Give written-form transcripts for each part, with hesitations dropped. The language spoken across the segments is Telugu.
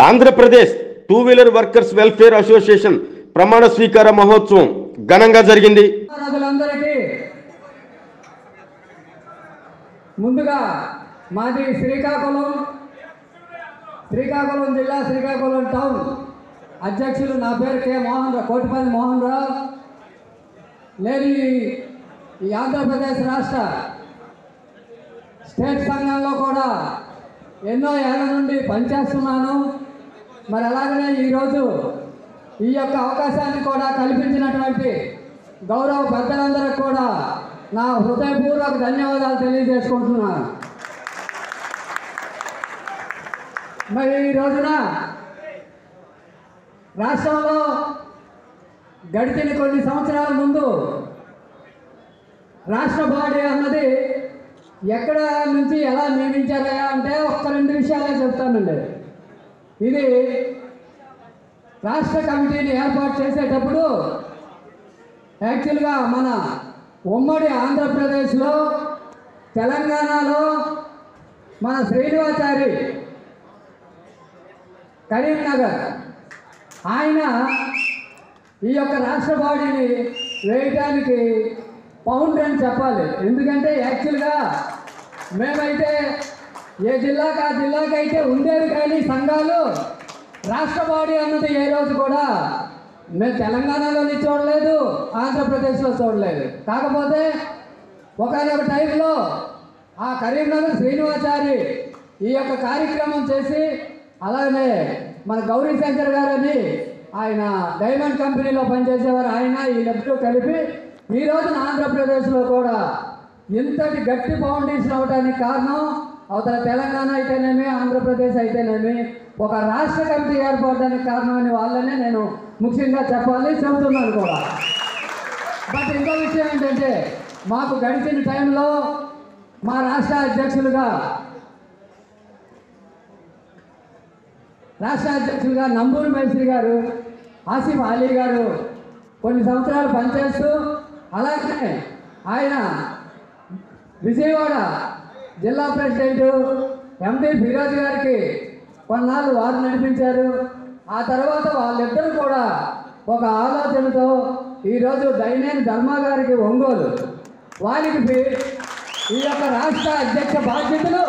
Andhra Pradesh two wheeler workers welfare association ప్రమాణ స్వీకార మహోత్సవం ఘనంగా జరిగింది. ముందుగా మాది శ్రీకాకుళం జిల్లా శ్రీకాకుళం టౌన్ అధ్యక్షులు నా పేరు కె మోహన్ రావు, కోటిపల్లి మోహన్ రావు. నేను ఈ ఆంధ్రప్రదేశ్ రాష్ట్ర స్టేట్ సంఘంలో కూడా ఎన్నో ఏళ్ల నుండి పనిచేస్తున్నాను. మరి అలాగనే ఈరోజు ఈ యొక్క అవకాశాన్ని కూడా కల్పించినటువంటి గౌరవ పెద్దలందరికీ కూడా నా హృదయపూర్వక ధన్యవాదాలు తెలియజేసుకుంటున్నాను. మరి ఈ రోజున రాష్ట్రంలో గడిచిన కొన్ని సంవత్సరాల ముందు రాష్ట్ర బాడీ అన్నది ఎక్కడ నుంచి ఎలా నియమించారా అంటే ఒక్క రెండు విషయాలే చెప్తానండి. ఇది రాష్ట్ర కమిటీని ఏర్పాటు చేసేటప్పుడు యాక్చువల్గా మన ఉమ్మడి ఆంధ్రప్రదేశ్లో తెలంగాణలో మన శ్రీనివాచారి కరీంనగర్ ఆయన ఈ యొక్క రాష్ట్ర బాడీని వేయటానికి పౌండ్ అని చెప్పాలి. ఎందుకంటే యాక్చువల్గా మేమైతే ఏ జిల్లాకి ఆ జిల్లాకైతే ఉండేవి, కానీ సంఘాలు రాష్ట్ర బాడీ అన్నది ఏ రోజు కూడా మేము తెలంగాణలోని చూడలేదు, ఆంధ్రప్రదేశ్లో చూడలేదు. కాకపోతే ఒకనొక టైంలో ఆ కరీంనగర్ శ్రీనివాచారి ఈ యొక్క కార్యక్రమం చేసి, అలాగే మన గౌరీ శంకర్ గారని ఆయన డైమండ్ కంపెనీలో పనిచేసేవారు, ఆయన వీళ్ళిద్దరూ కలిపి ఈ రోజున ఆంధ్రప్రదేశ్లో కూడా ఇంతటి గట్టి ఫౌండేషన్ అవడానికి కారణం అవతల తెలంగాణ అయితేనేమి ఆంధ్రప్రదేశ్ అయితేనేమి ఒక రాష్ట్ర కమిటీ ఏర్పడడానికి కారణమని వాళ్ళనే నేను ముఖ్యంగా చెప్తున్నాను కూడా. బట్ ఇంకో విషయం ఏంటంటే మాకు గడిచిన టైంలో మా రాష్ట్ర అధ్యక్షులుగా నంబూరు మేస్త్రి గారు, ఆసిఫ్ అలీ గారు కొన్ని సంవత్సరాలు పనిచేస్తూ, అలాగే ఆయన విజయవాడ జిల్లా ప్రెసిడెంట్ ఎంపీ ఫిరోజ్ గారికి కొన్నాళ్ళు వారు నడిపించారు. ఆ తర్వాత వాళ్ళిద్దరూ కూడా ఒక ఆలోచనతో ఈరోజు డైనేన్ ధర్మ గారికి ఒంగోలు వారికి ఈ యొక్క రాష్ట్ర అధ్యక్ష బాధ్యతలు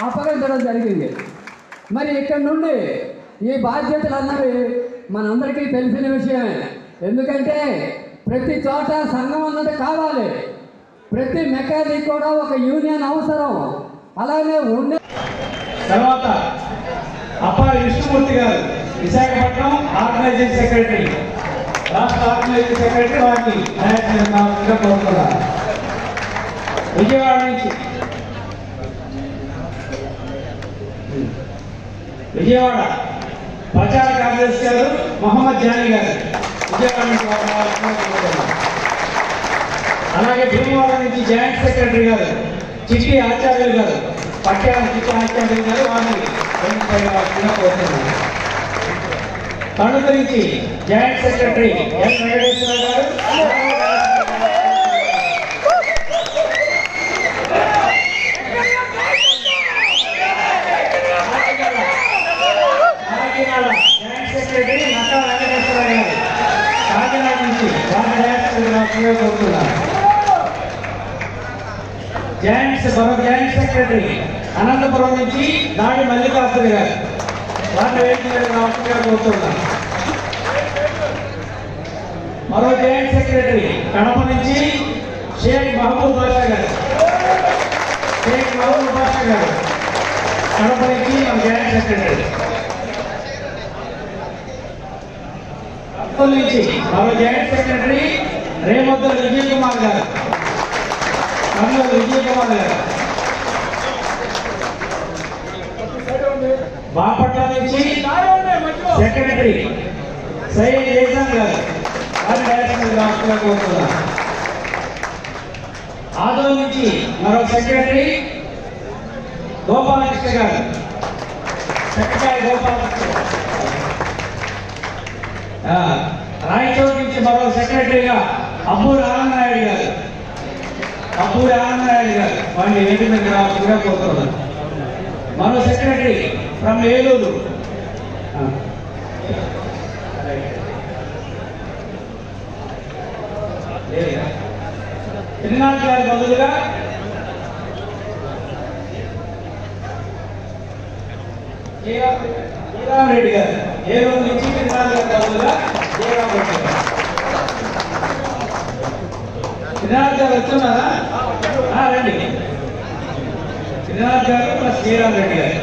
అప్పగించడం జరిగింది. మరి ఇక్కడ నుండి ఈ బాధ్యతలు అన్నవి మనందరికీ తెలిసిన విషయమే. ఎందుకంటే ప్రతి చోట సంఘం అన్నది కావాలి, ప్రతి మెకానిక్ కూడా ఒక యూనియన్ అవసరం. అలాగే ఉండే తర్వాత అప్పారి విష్ణుమూర్తి గారు విశాఖపట్నం ఆర్గనైజింగ్ సెక్రటరీ, రాష్ట్ర ఆర్గనైజింగ్ సెక్రటరీ, వారికి కోరుతున్నారు. విజయవాడ నుంచి విజయవాడ ప్రచార కార్యదర్శి గారు మొహమ్మద్ జానీ గారు విజయవాడ నుంచి. అలాగే భీమవరం నుంచి జాయింట్ సెక్రటరీ గారు చిట్టి ఆచార్యులు గారు, పట్యాల చిట్టి ఆచార్యులు గారు, వారిని కోరుతున్నారు. తణుకు నుంచి జాయింట్ సెక్రటరీ ఎన్ వెంకటేశ్వర గారు, జాయింట్ సెక్రటరీ నక్కా వెంకటేశ్వర గారు, కాకినాడ నుంచి కోరుతున్నారు. జాయింట్ సెక్రటరీ అనంతపురం నుంచి దాడి మల్లికార్జున గారు, వారిని వేదికగా కోరుతున్నారు. మరో జాయింట్ సెక్రటరీ కడప నుంచి షేక్ మహబూబ్ బాషా గారు, కడప నుంచి మన జాయింట్ సెక్రటరీ. అప్పటి నుంచి మరో జాయింట్ సెక్రటరీ రేమొద్దల విజయ్ కుమార్ గారు, బాపట్ల నుంచి సెక్రటరీ సయ్యద్ జైసాన్ గారు, కోరుతున్నారు. ఆదోళ నుంచి మరో సెక్రటరీ గోపాలకృష్ణ గారు, సెక్రటరీ గోపాలకృష్ణ. రాయచోటి నుంచి మరో సెక్రటరీగా అబ్బూరి ఆనందనాయుడు గారు, వారిని వేదికగా కోరుతున్నారు. మరో సెక్రటరీ ఫ్రమ్ ఏలూరు బదులుగా శ్రీరామ్ రెడ్డి గారు, ఏలూరు నుంచి త్రినాథ్ గారి బదులుగా శ్రీరామ్ రెడ్డి గారు. త్రినాథ్ గారు వస్తున్నారా? రండి. త్రినాథ్ గారు ప్లస్ శ్రీరామ్ రెడ్డి గారు.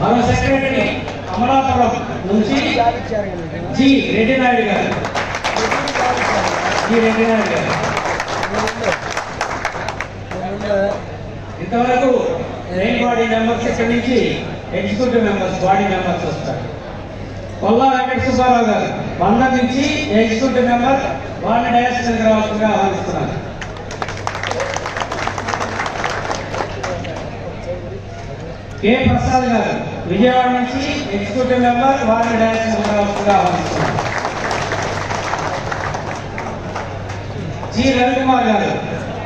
మరో సెక్రటరీ అమలాపురం నుంచి జి రెడ్డి నాయుడు గారు. ఇంతవరకు మెయిన్ బాడీ మెంబర్స్ ఇక్కడ నుంచి ఎగ్జిక్యూటివ్ మెంబర్స్ బాడీ మెంబర్స్ వస్తారు. కొల్లా వెంకట సుబ్బారావు గారు బందర్ నుంచి ఎగ్జిక్యూటివ్ మెంబర్, వారిని డయాస్ దగ్గర రావాల్సిందిగా ఆహ్వానిస్తున్నారు. కె ప్రసాద్ గారు విజయవాడ నుంచి ఎగ్జిక్యూటివ్ మెంబర్, వారిని డయాస్ దగ్గర రావాల్సిందిగా ఆహ్వానిస్తున్నారు. జి రవికుమార్ గారు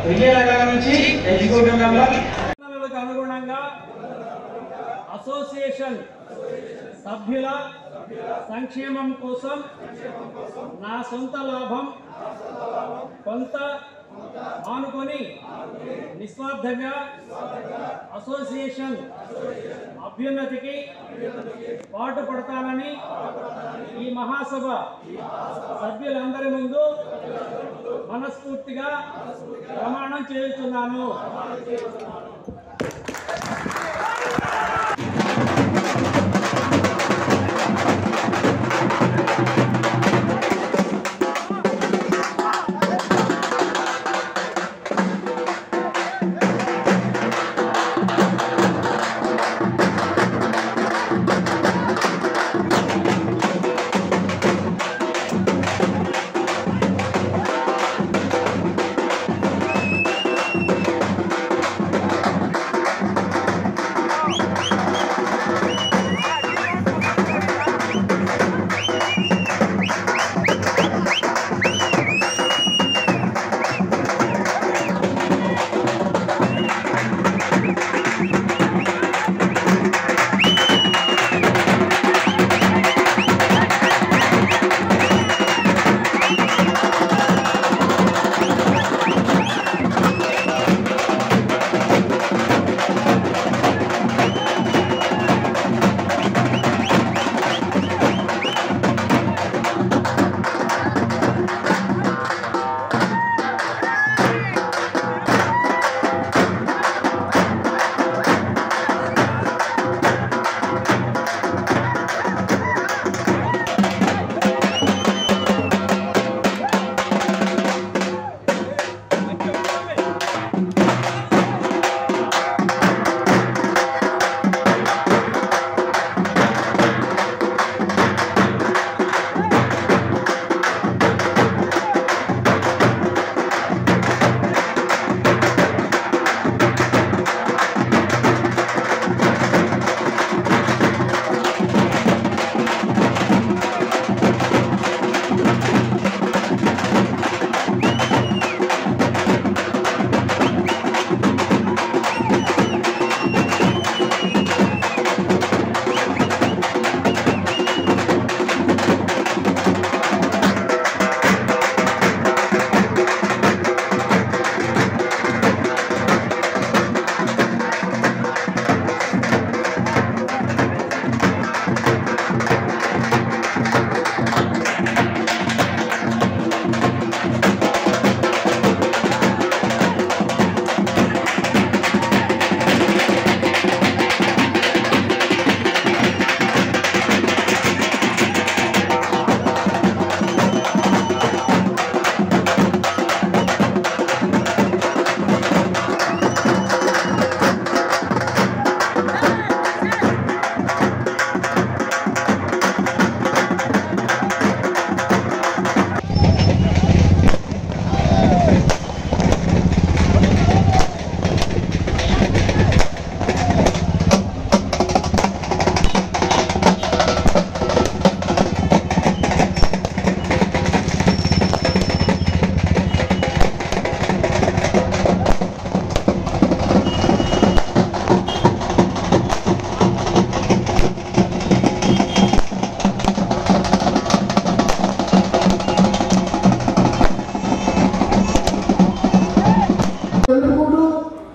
విజయనగరం నుంచి ఎగ్జిక్యూటివ్ మెంబర్. అనుగుణంగా అసోసియేషన్ సభ్యుల సంక్షేమం కోసం నా సొంత లాభం కొంత మానుకొని నిస్వార్థంగా అసోసియేషన్ అభ్యున్నతికి పాటుపడతానని ఈ మహాసభ సభ్యులందరి ముందు మనస్ఫూర్తిగా ప్రమాణం చేస్తున్నాను.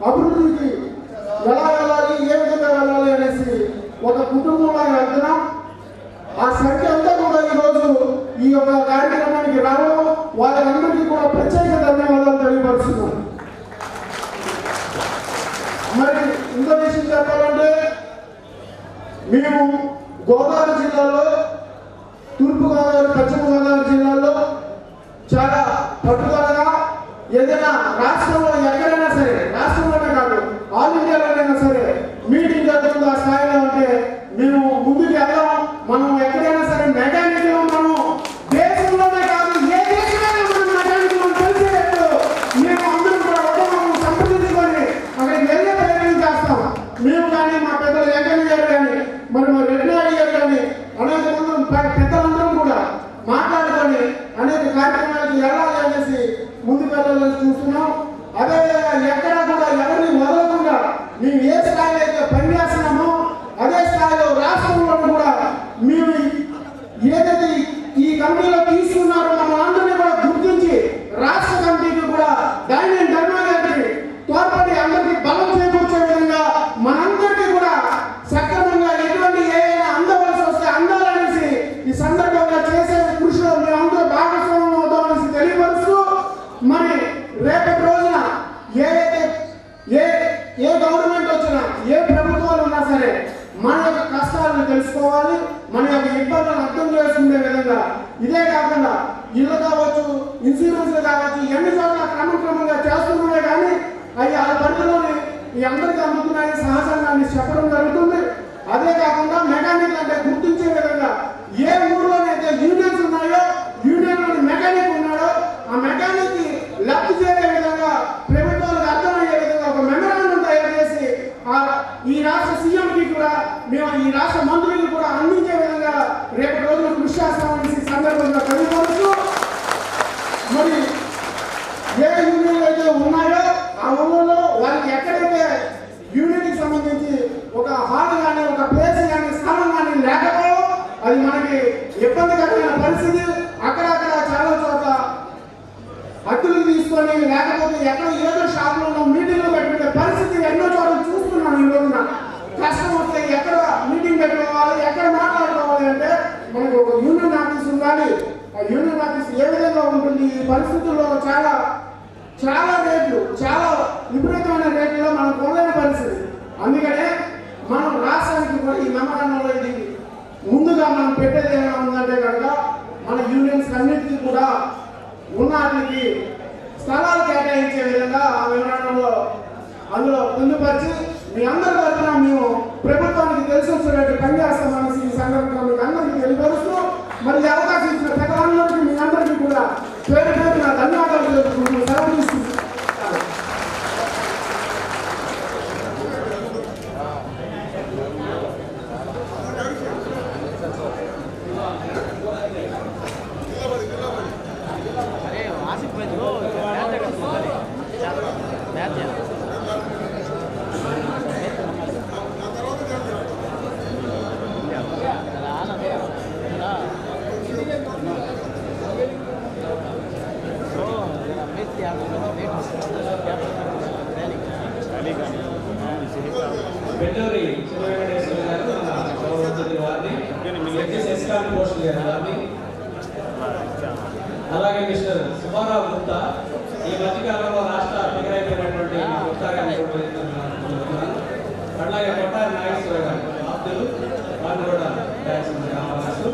అభివృద్ధికి ఎలా వెళ్ళాలి, ఏ విధంగా వెళ్ళాలి అనేసి ఒక కుటుంబంలో వెళ్తున్నాం. ఆ సంఖ్య అంతా కూడా ఈరోజు ఈ యొక్క కార్యక్రమానికి రావడం వాళ్ళందరికీ కూడా ప్రత్యేక ధన్యవాదాలు తెలియపరుస్తున్నాం. మరి ఇంకో విషయం చెప్పాలంటే, మేము గోదావరి జిల్లాలో, తూర్పుగోదావరి, పశ్చిమ గోదావరి జిల్లాలో చాలా పట్టుదలగా ఏదైనా రాష్ట్రంలో ఎక్కడైనా సరే, రాష్ట్రంలోనే కాదు ఆల్ ఇండియాలోనైనా సరే మీటింగ్ జరుగుతుంది ఆ స్థాయిలో అంటే మేము ముందుకు వెళ్దాం. మనం ఎక్కడైనా సరే మెకానిక్ మనం దేశంలోనే కాదు ఏ దేశమైనా మనం మెకానిక్ తెలిసేటట్టు మేము అందరం కూడా ఒకరిని సంప్రదించుకొని అక్కడికి వెళ్ళే ప్రయత్నం చేస్తాం. మేము కానీ మా పెద్దలు వెంకయ్య గారు కానీ మరి మా రెడ్డినాయుడు గారు కానీ అనేక మంది పెద్దలందరం కూడా మాట్లాడుకొని అనేక కార్యక్రమాలకు వెళ్ళాలి అనేసి ముందుకు వెళ్ళాలని చూస్తున్నాం. అదేవిధంగా ఎక్కడా కూడా ఎవరిని వదలకుండా మేము ఏ స్థాయిలో అయితే పనిచేస్తున్నామో అదే స్థాయిలో రాష్ట్రంలో కూడా మేము ఏదైతే ఈ కమిటీలో తీసుకున్నారో మనందరినీ కూడా గుర్తించి రాష్ట్ర కమిటీకి కూడా దాన్ని ధర్మాగారికి తోడ్పడి అందరికీ బలం చేకూర్చే విధంగా మనందరికీ కూడా సక్రమంగా ఎటువంటి ఏదైనా అందవలసి వస్తే అందాలనేసి ఈ సందర్భంగా చేసే కృషిలో మేమందరూ భాగస్వామ్యం అవుతామనేసి తెలియపరుస్తూ, మరి రేపటి రోజున ఏదైతే ఏ గవర్నమెంట్ వచ్చినా ఏ ప్రభుత్వాలు ఉన్నా సరే మన యొక్క కష్టాలను తెలుసుకోవాలి, మన యొక్క ఇబ్బందులను అర్థం చేసుకునే విధంగా. ఇదే కాకుండా ఇల్లు కావచ్చు, ఇన్సూరెన్స్లు కావచ్చు, ఎన్ని చోట్ల క్రమంగా చేస్తున్నామే కానీ అవి ఆ పరిధిలోని ఈ అందరికీ అందుతున్నాయని సహజంగాన్ని చెప్పడం జరుగుతుంది. అదే కాకుండా మెకానిక్ అంటే గుర్తించే విధంగా ఏ ఊర్లోనైతే యూనియన్స్ ఉన్నాయో, యూనియన్లోని మెకానిక్ ఉన్నాడో ఆ మెకానిక్ కి లబ్ధి చేసే విధంగా ప్రభుత్వాలకు అర్థమయ్యే విధంగా ఒక మెమరాండం తయారు చేసి ఈ రాష్ట్ర సీఎంకి కూడా మేము ఈ రాష్ట్ర మంత్రులకు కూడా అందించే విధంగా రేపటి రోజున కృషి చేస్తామని సందర్భంగా తెలియపరుస్తూ, మరి ఏ యూనియన్లు అయితే ఉన్నాయో ఆ ఊళ్ళో వాళ్ళకి ఎక్కడైతే యూనియన్కి సంబంధించి ఒక హాల్ కానీ ఒక ప్లేస్ కానీ స్థానం కానీ లేకపోవో అది మనకి ఇబ్బందికరమైన పరిస్థితి. అక్కడక్కడ చాలా చోట్ల అద్దెలకు తీసుకొని లేకపోతే ఎక్కడ ఏదో షాపులలో మీటింగ్లు పెట్టుకునే పరిస్థితి ఎన్నో చోట్ల చూస్తున్నాం. ఈ రోజున కష్టం వస్తే ఎక్కడ మీటింగ్ పెట్టుకోవాలి, ఎక్కడ మాట్లాడుకోవాలి అంటే మనకు ఒక యూనియన్ ఆఫీస్ ఉండాలి. ఆ యూనియన్ ఆఫీస్ ఏ విధంగా ఉంటుంది, ఈ పరిస్థితుల్లో చాలా రేట్లు, చాలా విపరీతమైన రేట్లలో మనం కొనలేని పరిస్థితి. అందుకనే మనం రాష్ట్రానికి కూడా ఈ మెమరాండంలో ఇది ముందుగా మనం పెట్టేది ఏమైనా ఉందంటే కనుక మన యూనియన్స్ అన్నిటికీ కూడా ఉన్నటికి స్థలాలు కేటాయించే విధంగా ఆ మెమరాండంలో అందులో పొందుపరిచి మీ అందరి తరఫున మేము ప్రభుత్వానికి తెలిసి వచ్చేటట్టు పనిచేస్తామనేసి ఈ సందర్భంగా మీకు అందరికీ తెలియపరుస్తూ, మరి ఈ అవకాశం ఇచ్చిన ప్రజలందరికీ మీ అందరికీ కూడా పేరు పేరున ధన్యవాదాలు తెలుపుకుంటూ సెలవు తీసుకుంటున్నాను. బెల్లూరి చిన్నవేంకటేశ్వర గారు మన గౌరవ వారిని, శశికాంత్ భూషణ్ గారు వారిని, అలాగే మిస్టర్ సుబ్బారావు గుప్తా ఈ మధ్యకాలంలో రాష్ట్ర స్పీకర్ అయిపోయినటువంటి గుప్తా గారిని అలాగే కొట్టారి నాగేశ్వర గారు ఆప్తులు వారిని కూడా ఆహ్వానిస్తూ,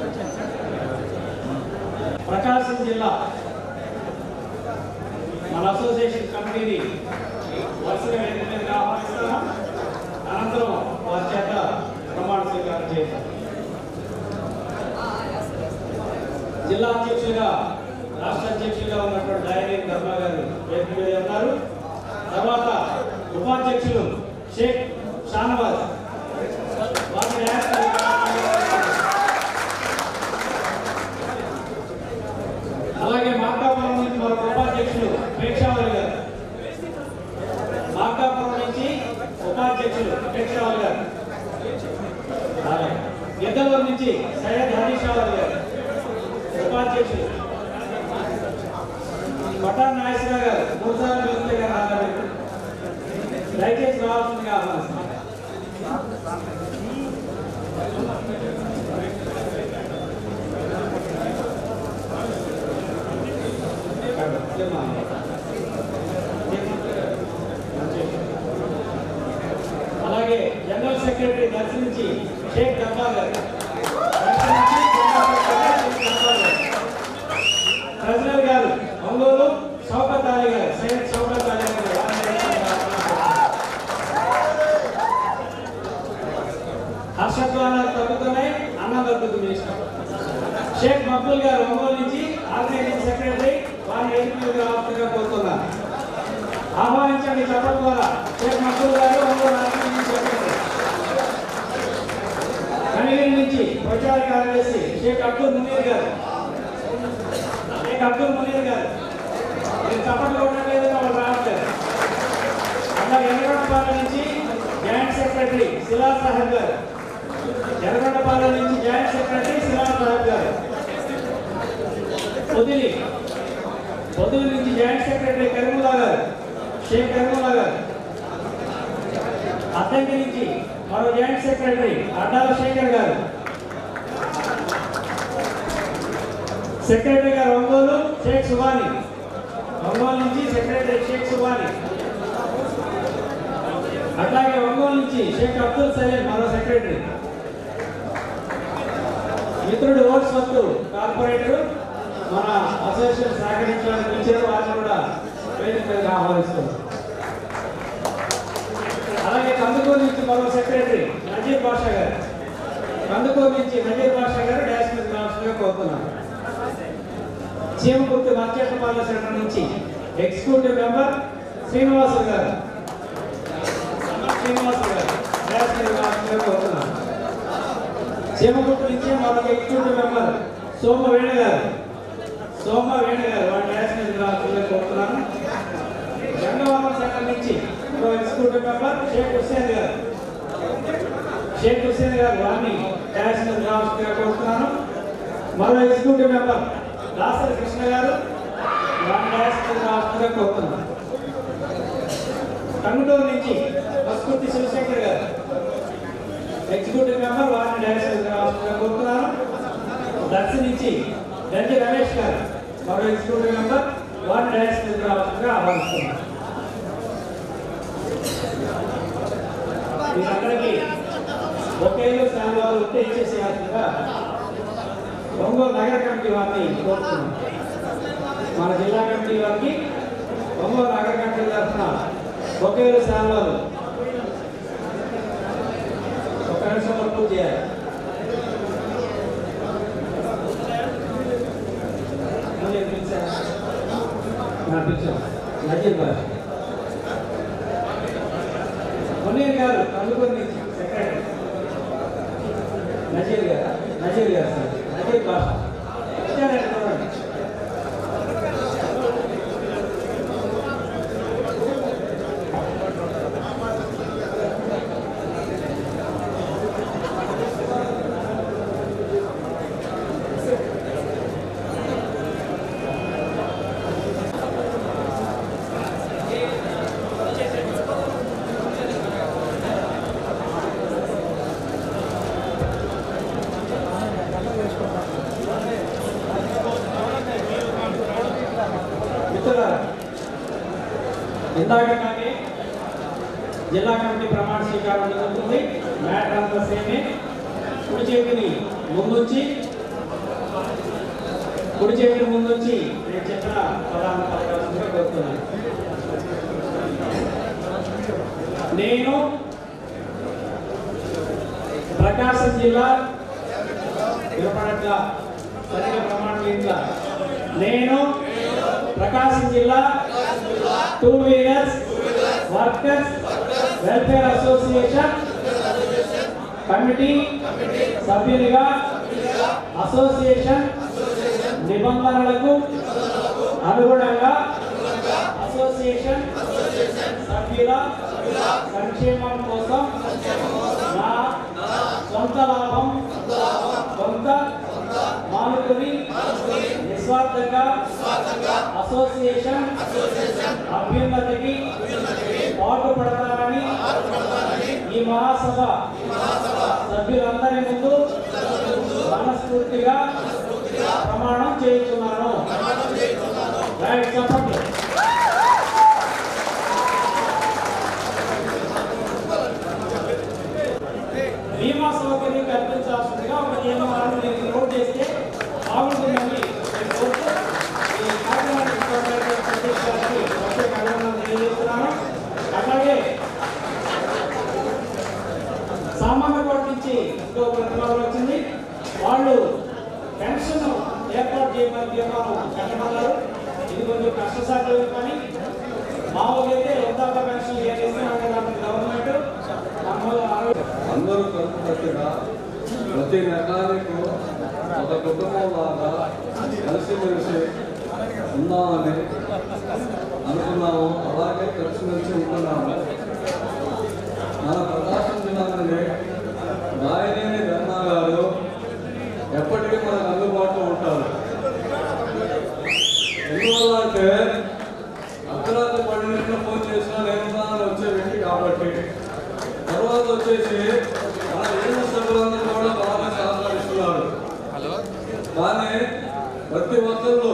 ప్రకాశం జిల్లా మన అసోసియేషన్ కమిటీని వరుసగా ఎన్నికలకు ఆహ్వానిస్తున్నాం. అనంతరం వారి చేత ప్రమాణ స్వీకారం చేశారు. జిల్లా అధ్యక్షులుగా, రాష్ట్ర అధ్యక్షులుగా ఉన్నటువంటి డైరీ ధర్మ గారు వేదిక మీద ఉన్నారు. తర్వాత ఉపాధ్యక్షులు షేక్ షానవాజ్ అలాగే మార్కాపురం నుంచి మరొక ఉపాధ్యక్షులు ప్రేక్షావళి గారు, మార్కాపురం నుంచి ఉపాధ్యక్షులు ప్రేక్షావళి గారు, గిద్దలూరు నుంచి సయ్యద్ హరీషావళి గారు ఉపాధ్యక్షులు, కొట్టారి నాగేశ్వర గారు 3 సార్లు గారు రాగారు, దయచేసి రావాల్సిందిగా ఆహ్వానిస్తున్నాను. అలాగే జనరల్ సెక్రటరీ దర్శి నుంచి షేక్ డబ్బా గారు, ట్రెజరర్ గారు ఒంగోలు షౌకత్ అలీ గారు, సయ్యద్ షౌకత్ అలీ గారు, హర్షధ్వానాలు తగ్గుతున్నాయి, అన్నం తగ్గుతుంది ఇష్టం. షేక్ మక్బూల్ గారు ఒంగోలు నుంచి ఆర్గనైజింగ్ సెక్రటరీ, వారిని ఎదుగుదల రావాల్సిందిగా కోరుతున్నారు. ఆహ్వానించండి చెప్పడం ద్వారా. షేక్ మక్బూల్ గారు ఒంగోలు ఆర్గనైజింగ్ సెక్రటరీ. కనిగిరి నుంచి ప్రచార కార్యదర్శి షేక్ అబ్దుల్ మునీర్ గారు, షేక్ అబ్దుల్ మునీర్ గారు మీరు చప్పట్లు ఉండట్లేదు, వాళ్ళు రావట్లేదు. అలాగే ఎర్రగొండపాలెం నుంచి జాయింట్ సెక్రటరీ శిలా సాహెబ్ గారు, ఎర్రగొండపాలెం నుంచి జాయింట్ సెక్రటరీ శిలా సాహెబ్ గారు. పొదిలి నుంచి జాయింట్ సెక్రటరీ కరీముల్లా గారు, షేక్ కరీముల్లా గారు. అద్దంకి నుంచి మరో జాయింట్ సెక్రటరీ అడ్డాల శేఖర్ గారు. సెక్రటరీ గారు ఒంగోలు షేక్ సుబాని, ఒంగోలు నుంచి సెక్రటరీ షేక్ సుబాని. అట్లాగే ఒంగోలు నుంచి షేక్ అబ్దుల్ సలీం మరో సెక్రటరీ. మిత్రుడు ఓట్స్ వస్తు కార్పొరేటర్ మన అసోసియేషన్ సహకరించడానికి పిలిచారు, వారిని కూడా వేదిక మీద ఆహ్వానిస్తున్నారు. అలాగే కందుకూరు నుంచి మరో సెక్రటరీ నజీర్ బాషా గారు, కందుకూరు నుంచి నజీర్ బాషా గారు డాష్ మీద రావాల్సిందిగా కోరుతున్నారు. చీమకుర్తి మార్కెట్పాలెం సెంటర్ నుంచి ఎగ్జిక్యూటివ్ మెంబర్ శ్రీనివాసు గారు, డాష్ మీద రావాల్సిందిగా కోరుతున్నారు. చీమకుర్తి నుంచి మరొక ఎగ్జిక్యూటివ్ మెంబర్ సోమ వేణు గారు, వారి డాష్ మీద రావాల్సిందిగా కోరుతున్నాను. గంగవరం సెంటర్ నుంచి మరో ఎగ్జిక్యూటివ్ మెంబర్ షేక్ హుస్సేన్ గారు, వారిని డాష్ మీద రావాల్సిందిగా కోరుతున్నాను. మరో ఎగ్జిక్యూటివ్ మెంబర్ దాసరి కృష్ణ గారు, వారిని డాష్ మీద రావాల్సిందిగా కోరుతున్నాను. టంగుటూరు నుంచి పసుకుర్తి శివశంకర్ గారు, ఎగ్జిక్యూటివ్ మెంబర్, వారిని డాష్ మీద రావాల్సిందిగా కోరుతున్నాను. దర్శి నుంచి దండి రమేష్ గారు, మరో ఎగ్జిక్యూటివ్ మెంబర్, వారిని డాష్ మీద రావాల్సిందిగా ఆహ్వానిస్తున్నాను. మీరందరికీ ఒకేలో శాలువాలు ఉంటే ఇచ్చేసేయాల్సిందిగా ఒంగోలు నగర కమిటీ వారిని కోరుతున్నాం. మన జిల్లా కమిటీ వారికి ఒంగోలు నగర కమిటీ తరఫున ఒకేలో శాలువాలు ఒక నిమిషంలో పూర్తి చేయాలి. నజీర్ గారు, మునీర్ గారు కందుకూరు నుంచి సెక్రటరీ. నజీర్ గారు సార్, నజీర్ భాష ఇందాకనే జిల్లా కమిటీ ప్రమాణ స్వీకారం జరుగుతుంది. మ్యాటర్ అంతా సేమే. కుడి చేతిని ముందుంచి నేను చెప్పిన పదాన్ని పలకాల్సిందిగా కోరుతున్నాను. నేను ప్రకాశం జిల్లా వినపడట్ల సరిగా ప్రమాణం ఇంట్లో నేను ప్రకాశం జిల్లా 2 wheelers workers welfare association committee సభ్యునిగా అసోసియేషన్ నిబంధనలకు అనుగుణంగా అసోసియేషన్ సభ్యుల సంక్షేమం కోసం నా సొంత లాభం కొంత మానుకుని నిస్వార్థంగా అసోసియేషన్ అభ్యున్నతికి పాటుపడతానని ఈ మహాసభ సభ్యులందరి ముందు మనస్ఫూర్తిగా ప్రమాణం చేస్తున్నాను. రైట్ చెప్పండి. బీమా సౌకర్యం కల్పించాల్సిందిగా ఒక నియమాలను నేను నోట్ చేస్తే బాగుంటుందని ఈ కార్యక్రమానికి ప్రత్యేక అభినందనలు తెలియజేస్తున్నాను. అలాగే సామాన్య కోట నుంచి ఇంకో ప్రతిపాదన వచ్చింది. వాళ్ళు పెన్షన్ ఏర్పాటు చేయమని తీర్మానం కట్టమన్నారు. ఇది కొంచెం కష్టసాధ్యం కానీ మామూలుగా అయితే వృద్ధాప్య పెన్షన్ ఏం ఇస్తున్నాం గవర్నమెంట్ అందరూ కలుపుకట్టుగా ప్రతి మెకానిక్ ఒక కుటుంబం లాగా కలిసిమెలిసి ఉన్నామని అనుకున్నాము. అలాగే కలిసిమెలిసి ఉంటున్నాము. మన ప్రకాశం జిల్లాలోనే రాయనేని ధర్నా గారు ఎప్పటికీ మనకు అందుబాటులో ఉంటారు. ఎందువల్ల అంటే అర్ధరాత్రి 12 ఫోన్ చేసినా నేను వచ్చే వ్యక్తి కాబట్టి. తర్వాత వచ్చేసి మన యూనియన్ సభ్యులందరూ కూడా బాగా సహకరిస్తున్నారు. కానీ ప్రతి ఒక్కళ్ళు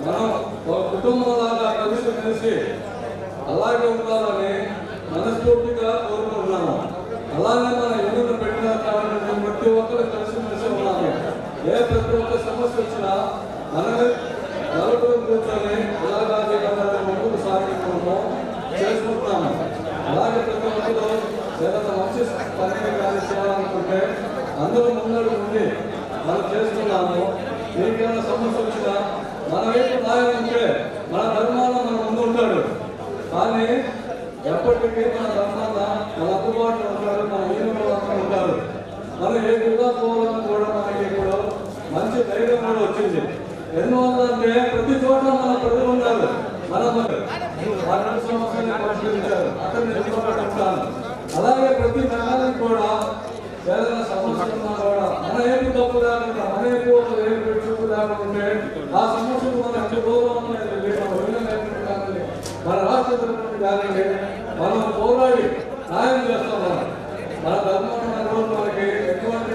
మనం ఒక కుటుంబం లాగా కలిసి అలాగే ఉండాలని మనస్ఫూర్తిగా కోరుకుంటున్నాము. అలాగే మన యూనియన్ పెట్టిన కాబట్టి ప్రతి ఒక్కరు కలిసిమెలిసి ఉన్నాము. ప్రతి ఒక్క సమస్య వచ్చినా మనమే నలుగురు కూర్చొని ఇలాగా ముందుకు సాగించడము చేసుకుంటున్నాము. అలాగే ప్రతి ఒక్కరు ఏదైనా మంచి పని కానీ చేయాలనుకుంటే అందరూ ముందడు ఉండి మనం చేస్తున్నాము. మీకేమైనా సమస్య వచ్చినా మన వైపు నాయన ఉంటే మన ధర్మాన్ని మన ముందు ఉంటాడు. కానీ ఎప్పటికీ మన ధర్మాన్ని మన అందుబాటులో ఉంటాడు. మన వీరులు ఉంటారు. మనం ఏ విధంగా పోవాలని కూడా మనకి ఇప్పుడు మంచి ధైర్యం కూడా వచ్చింది. ఎందువల్ల అంటే ప్రతి చోట మన ప్రజలు ఉన్నారు. మన వారి సమస్యలు పరిష్కరించారు. అక్కడ నిలబడుతుంటాను. అలాగే ప్రతి మెకానిక్ కూడా ఏదైనా సమస్య ఉన్నా కూడా మన ఏమి తప్పు లేకుండా మన ఏమి ఒక చూపు లేకుంటే ఆ సమస్యకు మనం ఎంత గౌరవం మన రాష్ట్ర ప్రభుత్వం కానీ మనం పోరాడి న్యాయం చేస్తాం. మన ధర్మం మనకి ఎటువంటి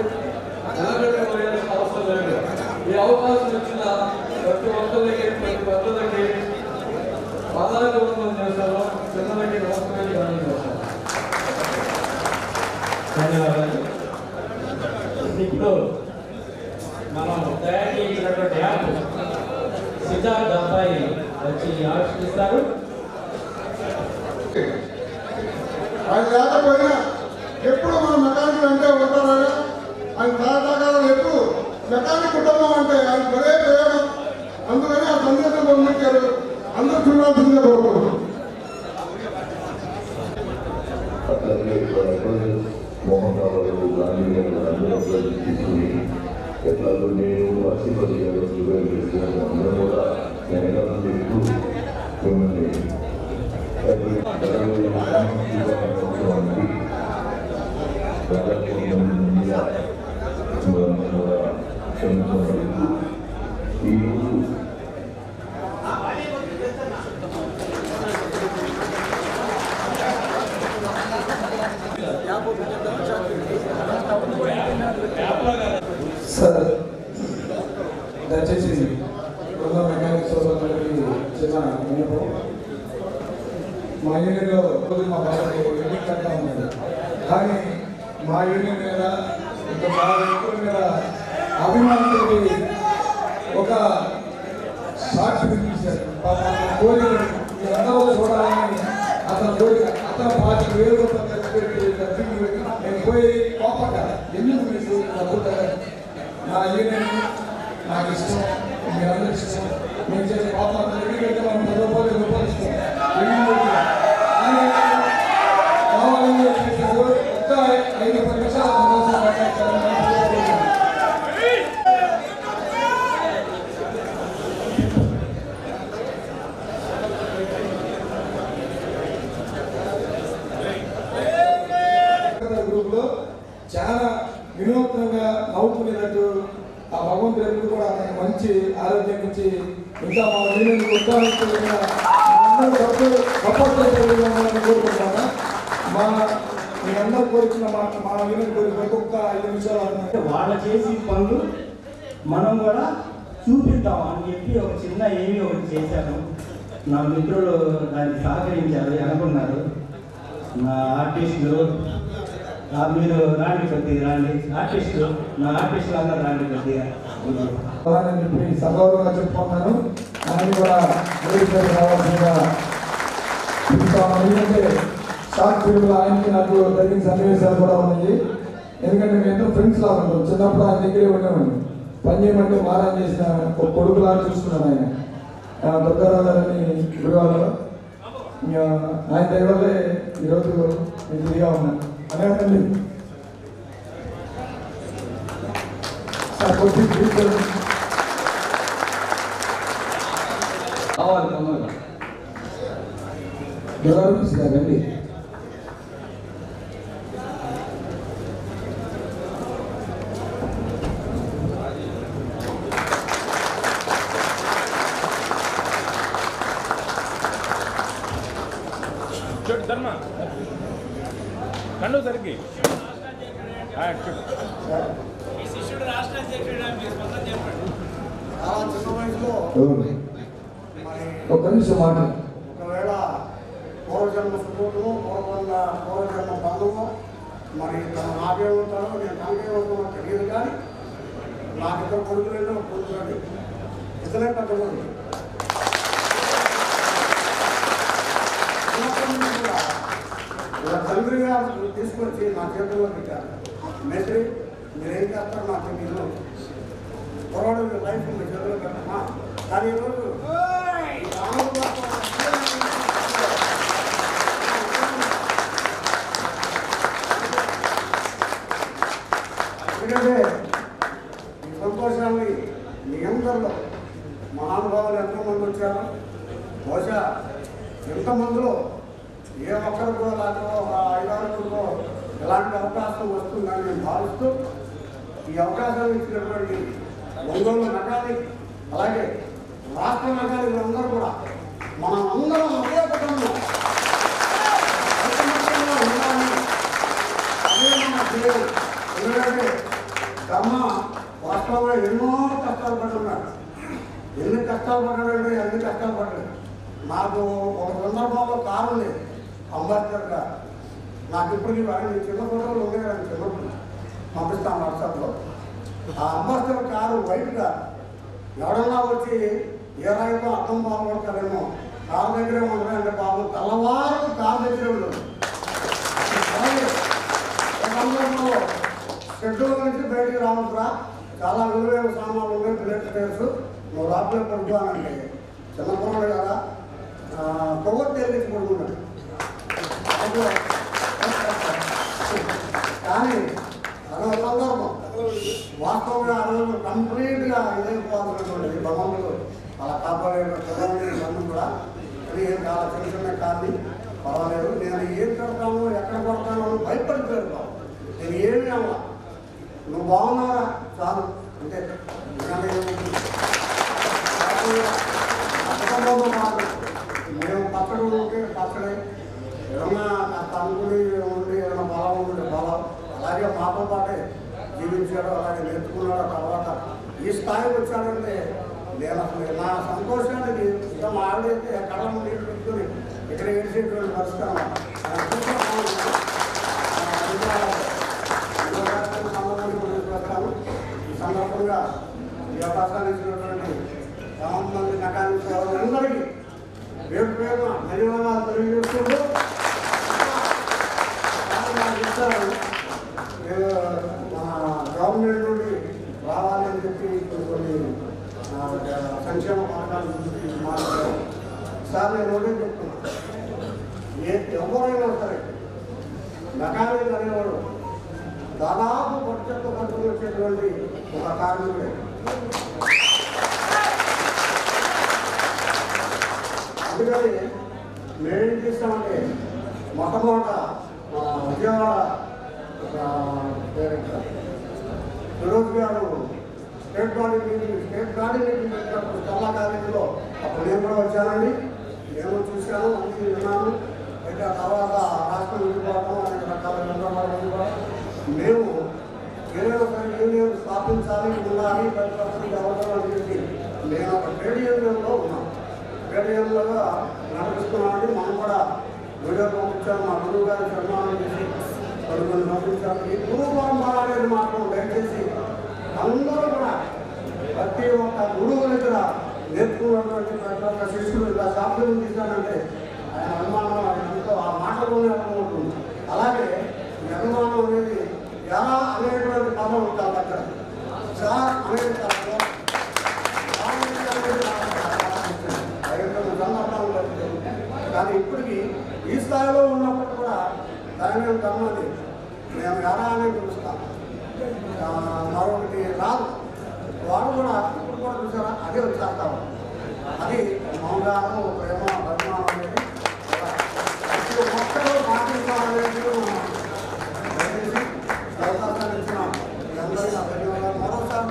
వెనకబడిపోయాల్సిన అవసరం లేదు. ఈ అవకాశం ఇచ్చిన ప్రతి ఒక్కరికి ప్రతి పెద్దలకి పాదాభివందనం చేస్తారు. చిన్నలకి నమస్కారం చేస్తారు. ధన్యవాదాలు. ఇప్పుడు మనం తయారు చేసినటువంటి యాప్ సిద్ధార్థ్ అబ్బాయి వచ్చి ఆవిష్కరిస్తారు. ఆయన లేకపోయినా ఎప్పుడు మన మెకానిక్ అంటే ఉంటారా? ఆయన తాతకాలం ఎప్పుడు మెకానిక్ కుటుంబం అంటే ఆయన మరే ప్రేమ. అందుకని ఆ సందేశం పంపించారు. అందరూ చూడాల్సిందే కోరుకుంటున్నాం. మోహన్ రావు గాంధీ గారు అందరూ తీసుకుని ఎట్లా నేను అసిపతి గారు అందరూ కూడా నేను ఎలా చెప్తూ మిమ్మల్ని ఈరోజు సార్ దయచేసి ఉన్న మెకానిక్ సోదరులకి చిన్న విన్నపం. మా యూనియన్లో మా బాబాకి యూనియన్ కట్టా ఉన్నది. కానీ మా యూనియన్ మీద ఇంకా మా వ్యక్తుల మీద అభిమానంతో ఒక షార్ట్ ఫిల్మ్ తీశారు. కోరిక అందరూ చూడాలని అతను కోరిక. అతను 25,000 రూపాయలు ఖర్చు పెట్టి నేను పోయి కోపడ్డా. ఎందుకు మీకు డబ్బులు నా యూనియన్ నాకు ఇష్టం, మీరందరూ ఇష్టం. నేను చేసే పాపం ఎందుకంటే మనం 10 రూపాయలు 20 రూపాయలు ఇస్తాం. కానీ కావాలని చేసేది ఒక్క 5-10 నిమిషాలు గ్రూప్ లో చాలా వినూత్నంగా నవ్వుకునేటట్టు ఆ భగవంతుడు ఎప్పుడు కూడా మనకు మంచి ఆరోగ్యం నుంచి ఇంకా మా వీళ్ళని ఉత్సాహించకుండా కోరుకుంటున్నాను. మా మీ అందరూ కోరుకున్న మాట మా వినతి కోరిక ఒక్కొక్క 5 నిమిషాలు వాళ్ళు చేసి పనులు మనం కూడా చూపిద్దాం అని చెప్పి ఒక చిన్న ఏమి ఒకటి చేశాను. నా మిత్రులు దాన్ని సహకరించారు, అనుకున్నారు. నా ఆర్టిస్టులు మీరు రాండి కొద్దిగా రండి, ఆర్టిస్టులు నా ఆర్టిస్టులు అందరూ రాండి కొద్దిగా అని చెప్పి సగౌరవంగా చెప్పుకున్నాను. ఆయన కూడా రావాల్సిందిగా ఎందుకంటే షార్ట్ ఫిల్మ్లో ఆయనకి నాకు జరిగిన సన్నివేశాలు కూడా ఉన్నాయి. ఎందుకంటే మేము ఎంతో ఫ్రెండ్స్ లాగా ఉంటాం. చిన్నప్పుడు ఆయన దగ్గరే ఉండేవాడిని. పని చేయమంటే మారాన్ చేసిన ఒక కొడుకులాగా చూస్తున్నాను. ఆయన దుర్గారావు గారిని గురువాలలో ఆయన దగ్గరలే ఈరోజు నేను ఇదిగా ఉన్నాను. అనేకండి రండి. ధర్మ కండు సరికి శిష్యుడు రాష్ట్ర ఒక్క నిమిషం మాట. ఒకవేళ పూర్వజన్మ సుఖము పూర్వజన్మ బంధము మరి తను నాకేమవుతానో నేను తనకేమవుతానో తెలియదు. కానీ నాకు ఇద్దరు కొడుకులు కూర్చోండి, ఇతనే పెద్ద కొడుకు. ఇలా తండ్రి గారు తీసుకొచ్చి నా చేతుల్లో పెట్టారు. మేస్త్రి మీరేం చేస్తారో నాకు తెలియదు, పొరవాడు లైఫ్ మీ చేతుల్లో పెట్టమ్మా. కానీ ఈరోజు ఎందుకంటే ఈ సంతోషాన్ని మీ అందరిలో మహానుభావులు ఎంతోమంది వచ్చారు. బహుశా ఎంతమందిలో ఏ ఒక్కరికో లేకపోతే ఒక 5-6 ఎలాంటి అవకాశం వస్తుందని నేను భావిస్తూ ఈ అవకాశాన్ని ఇచ్చినటువంటి ఒంగోలు నగాలి అలాగే రాష్ట్ర నగాలిలందరూ కూడా మనం అందరం ఒకే కుటుంబంలో ఉండాలని అదే మన ధ్యేయం. ఎందుకంటే కర్మ వాస్తవంగా ఎన్నో కష్టాలు పడుతున్నాడు. ఎన్ని కష్టాలు పడ్డాడంటే అన్ని కష్టాలు పడ్డాడు. నాకు ఒక సందర్భంలో కారు లేదు, అంబాసిడర్ గారు. నాకు ఇప్పటికీ వాడిని చిన్న ఫోటోలు ఉన్నాయి కానీ చిన్నప్పుడు పంపిస్తాను వాట్సాప్లో. ఆ అంబాసిడర్ కారు వైట్గా ఎవడన్నా వచ్చి ఏ రాయితో అర్థం బాగుపడతారేమో కారు దగ్గరే ఉంటారంటే బాబు తెల్లవారు కారు దగ్గరే ఉండదు. అలాగే సందర్భంలో షెడ్యూల్ నుంచి బయటికి రావద్దురా, చాలా విలువైన సామాన్లు ఉన్నాయి, ప్లేట్ స్పేర్స్, నువ్వు రాత్రి పడుకోవాలంటే చిన్న పొరలు కదా కొవ్వొత్తి తేలించి పడుకున్నాడు. కానీ అదొక సందర్భం. వాస్తవంగా ఆ రోజు కంప్లీట్గా ఇదైపోతున్నటువంటి భగవంతుడు అలా కాపాడే బంధం కూడా అది చాలా చిన్న చిన్న కానీ పర్వాలేదు. నేను ఏం పెడతాను ఎక్కడ పడతాను భయపడి పెడతాను. నేను ఏమీ అవ్వ, నువ్వు బాగున్నావా చాలు అంటే కుటుంబంతో మాకు మేము పచ్చడి ఉంటే పచ్చడి, ఏదన్నా అనుకుని ఉండి ఏదైనా బలం ఉంటే బలం, అలాగే మాతో పాటే జీవించాడు, అలాగే నేర్చుకున్నాడు. తర్వాత ఈ స్థాయికి వచ్చాడంటే నేను అసలు నా సంతోషానికి ఇంకా మా ఆవిడైతే కళ్ళను నీళ్ళు పెట్టుకుని ఇక్కడ ఏడ్చేటువంటి పరిస్థితి సంబంధించి ఈ సందర్భంగా ఈ అవకాశాన్ని ఇచ్చినటువంటి చాలామంది మెకానిక్స్ అందరికీ పేరు పేరున ధన్యవాదాలు తెలియజేస్తుంటూ ఇస్తారు మన గవర్నమెంట్ నుండి రావాలని చెప్పి కొన్ని సంక్షేమ పథకాల గురించి మాట్లాడారు. సార్ నేను ఒకటే చెప్తున్నా, ఎవరైనా సరే మెకానిక్ అనేవాడు దాదాపు పొట్టెక్క పట్టుకుని వచ్చేటువంటి ఒక కార్మికుడే. అందుకని మేమేం చేస్తామంటే మొట్టమొదట విజయవాడ ఫిరోజ్ గారు స్టేట్ బాడీ మీటింగ్ పెట్టినప్పుడు కమలా కాలేజీలో అప్పుడు నేను కూడా వచ్చానండి. నేను చూశాను, అన్ని విన్నాను. అయితే ఆ తర్వాత రాష్ట్రం విడిపోవడం అనేక రకాల మేము ఏదైనా ఒక యూనియన్ స్థాపించాలి ఉండాలి ప్రతి ఒక్కరికి అవసరం అని చెప్పి నేను ఒక ట్రేడ్ యూనియన్లో ఉన్నాను. ట్రేడ్ యూనియన్లో నడిపిస్తున్నామని మనం కూడా వీడియో పంపించాము. మా గురువు గారి సన్మానం చేసి కొన్ని పంపించాము. ఈ గురువు పరంపర అనేది మాత్రం దయచేసి అందరూ కూడా ప్రతి ఒక్క గురువు దగ్గర నేర్చుకున్నటువంటి ప్రతి ఒక్క శిష్యుడు ఇలా సాఫ్ట్వేర్ తీశానంటే ఆయన అనుమానం ఆయనంతో ఆ మాటలోనే అర్థమవుతుంది. అలాగే ఈ అనుమానం అనేది ఎలా అనేటువంటి పదం ఉంటుంది దగ్గర చాలా అనేది కానీ ఇప్పటికీ ఈ స్థాయిలో ఉన్నప్పుడు కూడా దాని ధర్మాన్ని మేము ఎలా అనేది పిలుస్తాం. మరొకటి రాదు వాడు కూడా ఇప్పుడు కూడా చూసారా అదే వచ్చేస్తాము. అది మౌనాను ప్రేమ అభిమానం అనేది మొక్కలు పాటించాలనేది అవకాశాలు ఇచ్చినాం. అందరికీ ధన్యవాదాలు. మరోసారి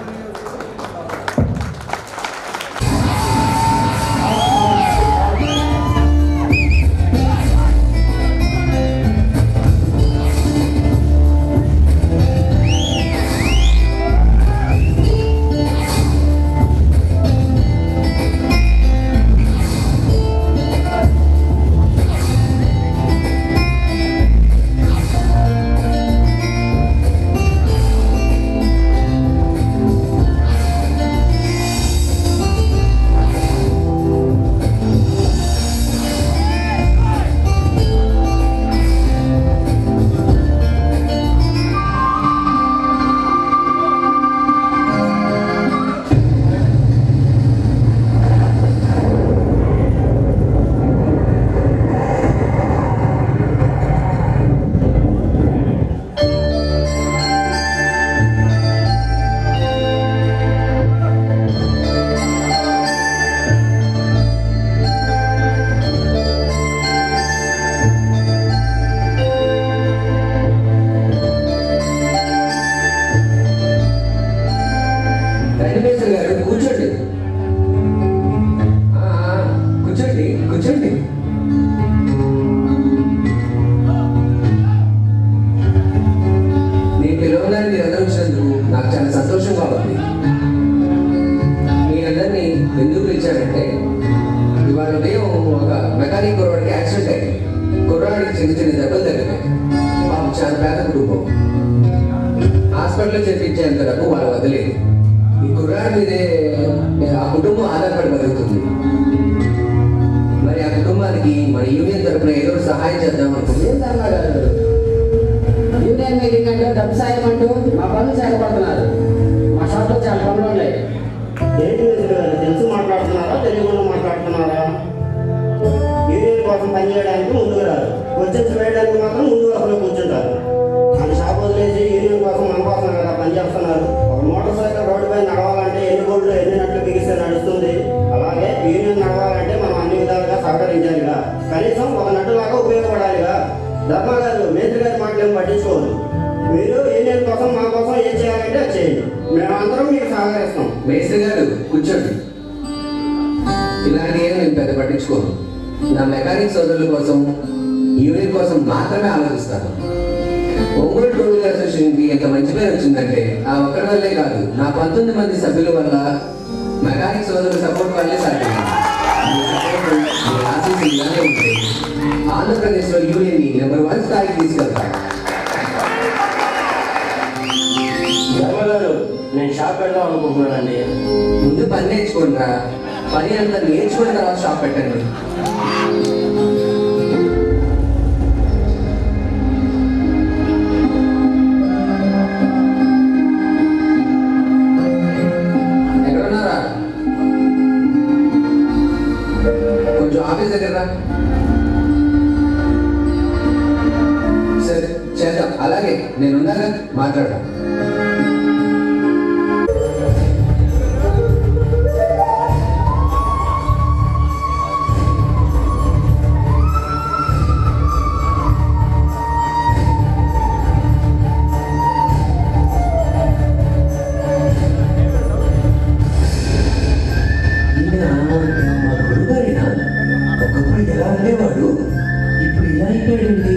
హాస్పిటల్లో చేర్పించేంత డబ్బు వాళ్ళు వదిలేదు. ఈ కుర్రాడి మీదే ఆ కుటుంబం ఆధారపడి బతుకుతుంది. మరి ఆ కుటుంబానికి మన యూనియన్ తరఫున ఏదో సహాయం చేద్దాం అనుకుంటుంది. యూనియన్ మీటింగ్ అంటే డబ్బు సాయం అంటూ మా పనులు చేపడుతున్నారు. మా షాప్లో చాలా పనులు ఉన్నాయి. ఏంటి తెలుసు మాట్లాడుతున్నారా తెలియకుండా మాట్లాడుతున్నారా? యూనియన్ కోసం పనిచేయడానికి ముందుకు రాదు, క్వశ్చన్స్ వేయడానికి మాత్రం ముందు వరుసలో కూర్చుంటారు. మన షాప్ వదిలేసి యూనియన్ కోసం మన కోసం కదా పనిచేస్తున్నారు. ఒక మోటార్ సైకిల్ రోడ్డుపై నడవాలంటే ఎన్ని బోర్డులు ఎన్ని నట్లు బిగిస్తే నడుస్తుంది. అలాగే యూనియన్ నడవాలంటే మనం అన్ని విధాలుగా సహకరించాలిగా, కనీసం ఒక నట్టులాగా ఉపయోగపడాలిగా. ధర్మ గారు మేస్త్రి గారి మాటలు పట్టించుకోదు. మీరు యూనియన్ కోసం మా కోసం ఏం చేయాలంటే అది చేయండి, మేమందరం మీకు సహకరిస్తాం. మేస్త్రి గారు కూర్చోండి. ఇలాంటి ఏం నేను పెద్ద పట్టించుకోను. నా మెకానిక్ సోదరుల కోసం యూనియన్ కోసం మాత్రమే ఆలోచిస్తాను. ఒంగోలు టూ వీలర్ అసోసియేషన్కి ఎంత మంచి పేరు వచ్చిందంటే ఆ ఒక్కడి వల్లే కాదు, నా 19 మంది సభ్యుల వల్ల, మెకానిక్ సోదరుల సపోర్ట్ వల్లే సాధ్యమైంది. ఆశీస్సులు ఇలానే ఉంటే ఆంధ్రప్రదేశ్లో యూనియన్ని నెంబర్ 1 స్థాయికి తీసుకెళ్తాను. ధర్మగారు నేను షాప్ పెడదాం అనుకుంటున్నానండి. ముందు పని నేర్చుకోండిరా. పని అంతా నేర్చుకున్న తర్వాత షాప్ పెట్టండి. ఎక్కడున్నారా? కొంచెం ఆఫీస్ దగ్గర రా. సరే చేద్దాం. అలాగే నేనున్నాగా, మాట్లాడదాం. ఒకప్పుడు ఎలా ఉండేవాడు, ఇప్పుడు ఇలా అయిపోయాడండి.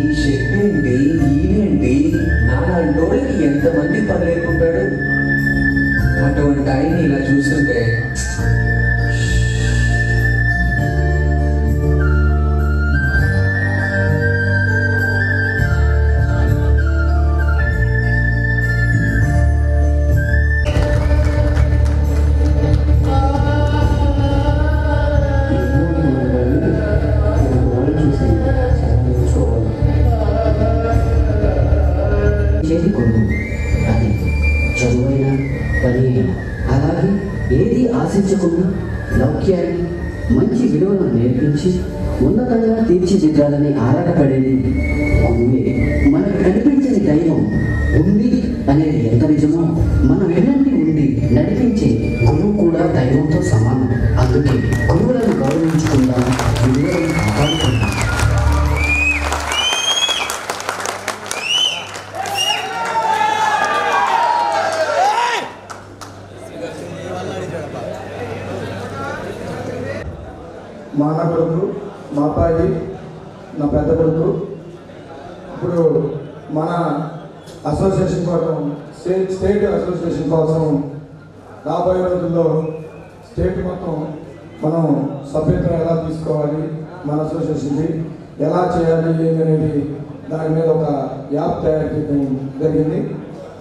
ఈ షర్ట్ ఏంటి, ఈడేంటి, ఆశించకుండా లౌక్యాన్ని మంచి విలువలను నేర్పించి ఉన్నతంగా తీర్చిదిద్దాలని ఆరాటపడేది గురువే. మనకు కనిపించని దైవం ఉంది అనేది ఎంత నిజమో మన వెన్నంటి ఉండి నడిపించే గురువు కూడా దైవంతో సమానం. అందుకే గురువులను గౌరవించుకుందాం, విలువలను కాపాడుకుందాం. మా అన్న కొడుకు, మా అబ్బాయి, నా పెద్ద కొడుకు ఇప్పుడు మన అసోసియేషన్ కోసం స్టేట్ అసోసియేషన్ కోసం రాబోయే రోజుల్లో స్టేట్ మొత్తం మనం సభ్యత్వం ఎలా తీసుకోవాలి, మన అసోసియేషన్కి ఎలా చేయాలి అనేది దాని మీద ఒక యాప్ తయారు చేయడం జరిగింది.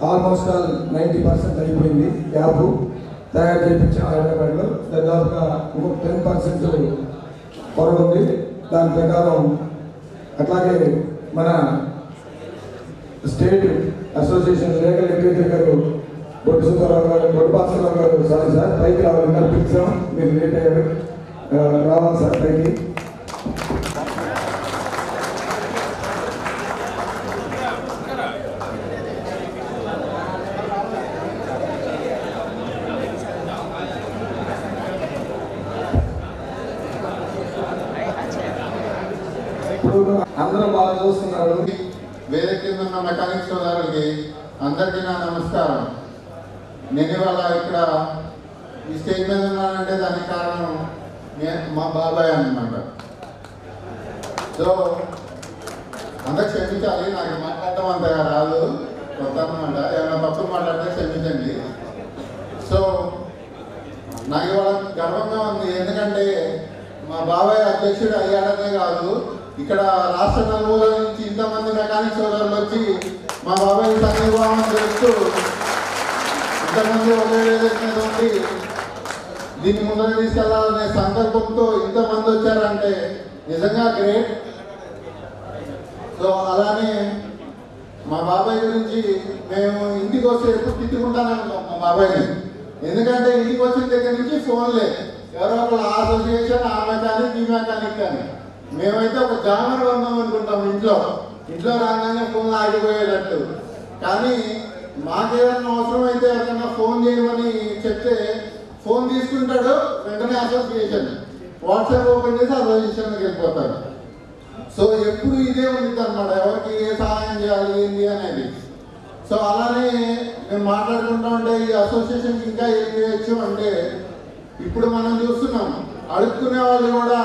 ఆల్మోస్ట్ 90% అయిపోయింది. యాప్ తయారు చేయించాం హైదరాబాద్లో. దాదాపుగా ఇంకొక 10% కొరవ ఉంది. దాని ప్రకారం అట్లాగే మన స్టేట్ అసోసియేషన్ లీగల్ ఎడ్యుకేటర్ గారు బొడ్డు సుబ్బారావు గారు, బొడ్డు భాస్కరరావు గారు, సారీ సార్ పైకి రావాలి, కల్పించాం, మీరు లేట్ అయ్యారు, రావాలి సార్ పైకి. అందరూ బాగా చూస్తున్నారు. వేరే కింద ఉన్న మెకానిక్ సోదరులకి అందరికీ నా నమస్కారం. నేను ఇవాళ ఇక్కడ ఈ స్టేజ్ మీద ఉన్నానంటే దానికి కారణం మా బాబాయ్ అన్నమాట. సో అందరు క్షమించాలి, నాకు మాట్లాడటం అంతగా రాదు, కొత్త అనమాట. ఏమైనా తప్పు మాట్లాడితే క్షమించండి. సో నాకు ఇవాళ గర్వంగా ఉంది, ఎందుకంటే మా బాబాయ్ అధ్యక్షుడు అయ్యాడనే కాదు, ఇక్కడ రాష్ట్ర నలుమూల నుంచి ఇంతమంది మెకానిక్ సోదరులు వచ్చి మా బాబాయ్ సంఘీభావం చేస్తూ ఇంతమంది ఒకే వేదిక ఉండి దీన్ని ముందర తీసుకెళ్లాలనే సంకల్పంతో ఇంతమంది వచ్చారంటే నిజంగా గ్రేట్. సో అలానే మా బాబాయ్ గురించి మేము ఇంటికి వస్తే ఎప్పుడు తిట్టుకుంటానే ఉంటాం మా బాబాయ్ని. ఎందుకంటే ఇంటికి వచ్చిన దగ్గర నుంచి ఫోన్లే, ఎవరో ఒకళ్ళు అసోసియేషన్, ఆ మెకానిక్, ఈ మెకానిక్ అని. మేమైతే ఒక జామర్ ఉందాం అనుకుంటాం ఇంట్లో రాగానే ఫోన్ ఆగిపోయేటట్టు. కానీ మాకేదన్నా అవసరం అయితే ఎవరైనా ఫోన్ చేయమని చెప్తే ఫోన్ తీసుకుంటాడు, వెంటనే అసోసియేషన్ వాట్సాప్ ఓపెన్ చేసి అసోసియేషన్కి వెళ్ళిపోతాడు. సో ఎప్పుడు ఇదే ఉంది అనమాట, ఎవరికి ఏ సహాయం చేయాలి ఏంటి అనేది. సో అలానే మేము మాట్లాడుకుంటా ఉంటే ఈ అసోసియేషన్కి ఇంకా ఏం చేయొచ్చు అంటే, ఇప్పుడు మనం చూస్తున్నాం అడుక్కునే వాళ్ళు కూడా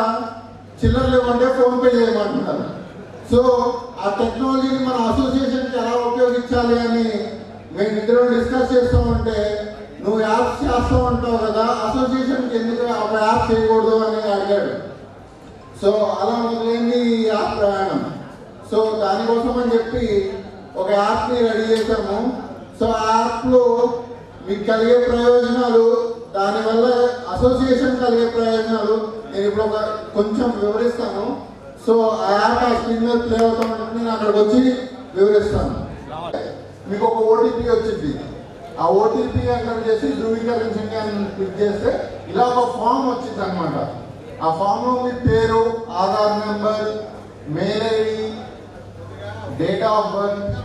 చిల్లర లేవంటే ఫోన్పే చేయమంటున్నారు. సో ఆ టెక్నాలజీని మన అసోసియేషన్కి ఎలా ఉపయోగించాలి అని మేము ఇద్దరు డిస్కస్ చేస్తామంటే, నువ్వు యాప్స్ చేస్తూ ఉంటావు కదా, అసోసియేషన్కి ఎందుకు ఒక యాప్ చేయకూడదు అని అడిగాడు. సో అలా మొదలైంది ఈ యాప్ ప్రయాణం. సో దానికోసం అని చెప్పి ఒక యాప్ని రెడీ చేశాము. సో ఆ యాప్లో మీకు కలిగే ప్రయోజనాలు, దానివల్ల అసోసియేషన్ కలిగే ప్రయోజనాలు నేను ఇప్పుడు ఒక కొంచెం వివరిస్తాను. సో ఆ యాప్ ఆ స్క్రీన్ మీద ప్లే అవుతా ఉంటుంది, నేను అక్కడికి వచ్చి వివరిస్తాను. మీకు ఒక ఓటీపీ వచ్చింది, ఆ ఓటీపీ ఎంటర్ చేసి ధృవీకరించండి అని క్లిక్ చేస్తే ఇలా ఒక ఫామ్ వచ్చింది అనమాట. ఆ ఫామ్లో మీ పేరు, Aadhaar number, mail ID, date of birth,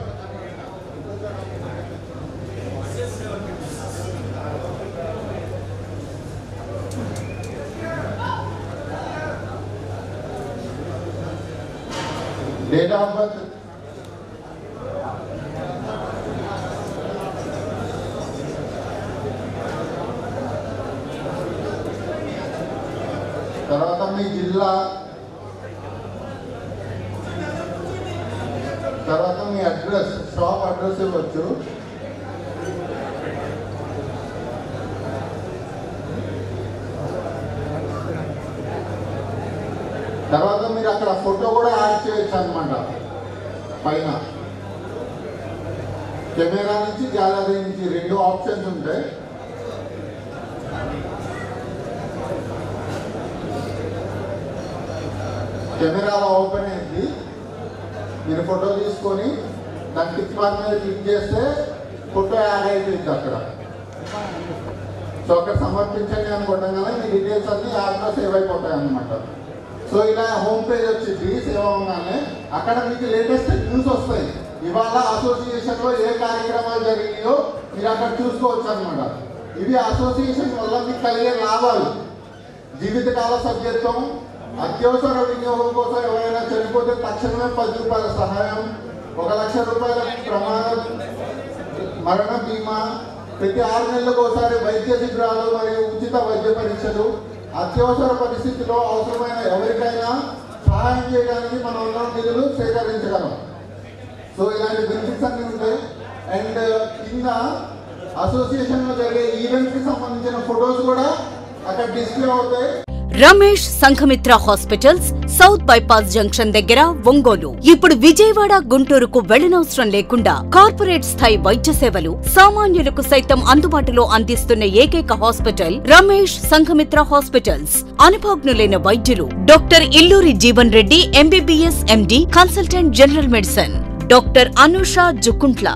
date of birth, తర్వాత మీ జిల్లా, తర్వాత మీ అడ్రస్, షాప్ అడ్రస్ ఇవ్వచ్చు. తర్వాత మీరు అక్కడ ఫోటో కూడా యాడ్ చేయొచ్చు అనమాట. పైన కెమెరా నుంచి, గ్యాలరీ నుంచి 2 ఆప్షన్స్ ఉంటాయి. కెమెరాలో ఓపెన్ అయింది, మీరు ఫోటో తీసుకొని దాని టిక్ మార్క్ మీద క్లిక్ చేస్తే ఫోటో యాడ్ అయిపోయింది అక్కడ. సో అక్కడ సమర్పించండి అనుకోవడంగానే మీ డీటెయిల్స్ అన్నీ యాప్లో సేవ్ అయిపోతాయి అన్నమాట. సో ఇలా హోమ్ పేజ్ వచ్చింది సేవ్ అవ్వగానే అక్కడ మీకు లేటెస్ట్ న్యూస్ వస్తాయి. ఇవాళ అసోసియేషన్లో ఏ కార్యక్రమాలు జరిగినాయో మీరు అక్కడ చూసుకోవచ్చు అనమాట. ఇవి అసోసియేషన్ వల్ల మీకు కలిగే లాభాలు: జీవితకాల సభ్యత్వం, అత్యవసర వినియోగం కోసం ఎవరైనా చనిపోతే తక్షణమే 10 రూపాయల సహాయం, 1 లక్ష రూపాయల ప్రమాణ మరణ బీమా, ప్రతి 6 నెలలకు ఒకసారి వైద్య శిబిరాలు మరియు ఉచిత వైద్య పరీక్షలు, అత్యవసర పరిస్థితిలో అవసరమైన ఎవరికైనా సహాయం చేయడానికి మనం ఉన్న నిధులు సేకరించగలం. సో ఇలాంటి బెనిఫిట్స్ అన్నీ ఉంటాయి. అండ్ కింద అసోసియేషన్లో జరిగే ఈవెంట్కి సంబంధించిన ఫొటోస్ కూడా అక్కడ డిస్ప్లే అవుతాయి. Ramesh Sanghamitra hospitals, south bypass junction దగ్గర, ఒంగోలు. ఇప్పుడు విజయవాడ, గుంటూరుకు వెళ్లనవసరం లేకుండా కార్పొరేట్ స్థాయి వైద్య సేవలు సామాన్యులకు సైతం అందుబాటులో అందిస్తున్న ఏకైక హాస్పిటల్ రమేష్ సంఘమిత్ర హాస్పిటల్స్. అనుభవజ్ఞులైన వైద్యులు doctor Illuri Jeevan Reddy MBBS MD, consultant general medicine, doctor Anusha Jukuntla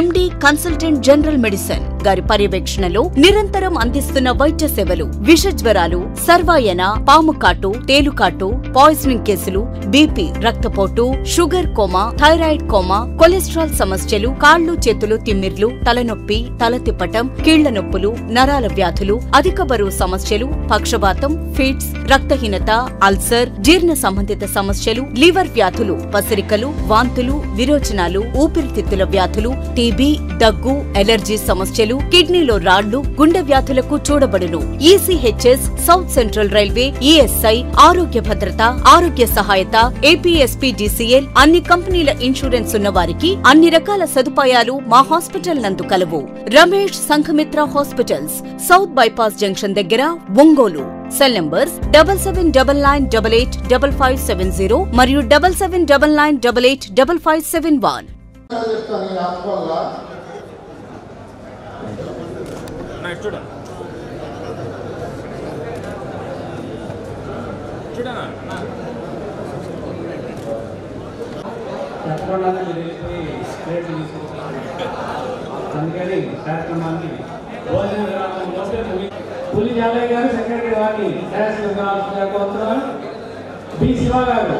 MD, consultant general medicine గారి పర్యవేక్షణలో నిరంతరం అందిస్తున్న వైద్య సేవలు విష జ్వరాలు, సర్వాయన, పాముకాటు, తేలుకాటు, పాయిజనింగ్ కేసులు, బీపీ, రక్తపోటు, sugar coma, thyroid coma, cholesterol సమస్యలు, కాళ్లు చేతులు తిమ్మిర్లు, తలనొప్పి, తల తిప్పటం, కీళ్ల నొప్పులు, నరాల వ్యాధులు, అధిక బరువు సమస్యలు, పక్షవాతం, ఫిట్స్, రక్తహీనత, అల్సర్, జీర్ణ సంబంధిత సమస్యలు, లివర్ వ్యాధులు, పసిరికలు, వాంతులు, విరోచనాలు, ఊపిరితిత్తుల వ్యాధులు, టీబీ, దగ్గు, ఎలర్జీ సమస్యలు, కిడ్నీలో రాళ్లు, గుండె వ్యాధులకు చూడబడును. ECHS, south central railway, ESI, ఆరోగ్య భద్రత, ఆరోగ్య సహాయత, APSPDCL, అన్ని కంపెనీల ఇన్సూరెన్స్ ఉన్న వారికి అన్ని రకాల సదుపాయాలు మా హాస్పిటల్ నందు కలవు. Ramesh Sanghamitra hospitals, south bypass junction దగ్గర, ఒంగోలు. సెల్ నంబర్స్ 7799885570 మరియు 7799885571. చెప్పకుండా మీరు వెళ్ళిపోయి ప్లేట్ తీసుకుంటున్నారు. అందుకని కార్యక్రమాన్ని భోజన విరామంలోపే పులి జాలయ్య గారు సెక్రటరీ వారిని శాసనసభ్యులుగా కోరుతున్నాను. బి శివ గారు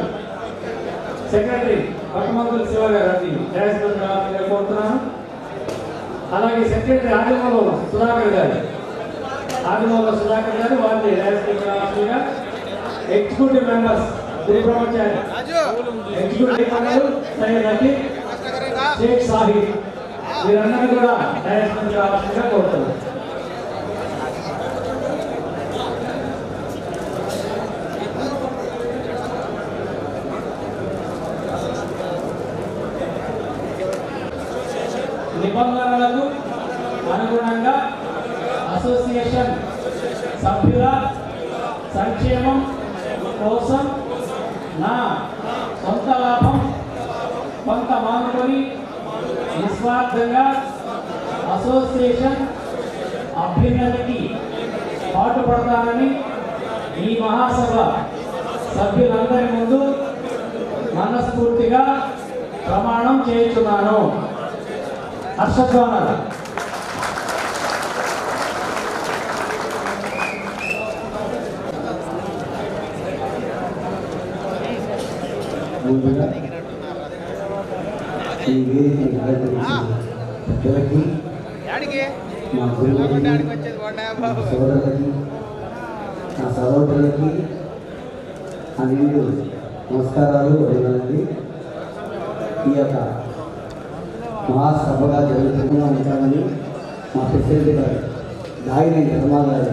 సెక్రటరీ, పట్టమంతుల శివ గారు అది శాసనసభ్యులుగా కోరుతున్నాను. అలాగే సెక్రటరీ ఆదిమూల సుధాకర్ గారు వారిని శాసనసభ్యులుగా, executive members Gurubrahmachari, executive member Syed Aqib, Sheikh Sahib, వీరందరూ కూడా శాసనసభ్యులుగా కోరుతున్నారు. నిబంధనలకు అనుగుణంగా అసోసియేషన్ సభ్యుల సంక్షేమం కోసం నా సొంత లాభం కొంత మానుకొని నిస్వార్థంగా అసోసియేషన్ అభ్యున్నతికి పాటుపడతానని ఈ మహాసభ సభ్యులందరి ముందు మనస్ఫూర్తిగా ప్రమాణం చేస్తున్నాను. హర్షధ్వానాలు. ముందుగా ఈ వేదికని అలంకరించిన పెద్దలకి, మా గురువులకి, నా సోదరులకి, నా సహోదరులకి అన్నింటి నమస్కారాలు అడిగానండి. ఈ యొక్క మహాసభగా జరుగుతుందా ఉంటామని మా ప్రెసిడెంట్ గారు దాగిన ధర్మాల గారు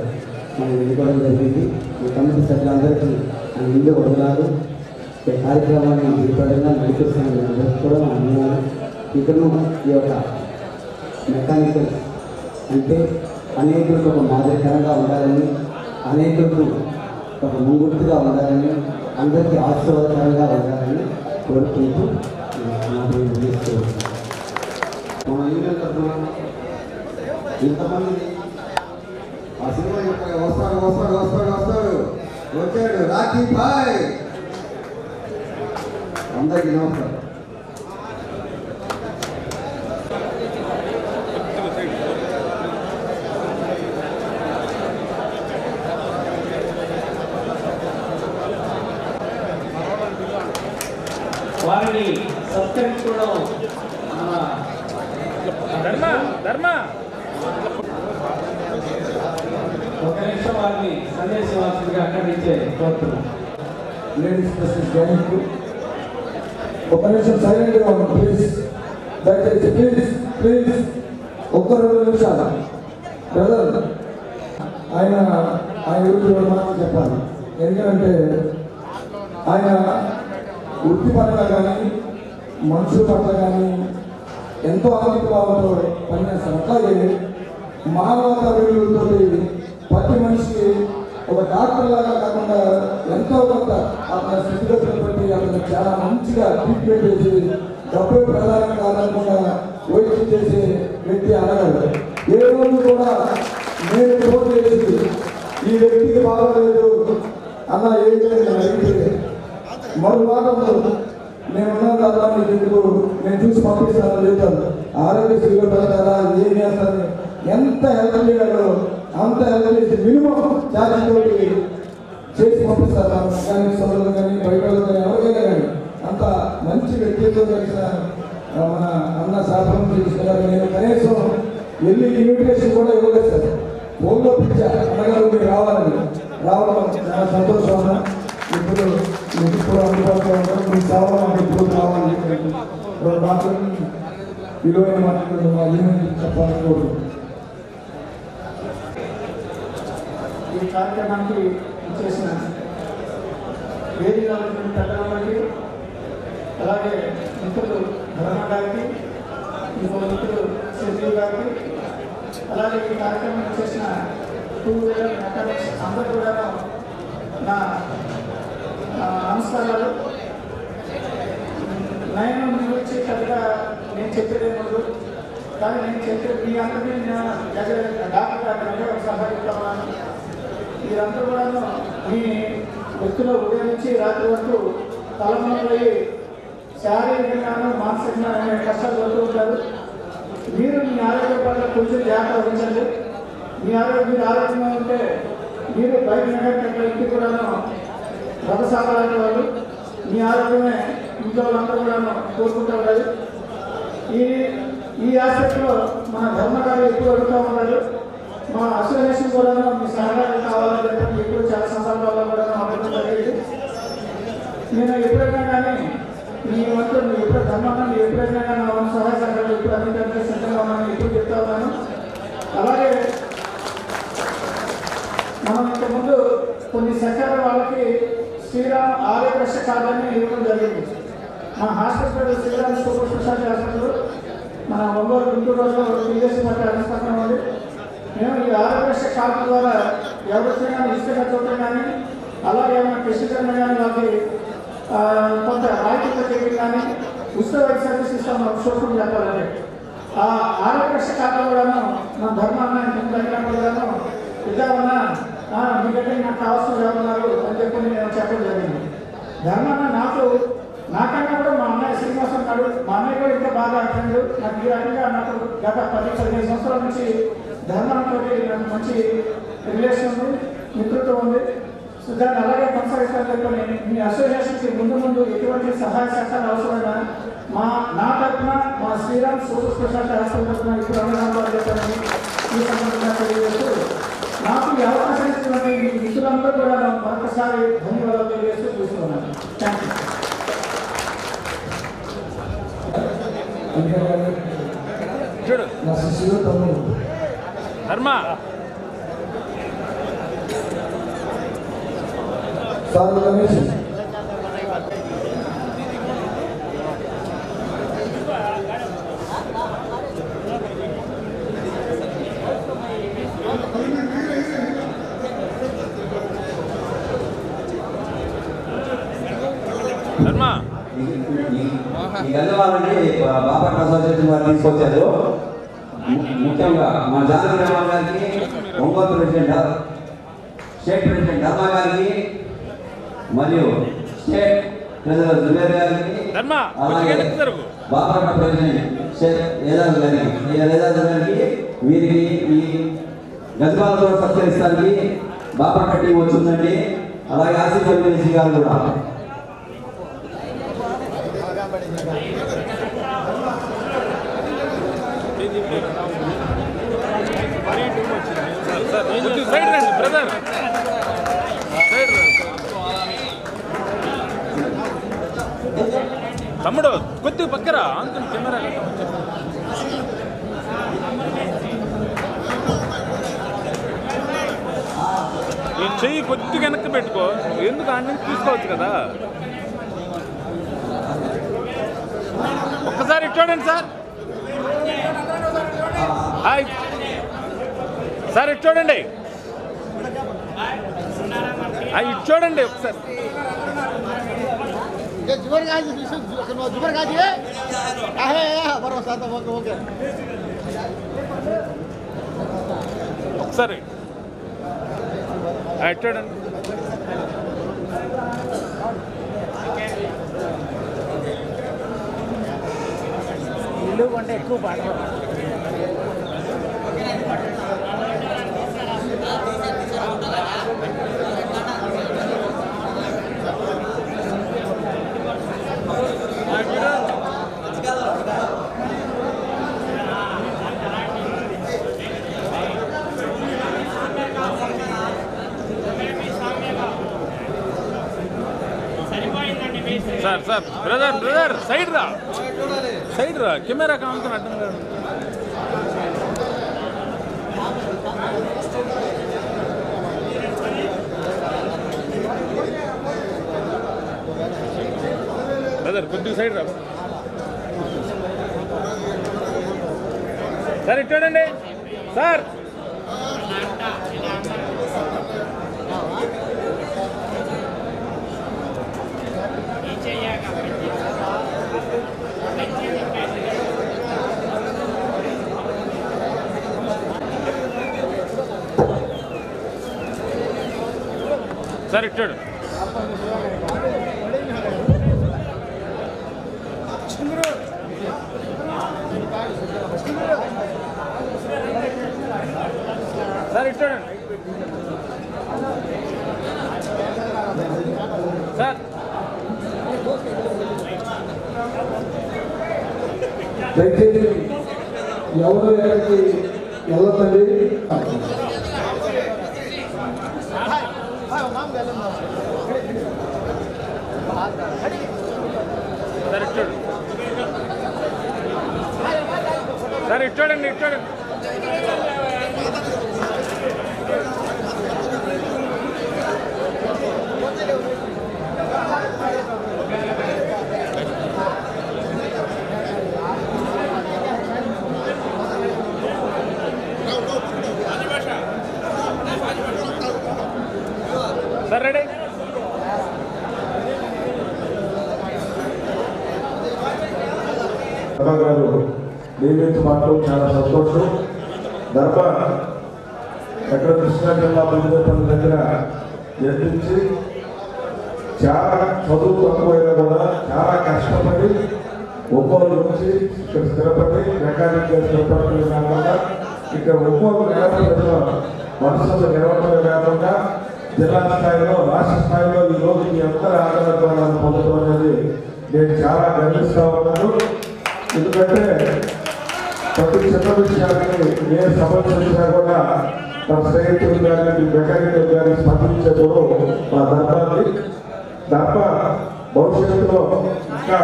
మనం ఎన్నుకోవడం జరిగింది. ఈ కమిటీ సభ్యులందరికీ ఆయన ఇందు వదనాలు. ఈ కార్యక్రమాన్ని విపడంగా నడిపిస్తున్న కూడా అన్నారు. ఇతను ఈ యొక్క మెకానికల్ అంటే అనేకులకు ఒక మాదిరికరంగా ఉండాలని, అనేకులకు ఒక ముంగుర్తుగా ఉండాలని, అందరికీ ఆశీర్వాదకరంగా ఉండాలని కోరుకుంటూ నాకు తెలియజేస్తున్నాను. మన యూనియన్ తరఫున ఇంతమంది ఆ సినిమా వస్తాడు వచ్చాడు రాఖీ భాయ్. అందరికీ నమస్కారం. సత్కరించుకోవడం ఒక నిమిషం వారిని సందేశవాసులుగా అక్కడి నుంచే కోరుతున్నాం. లేడీస్ ప్రెసిడెంట్ జాయిన్ ఒక నిమిషం సైలెంట్గా ఉన్నాం ప్లీజ్, దయచేసి ప్లీజ్ ప్లీజ్ ఒక్క 2 నిమిషాలు బ్రదర్. ఆయన గురించి 2 మాటలు చెప్పాలి. ఎందుకంటే ఆయన వృత్తిపరంగా కానీ మనుషుల పట్ల కానీ ఎంతో ఆర్థిక భావంతో పనిచేస్తారు. అట్లాగే మానవతా విలువలతో ప్రతి మనిషికి ఒక డాక్టర్ లాగా కాకుండా ఎంతో కొంత అతని స్థితిగతులను బట్టి అతను చాలా మంచిగా ట్రీట్మెంట్ చేసి డబ్బే ప్రధానం కాదనకుండా వైద్యం చేసే వ్యక్తి అనగలరు. ఏ రోజు కూడా నేను ఫోన్ చేసి ఈ వ్యక్తికి బాగాలేదు అన్న ఏం చేయాలి అడిగితే మరో మాట నేనున్నాను కదా మీకు ఎందుకు నేను చూసి పంపిస్తాను చెప్తాను. ఆరోగ్యశ్రీలో పెడతారా ఏం చేస్తాను, ఎంత హెల్ప్ చేయాలో అంత హెల్ప్ చేసి మినిమం ఛార్జ్ తోటి చేసి పంపిస్తారు. కానీ సోదరులు కానీ బయట కానీ ఎవరికైనా కానీ అంత మంచి వ్యక్తిత్వం కలిసిన మన అన్న శాపం తీసుకున్నారు. నేను కనీసం వెళ్ళి ఇన్విటేషన్ కూడా ఇవ్వలేదు సార్, ఫోన్లో పిచ్చా అన్నగారు మీరు రావడం చాలా సంతోషం అన్న. ఇప్పుడు మీకు ఇప్పుడు అందుబాటులో ఉంటారు, మీకు కావాలని ఎప్పుడు కావాలి. 2 మాటలు విలువైన మాటలు చెప్పాలని కోరుకుంటున్నాను. ఈ కార్యక్రమానికి చేసిన వేదిక పెద్దలకి, అలాగే మిత్రులు ధర్మ గారికి, ఇంకో మిత్రులు సంజీవ్ గారికి, అలాగే ఈ కార్యక్రమం చేసిన 2 వీలర్ మెకానిక్స్ అందరూ కూడా నా నమస్కారాలు. నేను మీ గురించి పెద్దగా నేను చెప్పేదేమో కానీ నేను చెప్పే మీ అందరినీ నేను డాక్టర్ గారి ఒక సహాయిస్తున్నాను. మీరందరూ కూడా మీ వ్యక్తిలో ఉదయం నుంచి రాత్రి వరకు తలమలై శారీరకంగాను మానసికంగా కష్టాలు పడుతూ ఉంటారు. మీరు మీ ఆరోగ్య పట్ల కొంచెం జాగ్రత్త వహించండి. మీరు ఆరోగ్యంగా ఉంటే మీరు బయట ఇంటికి కూడాను రథసాగాలంటే వాళ్ళు మీ ఆరోగ్యమే ఇంట్లో వాళ్ళందరూ కూడా కోరుకుంటూ ఉండాలి. ఈ ఆస్పెక్ట్లో మన ధర్మగారు ఎక్కువ అడుగుతూ ఉన్నారు. మా అసోసియేషన్ కూడా మీ సహకారం కావాలని చెప్పి ఎప్పుడు చాలా సందర్భాల్లో కూడా అడగడం జరిగింది. నేను ఎప్పుడైనా కానీ మీ వంతు ఎప్పుడు ధర్మంగా మీరు ఎప్పుడైనా కానీ నా సహాయ సహకారాలు ఎప్పుడు అందించడానికి సిద్ధంగా ఉన్నాను ఎప్పుడు చెప్తా ఉన్నాను. అలాగే మనం ఇంతకుముందు కొన్ని సెక్టర్ వాళ్ళకి శ్రీరామ్ ఆరోగ్య కార్డుని ఇవ్వడం జరిగింది. మా hospital Sriram super speciality hospital మన ఒంగోలు గుంటూరు హాస్పిటల్ ఉంది. మేము ఈ ఆరోగ్య కార్డు ద్వారా ఎవరికైనా ఇష్టంగా చూడటం కానీ అలాగే ఏమైనా ప్రసిద్ధంగా కానీ వాళ్ళకి కొంత రాయితీతో చేయడం కానీ ఉచిత వైద్య సర్వీస్ ఇస్తాం. సూక్ష్మం చెప్పాలంటే ఆ ఆరోగ్య కార్డు కూడాను మన ధర్మాన్ని కూడాను ఇద్దామన్నా మీకంటే నాకు కావాల్సిన ఉన్నారు అని చెప్పి నేను చెప్పడం జరిగింది. ధర్మన్న నాకన్నా కూడా మా అన్నయ్య శ్రీనివాసం ఉన్నాడు. మా అన్నయ్య కూడా ఇంకా బాగా అర్థండు. నాకు ఈ రకంగా నాకు గత 10-15 సంవత్సరాల నుంచి ధర్మంతో నాకు మంచి రిలేషన్ ఉంది, మిత్రత్వం ఉంది. సో దాన్ని అలాగే కొనసాగిస్తాను చెప్పని మీ అసోసియేషన్కి ముందు ఎటువంటి సహాయ సహకారాలు అవసరమైనా నా తరఫున మా శ్రీరామ్ సూపర్ స్పెషాలిటీ హాస్పిటల్ తరఫున ఇప్పుడు అన్నదానాలు చెప్పాలని ఈ సందర్భంగా తెలియజేస్తూ నాకు ఈ అవకాశం ఇచ్చినటువంటి మీ మిత్రులందరూ కూడా మరొకసారి ధన్యవాదాలు తెలియజేస్తూ చూస్తున్నాను. Thank you. నా శిష్యులు తమ్ముడు ధర్మ సార్ రమేష్ ఈ గంధవాళ్ళని బాపట్ల అసోసియేషన్ వారు తీసుకొచ్చారు. ముఖ్యంగా మా జానకి రామ గారికి, ఒంగోలు ప్రెసిడెంట్ స్టేట్ ప్రెసిడెంట్ ధర్మ గారికి మరియు స్టేట్ ప్రెసిడెంట్ జుబేర్ గారికి, అలాగే బాపట్ల ప్రెసిడెంట్ ఏజాజ్ గారికి వీరికి ఈ గంధవాళ్ళతో సత్కరిస్తానికి బాపట్ల టీం వచ్చిందండి. అలాగే ఆసిఫ్ అలీ గారు కూడా తమ్ముడు కొద్దిగా పక్కరా అంకుల్ కెమెరా ఈ చెయ్యి కొద్దిగా వెనక్కి పెట్టుకో, ఎందుకు ఆడ నుంచి తీసుకోవచ్చు కదా. ఒక్కసారి ఇటు చూడండి సార్. హాయ్ సార్, ఇటు చూడండి. ఇటు చూడండి ఒకసారి. ఒకసారి ఇటు చూడండి. ఇల్లు అంటే ఎక్కువ పాడతారు. Sir sir brother brother side రా, సైడ్ రా, కెమెరా కానుకొని అడ్డం కాదు. బ్రదర్ కొద్దిగా సైడ్ రా సార్. ఇటు చూడండి సార్. సార్ ఇచ్చాడు. సార్ ఇచ్చాడు సార్. దయచేసి ఎవరు ఎక్కడికి వెళ్ళదండి. సార్ ఇచ్చాడు. సార్ ఇచ్చాడండి, ఇచ్చాడు. Sir ready. గారు నియమించబడటం చాలా సంతోషం. దర్బా ఎక్కడ కృష్ణా జిల్లా బలిదేపల్లి దగ్గర జన్మించి చాలా చదువు తక్కువైనా కూడా చాలా కష్టపడి ఒంగోలు నుంచి ఇక్కడ స్థిరపడి మెకానిక్గా స్థిరపడటమే కాకుండా ఇక్కడ ఒంగోలు నేపథ్యంలో మనసులో నిలవడమే కాకుండా జిల్లా స్థాయిలో రాష్ట్ర స్థాయిలో ఈ రోజు మీ అందరి ఆదరణ పొందడం అనేది నేను చాలా గర్విస్తూ ఉన్నాను. ఎందుకంటే ప్రతి చిన్న విషయాన్ని ఏ సమస్య వచ్చినా కూడా తన స్నేహితులు కానీ మెకానికల్ కానీ స్పందించేప్పుడు మా దర్బా భవిష్యత్తులో ఇంకా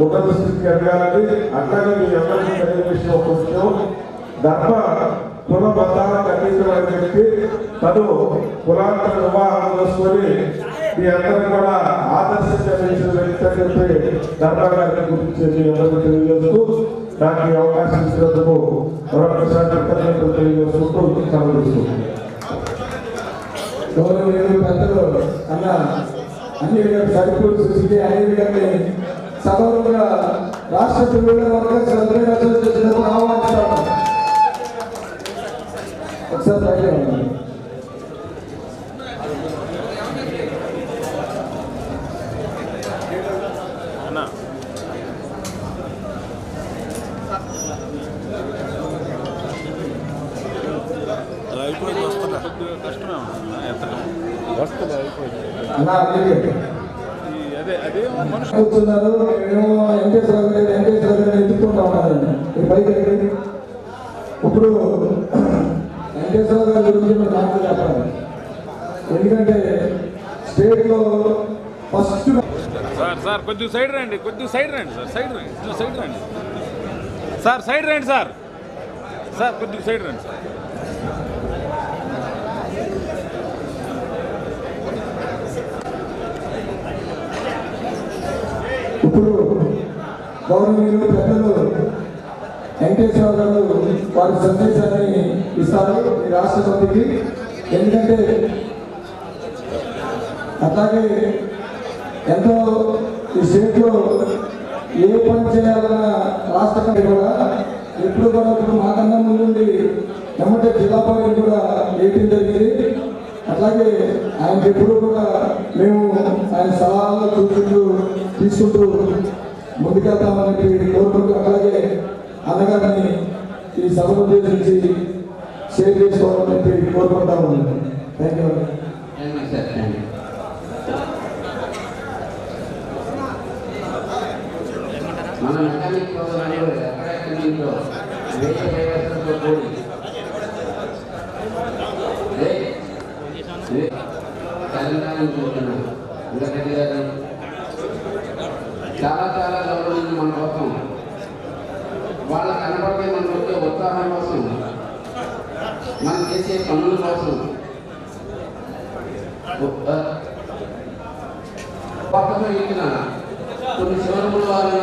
ఉన్నత స్థితికి ఎదగాలని. అట్లాగే మీ అందరికీ తెలియని విషయం ఒక విషయం, దర్బా కుల బంధాలకు అతీతమైన వ్యక్తి. తను కులాంతర వివాహం చేసుకొని మీ అందరూ కూడా ఆదర్శంగా చేసిన వ్యక్తి అని చెప్పి దర్బా గారిని గురించి మీ అందరికీ తెలియజేస్తూ నాకు ఈ అవకాశం ఇచ్చినందుకు మరొకసారి కృతజ్ఞతలు తెలియజేసుకుంటూ సెలవు తీసుకుంటున్నాను. పెద్దలు అన్న అన్ని సరిపూర్తి స్థితి అన్ని సభలుగా రాష్ట్ర పిల్లల వర్గ ఆహ్వానిస్తాను. ఒకసారి కూర్చున్నారు. వెంకటేశ్వర ఎత్తుకుంటా ఉన్నారండి ఈ పైకి. ఇప్పుడు వెంకటేశ్వర గారి గురించి నాకు చెప్పాలి. కొద్దిగా సైడ్ రండి, కొద్దిగా సైడ్ రండి సార్, సైడ్ రండి, సైడ్ రండి సార్, సైడ్ రండి సార్, సార్ కొద్దిగా సైడ్ రండి సార్. ఇప్పుడు గౌరవనీయులు పెద్దలు వెంకటేశ్వర గారు వారి సందేశాన్ని ఇస్తారు ఈ రాష్ట్రపతికి. ఎందుకంటే అట్లాగే ఎంతో ఈ స్టేట్లో ఏ పని చేయాలన్న రాష్ట్రపతి కూడా ఎప్పుడు కూడా ఇప్పుడు మాకన్నా ముందుండి ఎమ్మటే జిల్లా పార్టీ కూడా వేయటం జరిగింది. అట్లాగే ఆయనకి ఎప్పుడు కూడా మేము ఆయన సలహాలు తీసుకుంటూ ముందుకెళ్తామని కోరుకుంటూ అట్లాగే అన్నగారిని ఈ సభను ఉద్దేశించి షేర్ చేసుకోవాలని కోరుకుంటాము. Thank you. మన మెకానిక్ సోదరులు ఎక్కడెక్కడితో వేరే వ్యవస్థతో కూడి తెలంగాణ చూస్తున్నాం. వెంకటరెడ్డి గారు చాలా చాలా గౌరవించి మన కోసం వాళ్ళ కనపడితే మనకు వచ్చే ఉత్సాహం కోసం, మనం చేసే పనుల కోసం పక్కన ఇచ్చిన కొన్ని షోరూములు వారు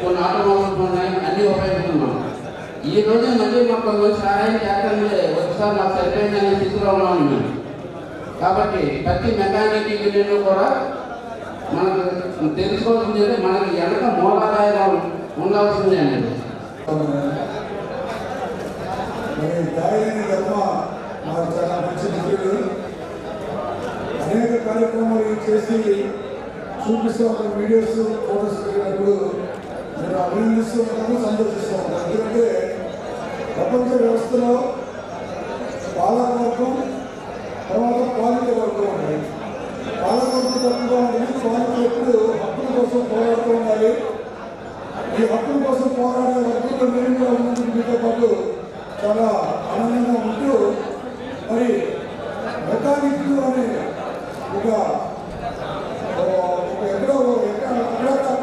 కొన్ని ఆటోమొబైల్స్ ఉన్నాయి, అన్నీ ఉపయోగిస్తున్నాం. ఈ రోజు మళ్ళీ మాకు సహాయం చేస్తుంటే ఒకసారి నాకు సరిపోయిందనే స్థితిలో ఉన్నాము మేము. కాబట్టి ప్రతి మెకానిక్ ఇంజనీర్లు కూడా మనకు తెలుసుకోవాల్సింది అంటే మనకి వెనక మూలాదాయం ఉండాల్సిందే అనేది. మాకు చాలా మంచి మిత్రుడు. అనేక కార్యక్రమాలు చేసి చూపిస్తూ ఉంటాం, వీడియోస్ ఫోటోస్ పెట్టినప్పుడు నేను అభినందిస్తూ ఉంటాను, సందర్శిస్తూ ఉంటాను. ఎందుకంటే ప్రపంచ వ్యవస్థలో పాలకవర్గం తర్వాత క్వాలిటీ వర్గం ఉంటాయి. పాలకవర్గం తక్కువగా ఉంటుంది, క్వాలిటీ ఎప్పుడు హక్కుల కోసం పోరాడుతూ ఉండాలి. ఈ హక్కుల కోసం పోరాడే వర్గంలో నేను కూడా ఉన్నందుకు మీతో పాటు చాలా ఆనందంగా ఉంటూ మరి మెకానిక్లు అనే ఒక ఎక్కడో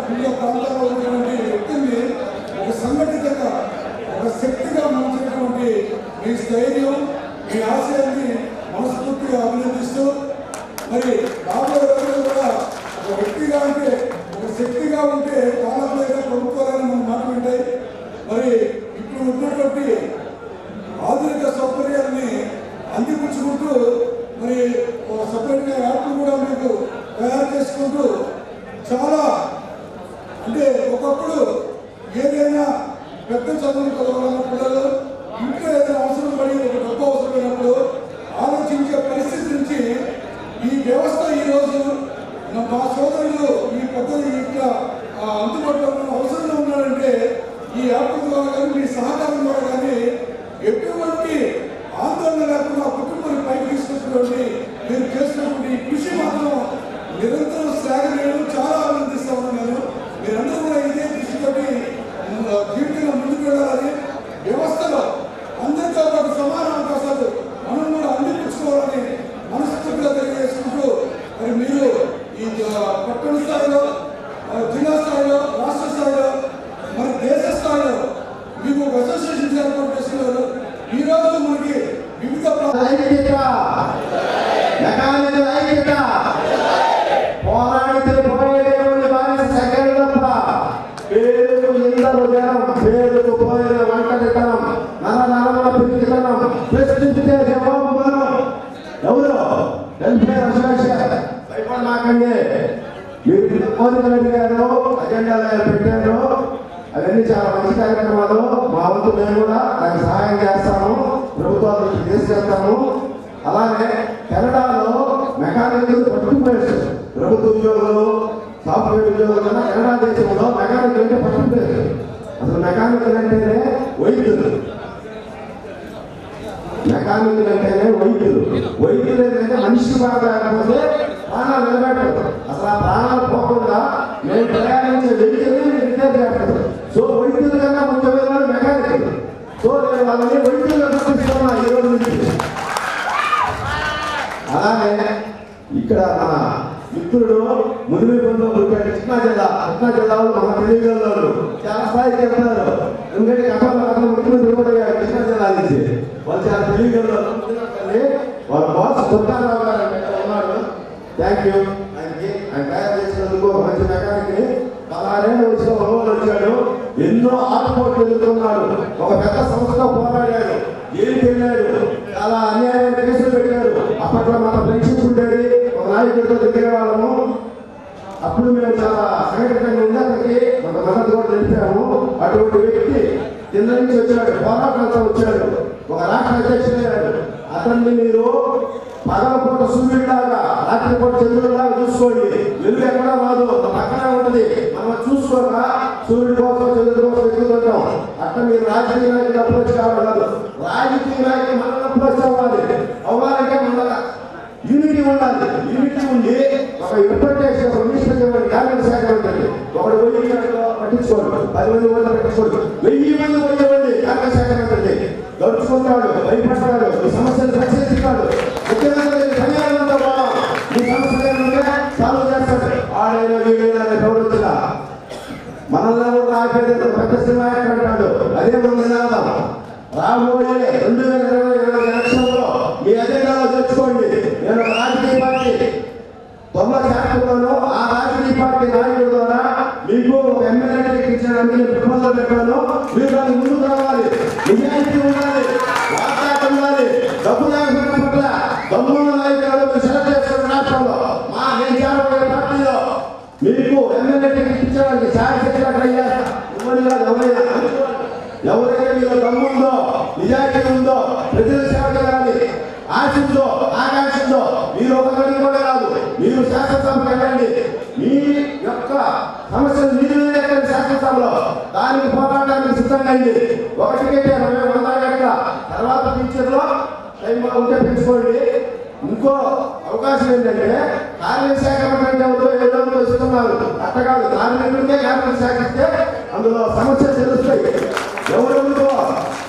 వివిధ ప్రాంతాల్లో ఉన్నటువంటి వ్యక్తిని ఒక సంఘటితంగా ఒక శక్తిగా మార్చినటువంటి మీ స్థైర్యం, మీ ఆశయాన్ని మనస్ఫూర్తిగా అభినందిస్తూ మరి రాబోయే రోజుల్లో కూడా ఒక వ్యక్తిగా అంటే ఒక శక్తిగా ఉంటే కాలంలో ప్రభుత్వాలను మనం మాట్లాడాయి. మరి ఇప్పుడు ఉన్నటువంటి ఆధునిక సౌకర్యాన్ని అందిపుచ్చుకుంటూ మరి సపరేట్గా యాప్లు కూడా మీకు తయారు చేసుకుంటూ చాలా అంటే ఒకప్పుడు ఏదైనా పెద్ద చదువులు చదవాలన్న పిల్లలు ఇంట్లో ఏదైనా అవసరం పడి ఒక డబ్బు అవసరమైనప్పుడు ఆలోచించే పరిస్థితి నుంచి ఈ వ్యవస్థ ఈరోజు మా సోదరులు ఈ పెద్దలు ఇట్లా అందుబాటులో ఉన్న అవసరంలో ఉన్నారంటే ఈ యాప్ ద్వారా కానీ మీ సహకారం ద్వారా కానీ ఎటువంటి ఆందోళన లేకుండా కుటుంబాన్ని పైకి తీసుకొచ్చినటువంటి మీరు చేసినటువంటి కృషి మాత్రం నిరంతరం శ్లాఘనీయం, చాలా ఆనందిస్తా ఉన్నాను. మీరందరూ కూడా ఇదే కృషితోటి జీవితంలో ముందుకు వెళ్ళాలని, వ్యవస్థలో అందరితో పాటు సమాన అవకాశాలు మనం కూడా అందిపుచ్చుకోవాలని మనస్ఫూర్తిగా తెలియజేసుకుంటూ మరి మీరు ఈ పట్టణ స్థాయిలో, జిల్లా స్థాయిలో, రాష్ట్ర స్థాయిలో, మరి దేశ స్థాయిలో మీకు ఒక అసోసియేషన్ ఏర్పాటు చేస్తున్నారు. ఈరోజు మనకి వివిధ మెకానికల్ ఐక్యత పోరాడితే పోయేటువంటి బానిస సెకండ్ తప్ప పేరుకు ఎందరో జనం, పేరుకు పోయే వంటరితనం, నరనరముల పిరికితనం, ప్రశ్నించే జవాబు మనం ఎవరు వెల్ఫేర్ అసోసియేషన్. భయపడమాకండి, మీరు కోరికలు అడిగారు, అజెండాలు పెట్టారు, అవన్నీ చాలా మంచి కార్యక్రమాలు. మా వంతు మేము కూడా దానికి సహాయం చేస్తాము, ప్రభుత్వాలకు తీసుకెళ్తాము. అలానే కెనడాలో మెకానికల్ పర్టికులర్స్, ప్రభుత్వ ఉద్యోగులు, సాఫ్ట్వేర్ ఉద్యోగులు కన్నా కెనడా దేశంలో మెకానికల్ అంటే పర్టికులర్. అసలు మెకానికల్ అంటేనే వైద్యులు, మెకానికల్ అంటేనే వైద్యులు. వైద్యులు ఏంటంటే మనిషికి బాగా లేకపోతే ప్రాణాలు నిలబెట్టదు. అసలు ఆ ప్రాణాలు పోకుండా మేము ప్రయాణించే వెహికల్ని రిపేర్ చేస్తారు. సో వైద్యుల కన్నా ముఖ్యమైన మెకానికల్. సో నేను వాళ్ళని వైద్యులుగా గుర్తిస్తున్నా ఈ రోజు నుంచి. అలానే ఇక్కడ మన మిత్రుడు ముదిరిపంలో పుట్టాడు. కృష్ణా జిల్లాలో మన తెలియగలరు చాలా స్థాయికి వెళ్తారు. ఎందుకంటే కథలు ముఖ్యమంత్రి కూడా కృష్ణా జిల్లా నుంచి వాళ్ళు చాలా తెలియగలరు. వాళ్ళ బాస్ దుర్గారావు గారు ఉన్నాడు. థ్యాంక్ యూ ఆయనకి. ఆయన తయారు చేసినందుకు ఒక మంచి మెకానిక్. 16 ఏళ్ళ వయసులో ఒంగోలు వచ్చాడు. ఎన్నో ఆటపోట్లు ఎదుర్కొన్నాడు. ఒక పెద్ద సంస్థతో పోరాడాడు. జైలుకి వెళ్ళాడు. చాలా అన్యాయమైన కేసులు పెట్టారు. అప్పట్లో మన ఫ్రెండ్షిప్ ఉండేది. ఒక నాయకుడితో దగ్గర వాళ్ళము. అప్పుడు మేము చాలా సంఘటనగా ఉండి అతనికి మన మద్దతు కూడా తెలిపాము. అటువంటి వ్యక్తి కింద నుంచి వచ్చాడు. పోరాటంతో వచ్చాడు. ఒక రాష్ట్ర అధ్యక్షుడయ్యాడు. అతన్ని మీరు పగలపూట సూర్యుడిలాగా రాత్రిపూట చంద్రుడిలాగా చూసుకోండి. వెలుగు ఎక్కడా రాదు, పక్కనే ఉంటుంది. మనం చూసుకోక సూర్యుడి కోసం చంద్రుడి కోసం ఎక్కుతుంటాం. అట్లా మీరు రాజకీయ నాయకులు అప్రోచ్ కావాలి. రాజకీయ నాయకులు మనం అప్రోచ్ అవ్వాలంటే మన యూనిటీ ఉండాలి. యూనిటీ ఉండి ఒక ఇంటర్ప్రిటేషన్ ఒక మినిస్టర్ క్యాబినెట్ శాఖ ఉంటుంది. ఒకడు 1000 పట్టించుకోండి, 10 మంది ఓట్లు పట్టించుకోండి, 1000 మంది పోయేవాడి క్యాబినెట్ శాఖ ఉంటుంది. గడుచుకుంటాడు, భయపడతాడు, ఈ సమస్యలు పరిశీలిస్తాడు. ముఖ్యమంత్రి ధన్యవాదంతో కూడా ఈ సమస్యలు సాల్వ్ చేస్తాడు. ఆడైనా వీడైనా గౌరవించిన మనల్ని కూడా ఆపేది పెద్ద సినిమా అంటాడు. అదే మన నినాదం. రాబోయే 2020 ఎలక్షన్లో మీ అజెండాలో తెచ్చుకోండి. నేను రాజకీయ పార్టీ 90% ఆ రాజకీయ పార్టీ నాయకుల ద్వారా మీకు ఒక ఎమ్మెల్యే ఇచ్చడానికి ప్రపోజల్ పెట్టాను. మీరు దానికి ముందుకు రావాలి. నిజాయితీ ఉండాలి, వాగ్దానం ఉండాలి. డబ్బు లేకపోయిన పట్ల దమ్మున్న నాయకులు మీరు సెలెక్ట్ చేసుకున్న రాష్ట్రంలో మా నేను చేరబోయే పార్టీలో మీకు ఎమ్మెల్యే ఇచ్చడానికి శాసన ట్రై చేస్తాను. ఎవరైతే మీరు దమ్ముందో, నిజాయితీ ఉందో, ప్రజల సేవ చేయాలి ఆశ ఉందో, ఆకాంక్ష ఉందో, మీరు ఒక గడి కూడా కాదు. మీరు శాసనసభకు వెళ్ళండి. మీ యొక్క సమస్యలు మీరు ఎక్కడి శాసనసభలో దానికి పోరాటానికి సిద్ధంగా అయింది. ఒక టికెట్ 100 గంటల తర్వాత టీచర్లో టైం ఉంటే పెంచుకోండి. ఇంకో అవకాశం ఏంటంటే కార్మిక శాఖ ఏదో ఇస్తున్నారు. అట్ట కాదు, కార్మికుడికే కార్మిక శాఖ ఇస్తే అందులో సమస్యలు తెలుస్తాయి. ఎవరెవరికో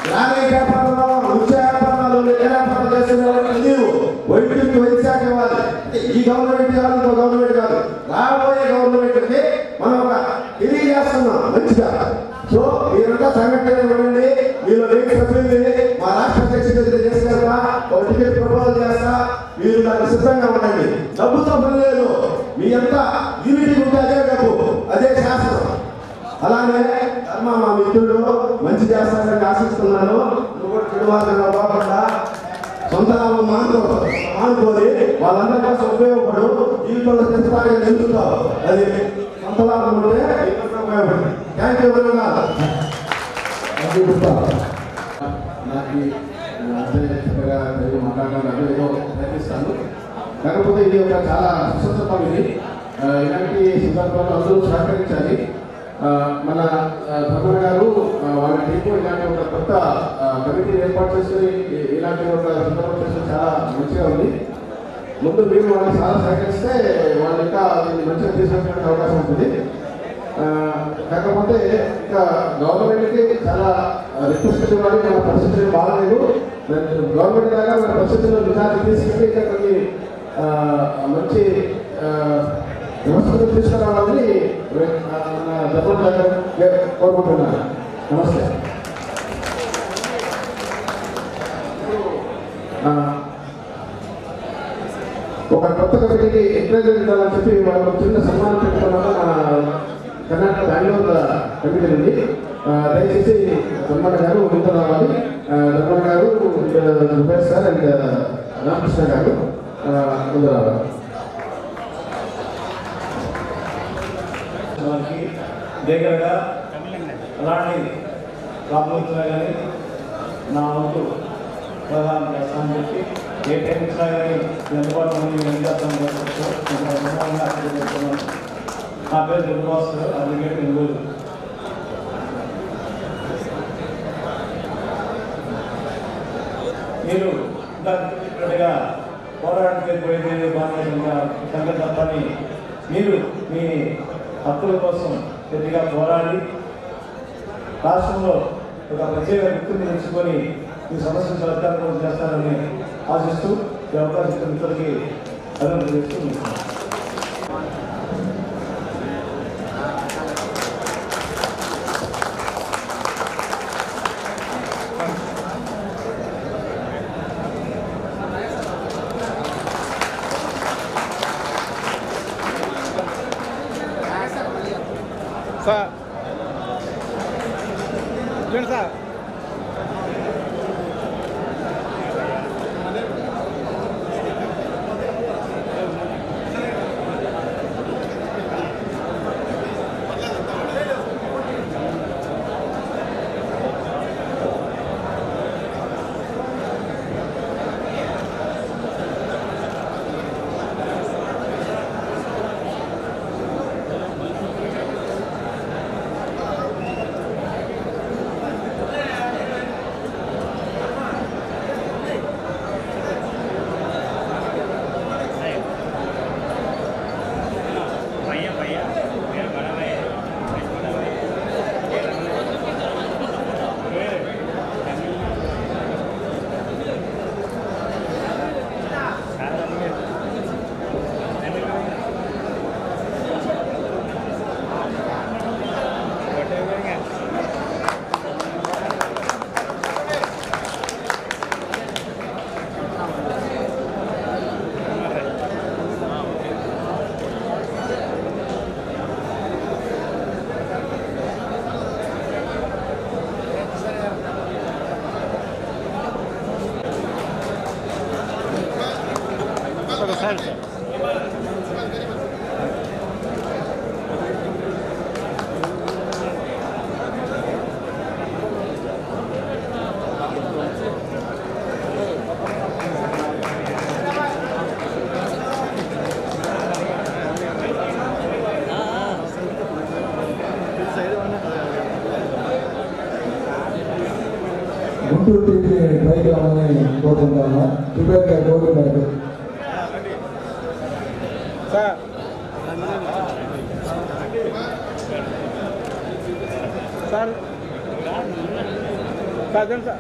గ్రామీణ వ్యాపారంలో, నృత్య వ్యాపారాలు, ఏ వ్యాపారం చేస్తున్నారు తెలియదు. వైద్యుడికి వైద్య శాఖ ఇవ్వాలి. ఈ గవర్నమెంట్ కాదు, ఇంకో గవర్నమెంట్ కాదు, రాబోయే గవర్నమెంట్కి మనం ఒక తెలియజేస్తున్నాం మంచిగా. సో మీరంతా సంఘటన ఇవ్వండి. మీరు రేపు సభ్యుల్ని మా రాష్ట్ర అధ్యక్షుడు చేస్తారా, ఒక టికెట్ ప్రపోజల్ చేస్తా, మీరు దానికి సిద్ధంగా ఉండండి. డబ్బుతో పని లేదు. మీ అంతా యూనిటీ ఉంటే అదే డబ్బు, అదే శాస్త్రం. అలానే ధర్మ మా మిత్రుడు మంచి చేస్తారని ఆశిస్తున్నాను. నువ్వు కూడా చెడు మార్గంలో పోకుండా సొంత లాభం మానుకోని వాళ్ళందరి కోసం ఉపయోగపడు. జీవితంలో తెచ్చుకోవడానికి నిలుపుతావు. అది సొంత లాభం ఉంటే ఉపయోగపడు. Thank you very much. నాకు చక్కగా మాట్లాడడానికి ఏదో ప్రయత్నిస్తాను. కాకపోతే ఇది ఒక చాలా సుసందర్భం. ఇది ఇలాంటి సందర్భాలు అందరూ సహకరించాలి. మన ధర్మణ గారు వాళ్ళ టీము ఇలాంటి ఒక కొత్త కమిటీ ఏర్పాటు చేసి ఇలాంటి ఒక సందర్భం చేసి చాలా మంచిగా ఉంది. ముందు మీరు వాళ్ళకి చాలా సహకరిస్తే వాళ్ళు ఇంకా దీన్ని మంచిగా తీసుకునే అవకాశం ఉంటుంది. కాకపోతే ఇంకా గవర్నమెంట్కి చాలా రిక్వెస్ట్ ఇవ్వాలి. మన పరిస్థితులు బాగాలేదు. గవర్నమెంట్ లాగా మన పరిస్థితుల్లో నిజాన్ని తీసుకెళ్ళి ఇంకా కొన్ని మంచి వ్యవస్థను తీసుకురావాలని కోరుకుంటున్నాను. నమస్తే. ఒక కొత్త కమిటీకి ఎంకరేజ్ చేయాలని చెప్పి వాళ్ళు చిన్న సన్మానం పెట్టుకున్నాక కర్ణాటక బెంగళూరు కమిటీ నుండి దయచేసి ధర్మణ గారు ముందు రావాలి. ధర్మణ గారు, రూపేష్ సార్ అండ్ రామకృష్ణ గారు ముందు రావాలి. వారికి దగ్గరగా అలాంటి రాబోతున్నా కానీ నా వంతు ప్రధాన చేస్తానని చెప్పి ఏ టైం ఇచ్చినా కానీ అందుబాటులో ఏం చేస్తాను. నా పేరు దుర్వాస్, అడ్వకేట్ ఒంగోలు. మీరు ఇంతగా పోరాటానికి పోయేది బాగా సంగతి తప్పని మీరు మీ హక్కుల కోసం గట్టిగా పోరాడి రాష్ట్రంలో ఒక ప్రత్యేక వ్యక్తిని ఎంచుకొని ఈ సమస్యను పరిష్కారం చేస్తారని ఆశిస్తూ ఈ అవకాశం మిత్రులకి అభివృద్ధి చేస్తూ సార్ గుంటూరు టీవీ పైకి రావాలని కోరుకుంటాను. ప్రిపేర్ గారు కోరుకుంటారు. సార్ సార్ సార్ తెలుసా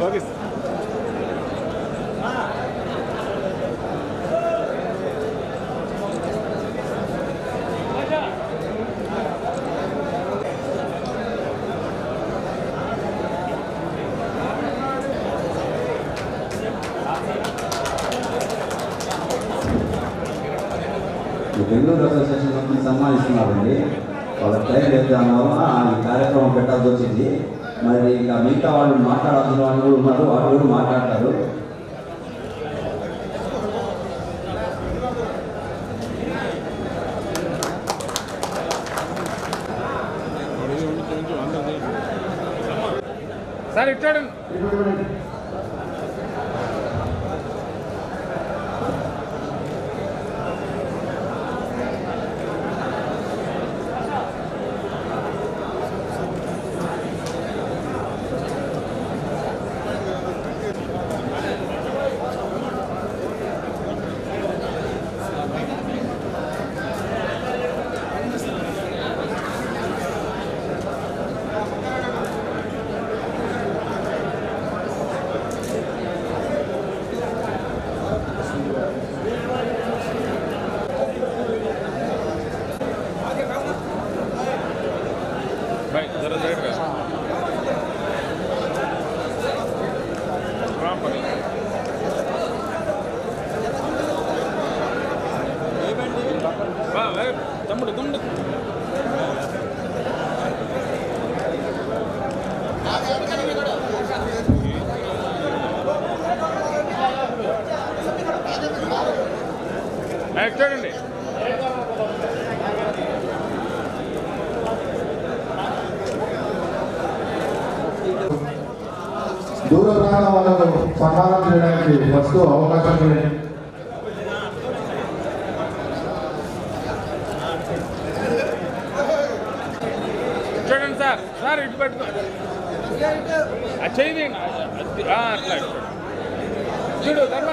ఓకే సార్ బెంగళూరు అసోసియేషన్ నుంచి సన్మానిస్తున్నారండి. వాళ్ళ టైం లేదు, దానివల్ల ఈ కార్యక్రమం పెట్టాల్సి వచ్చింది. మరి ఇంకా మిగతా వాళ్ళు మాట్లాడాల్సిన వాళ్ళు కూడా ఉన్నారు, వాళ్ళు కూడా మాట్లాడతారు. సార్ ఇచ్చాడు जरा साइड का తమ్ముడు తమ్ముడు చూడండి దూర ప్రాంత వాళ్ళకు సహాయం చేయడానికి ఫస్ట్ అవకాశం ఉంది. చూడండి సార్ సార్ ఇటు పెట్టుకో చేయండి అట్లా చూడు ధర్మ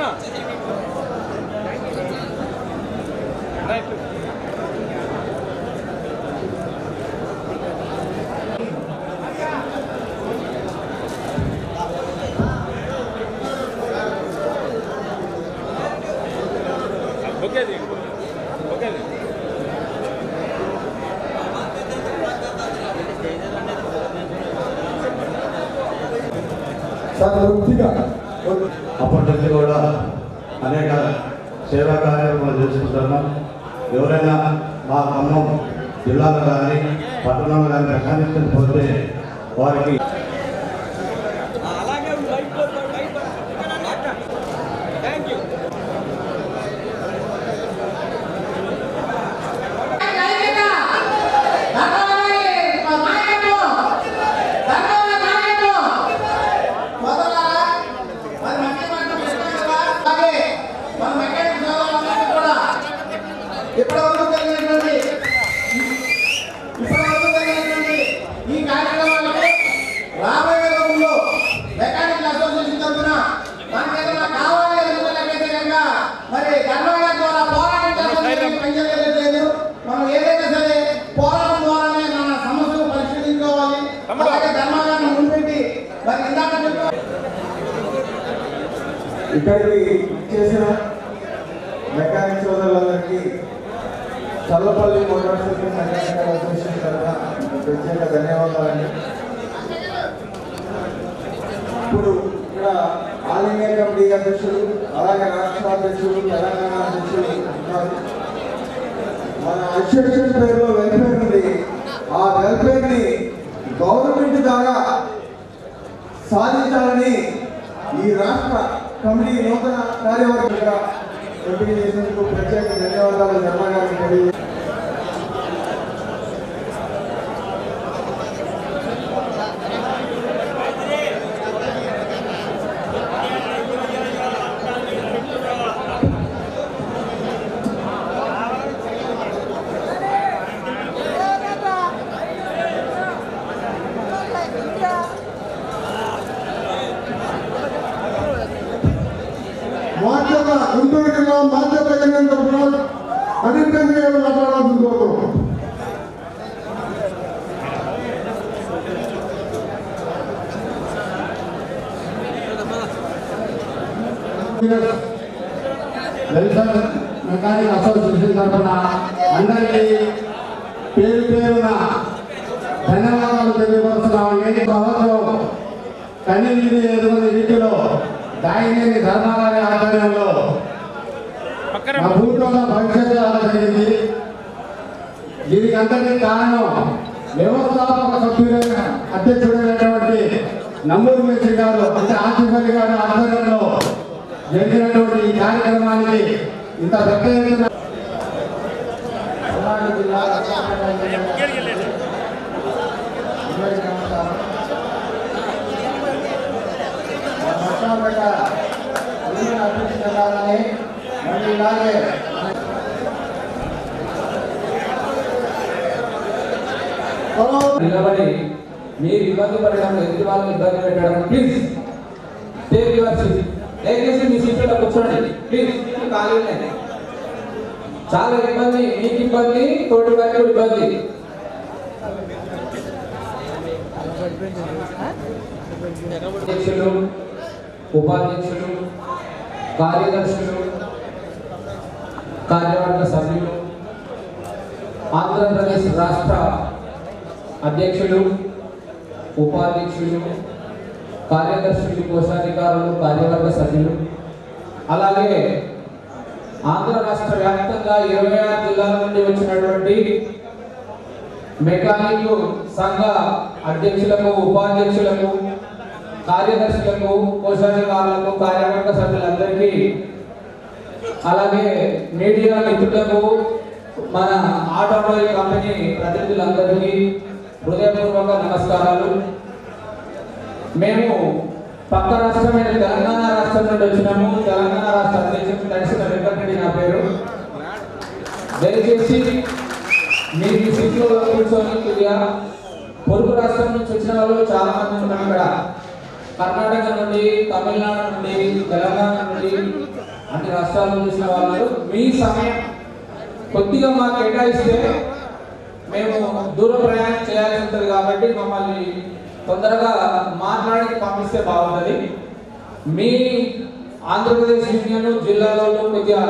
ఓకేది ఓకేది అప్పటి నుంచి కూడా అనేక సేవా కార్యక్రమాలు చేసుకుంటున్నాం. ఎవరైనా మా ఖమ్మం జిల్లాలో కానీ పట్టణంలో కానీ ప్రశాంతించకపోతే వారికి ఈ కార్యక్రమాలకు రాబోయే రోజుల్లో మెకానికల్ అసోసియేషన్ తరఫున మనకేదైనా కావాలి అనుకున్నట్లయితే కనుక మరి ధర్మాల ద్వారా పోరాటం పనిచేయలేదు. మనం ఏదైనా సరే పోరాటం ద్వారానే మన సమస్యలు పరిష్కరించుకోవాలి. అలాగే ధర్మాలను ముందుపెట్టి మరి ఇందాక ఇక్కడికి చేసిన మెకానిక్ సోదరులందరికీ Challapalli motor cycle mechanical association తరఫున ప్రత్యేక ధన్యవాదాలండి. ఇప్పుడు ఇక్కడ ఆల్ ఇండియా కమిటీ అధ్యక్షులు, అలాగే రాష్ట్ర అధ్యక్షులు, తెలంగాణ అధ్యక్షులు ఉన్నారు. మన అసోసియేషన్ పేరులో వెల్ఫేర్ ఉంది. ఆ వెల్ఫేర్ని గవర్నమెంట్ ద్వారా సాధించాలని ఈ రాష్ట్ర కమిటీ నూతన కార్యవర్గంగా ఎంపిక చేసినందుకు ప్రత్యేక ధన్యవాదాలు ధర్మ గారికి తెలియజేస్తున్నాను. మాధ్యమ గుంటూరు జిల్లా మాధ్యమ యూనియన్ తరఫున అధికంగా మాట్లాడాల్సింది కోరుతున్నాం. వెల్ఫేర్ మెకానిక్ అసోసియేషన్ తరఫున అందరికీ పేరు పేరున ధన్యవాదాలు తెలియపరుస్తున్నామండి. ప్రభుత్వం కన్నీరు ఎదుగుని రీతిలో దాయినేని ధర్మాగారి ఆధ్వర్యంలో మా భూమిలో భవిష్యత్తు జరిగింది. దీనికి అంతటి కారణం వ్యవస్థాపక సభ్యులైన అధ్యక్షుడైనటువంటి నంబూరు మేస్త్రి గారు అంటే ఆసిఫ్ గారి ఆధ్వర్యంలో జరిగినటువంటి ఈ కార్యక్రమానికి ఇంత పెద్ద ఎత్తున నిలబడి మీరు ఇబ్బంది పడడం ఎదుటి వాళ్ళని ఇబ్బంది పెట్టడం ప్లీజ్ టేక్ యువర్ సీట్. దయచేసి మీ సీట్లో కూర్చోండి ప్లీజ్. ఖాళీ చాలా ఇబ్బంది, మీకు ఇబ్బంది, తోటి వారికి ఇబ్బంది. అధ్యక్షులు, ఉపాధ్యక్షులు, కార్యదర్శులు, కార్యవర్గ సభ్యులు, ఆంధ్రప్రదేశ్ రాష్ట్ర అధ్యక్షులు, ఉపాధ్యక్షులు, కార్యదర్శులు, కోశాధికారులు, కార్యవర్గ సభ్యులు, అలాగే ఆంధ్ర రాష్ట్ర వ్యాప్తంగా 26 జిల్లాల నుండి వచ్చినటువంటి మెకానిక్ సంఘ అధ్యక్షులకు, ఉపాధ్యక్షులకు, కార్యదర్శులకు, కోశాధికారులకు, కార్యవర్గ సభ్యులందరికీ, అలాగే మీడియా మిత్రులకు, మన ఆటోమొబైల్ కంపెనీ ప్రతినిధులందరికీ హృదయపూర్వక నమస్కారాలు. మేము పక్క రాష్ట్రమైన తెలంగాణ రాష్ట్రం నుండి వచ్చినాము. తెలంగాణ రాష్ట్ర అధ్యక్షుడు దర్శన వెంకటరెడ్డి నా పేరు. దయచేసి మీరు ఈ సీట్లో కూర్చొని కొద్దిగా పొరుగు రాష్ట్రం నుంచి వచ్చిన వాళ్ళు చాలా మంది ఉన్నారు. ఇక్కడ కర్ణాటక నుండి, తమిళనాడు నుండి, తెలంగాణ నుండి అన్ని రాష్ట్రాల నుంచి వచ్చిన వాళ్ళు మీ సమయం కొద్దిగా మాకు కేటాయిస్తే మేము దూర ప్రయాణం చేయాల్సి ఉంటుంది కాబట్టి మమ్మల్ని తొందరగా మాట్లాడి పంపిస్తే బాగుంటుంది. మీ ఆంధ్రప్రదేశ్ యూనియన్ జిల్లాలలో కొద్దిగా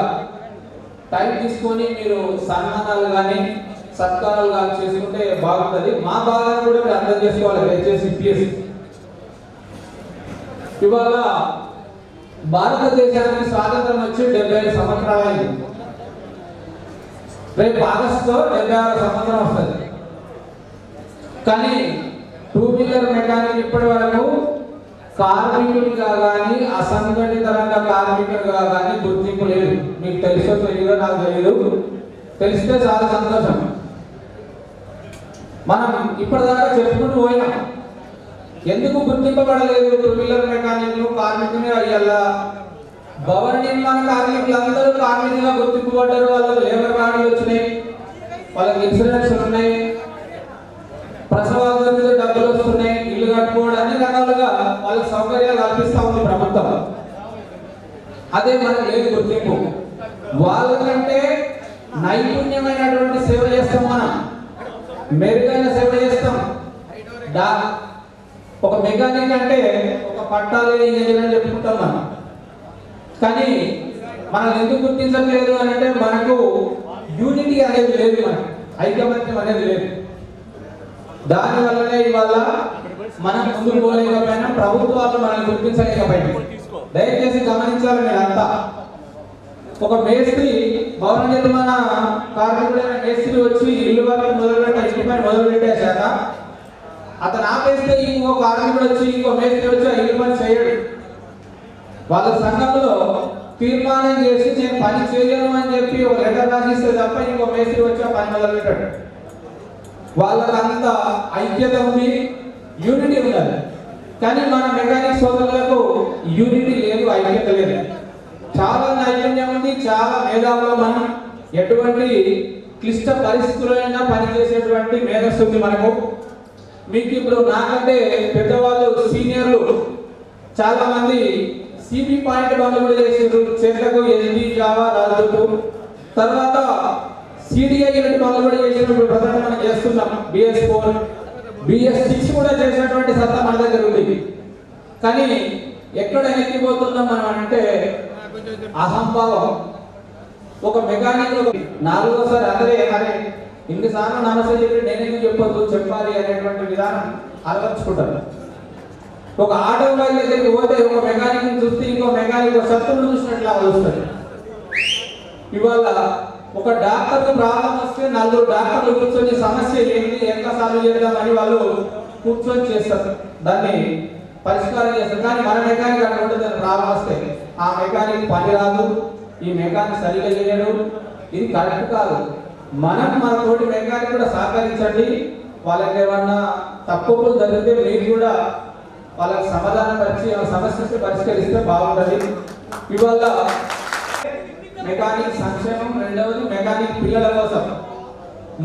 టైం తీసుకొని మీరు సన్మానాలు కానీ సత్కారాలు కానీ చేసుకుంటే బాగుంటుంది. మా బాధను కూడా మీరు అర్థం చేసుకోవాలి. దయచేసి పిఎస్ ఇవాళ భారతదేశానికి స్వాతంత్రం వచ్చి 75 సంవత్సరాలైంది. రేపు ఆగస్టులో 76 సంవత్సరం వస్తుంది. కానీ 2 వీలర్ మెకానిక్ ఇప్పటి వరకు కార్మికులుగా కానీ అసంఘటిత రంగ కార్మికులుగా కానీ గుర్తింపు లేదు. మీకు తెలుసో తెలియదో నాకు తెలియదు, తెలిస్తే చాలా సంతోషం. మనం ఇప్పటిదాకా చెప్పుకుంటూ పోయినాం. ఎందుకు గుర్తింపబడలేదు 2 వీలర్ మెకానిక్లు కార్మికులు అయ్యాలా? భవన నిర్మాణ కార్మికులందరూ కార్మికులుగా గుర్తింపబడ్డారు. వాళ్ళకి లేబర్ కార్డులు వచ్చినాయి, వాళ్ళకి ఇన్సూరెన్స్ ఉన్నాయి, ప్రసవాల మీద డబ్బులు వస్తున్నాయి, ఇల్లు కట్టుకోవడం అన్ని రకాలుగా వాళ్ళకి సౌకర్యాలు కల్పిస్తూ ఉంది ప్రభుత్వం. అదే మనకు లేదు గుర్తింపు. వాళ్ళకంటే నైపుణ్యమైనటువంటి సేవ చేస్తాం, మనం మెరుగైన సేవ చేస్తాం. ఒక మెకానిక్ అంటే ఒక పట్టాలి ఇంజనీర్ అని చెప్పుకుంటాం మనం. కానీ మనం ఎందుకు గుర్తించట్లేదు అని అంటే మనకు యూనిటీ అనేది లేదు, మనకు ఐకమత్యం అనేది లేదు. దానివల్లనే ఇవాళ మనం ముందుకు పోలేకపోయినా, ప్రభుత్వాలు మనల్ని గుర్తించలేకపోయినా. దయచేసి గమనించాలి మీరంతా. ఒక మేస్త్రి, భవన నిర్మాణ కార్మికుడైన మేస్త్రి వచ్చి ఇల్లు వరకు ఇంటి పని మొదలుపెట్టేశాక అతను ఆపేస్తే ఇంకో కార్మికుడు వచ్చి ఇంకో మేస్త్రి వచ్చి ఇల్లు పని చేయడు. వాళ్ళ సంఘంలో తీర్మానం చేసి నేను పని చేయను అని చెప్పి ఒక లెటర్ రాసిస్తే తప్ప ఇంకో మేస్త్రి వచ్చి ఆ పని మొదలు పెట్టాడు. వాళ్ళకంత ఐక్యత ఉంది, యూనిటీ ఉండాలి. కానీ మన మెకానిక్ సోదరులకు యూనిటీ లేదు, ఐక్యత లేదు. చాలా నైపుణ్యం ఉంది, చాలా మేధావులు. మనం ఎటువంటి క్లిష్ట పరిస్థితులైనా పనిచేసేటువంటి మేధస్సు ఉంది మనకు. మీకు ఇప్పుడు నాకంటే పెద్దవాళ్ళు సీనియర్లు చాలా మంది సిబి పాయింట్ బండ్లు కూడా చేసారు. చేతులకు ఎస్డి జావా రాజు, తర్వాత సిడిఐ బండ్లు కూడా చేసినప్పుడు ప్రజెంట్ మనం చేస్తున్నాం. BS4 BS6 కూడా చేసినటువంటి సత్తా మన దగ్గర ఉంది. కానీ ఎక్కడ ఎక్కిపోతున్నాం మనం అంటే అహంభావం. ఒక మెకానిక్ 4వసారి అందరే అరే ఇన్నిసార్లు నమస్తే చెప్పి నేనేమి చెప్పొద్దు, చెప్పాలి అనేటువంటి విధానం అలవర్చుకుంటారు. ఒక ఆటోమొబైల్ దగ్గరికి పోతే ఒక మెకానిక్ చూస్తే ఇంకో మెకానిక్ శత్రువును చూసినట్లు ఆలోచిస్తారు. ఇవాళ ఒక డాక్టర్కి ప్రాబ్లం వస్తే 4 డాక్టర్లు కూర్చొని సమస్య ఏంటి, ఎంత సాల్వ్ చేద్దామని వాళ్ళు కూర్చొని చేస్తారు, దాన్ని పరిష్కారం చేస్తారు. కానీ మన మెకానిక్ అక్కడ ఉంటుంది. ప్రాబ్లం వస్తే ఆ మెకానిక్ పని రాదు, ఈ మెకానిక్ సరిగా చేయడు, ఇది కరెక్ట్ కాదు. మనం మన తోటి మెకానిక్ కూడా సహకరించండి. వాళ్ళకి ఏమన్నా తప్పులు జరిగితే మీరు కూడా వాళ్ళకి సమాధానం పరిచి సమస్యను పరిష్కరిస్తే బాగుంటుంది. ఇవాళ మెకానిక్ సంక్షేమం, రెండవది మెకానిక్ పిల్లల కోసం,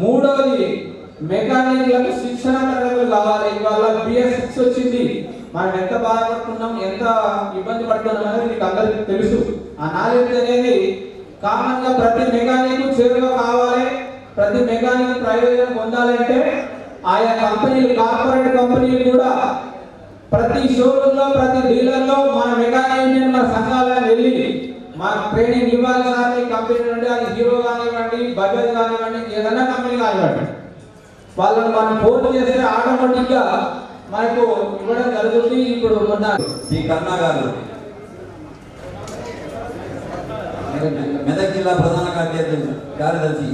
మూడవది మెకానిక్లకు శిక్షణ తరగతులు కావాలి. ఇవాళ BS6 వచ్చింది. మనం ఎంత బాధపడుతున్నాం, ఎంత ఇబ్బంది పడుతున్నాం అనేది మీకు అందరికీ తెలుసు. ఆ నాలెడ్జ్ అనేది కామన్ గా ప్రతి మెకానిక్ చేరువ కావాలి. ప్రతి మెకానిక్ ప్రయోజనం పొందాలంటే ఆయా కంపెనీలు, కార్పొరేట్ కంపెనీలు కూడా ప్రతి షోరూమ్ లో, ప్రతి డీలర్ లో మన మెకానిక్ యూనియన్, మన సంఘాలను వెళ్ళి మన ట్రైనింగ్ ఇవ్వాలి. సార్ ఈ కంపెనీ నుండి, అది హీరో కానివ్వండి, బజాజ్ కానివ్వండి, ఏదైనా కంపెనీ కానివ్వండి, వాళ్ళని మనం ఫోన్ చేస్తే ఆటోమేటిక్ గా మనకు ఇవ్వడం జరుగుతుంది. ఇప్పుడు మొన్న ఈ కరుణా గారు మెదక్ జిల్లా ప్రధాన కార్యదర్శి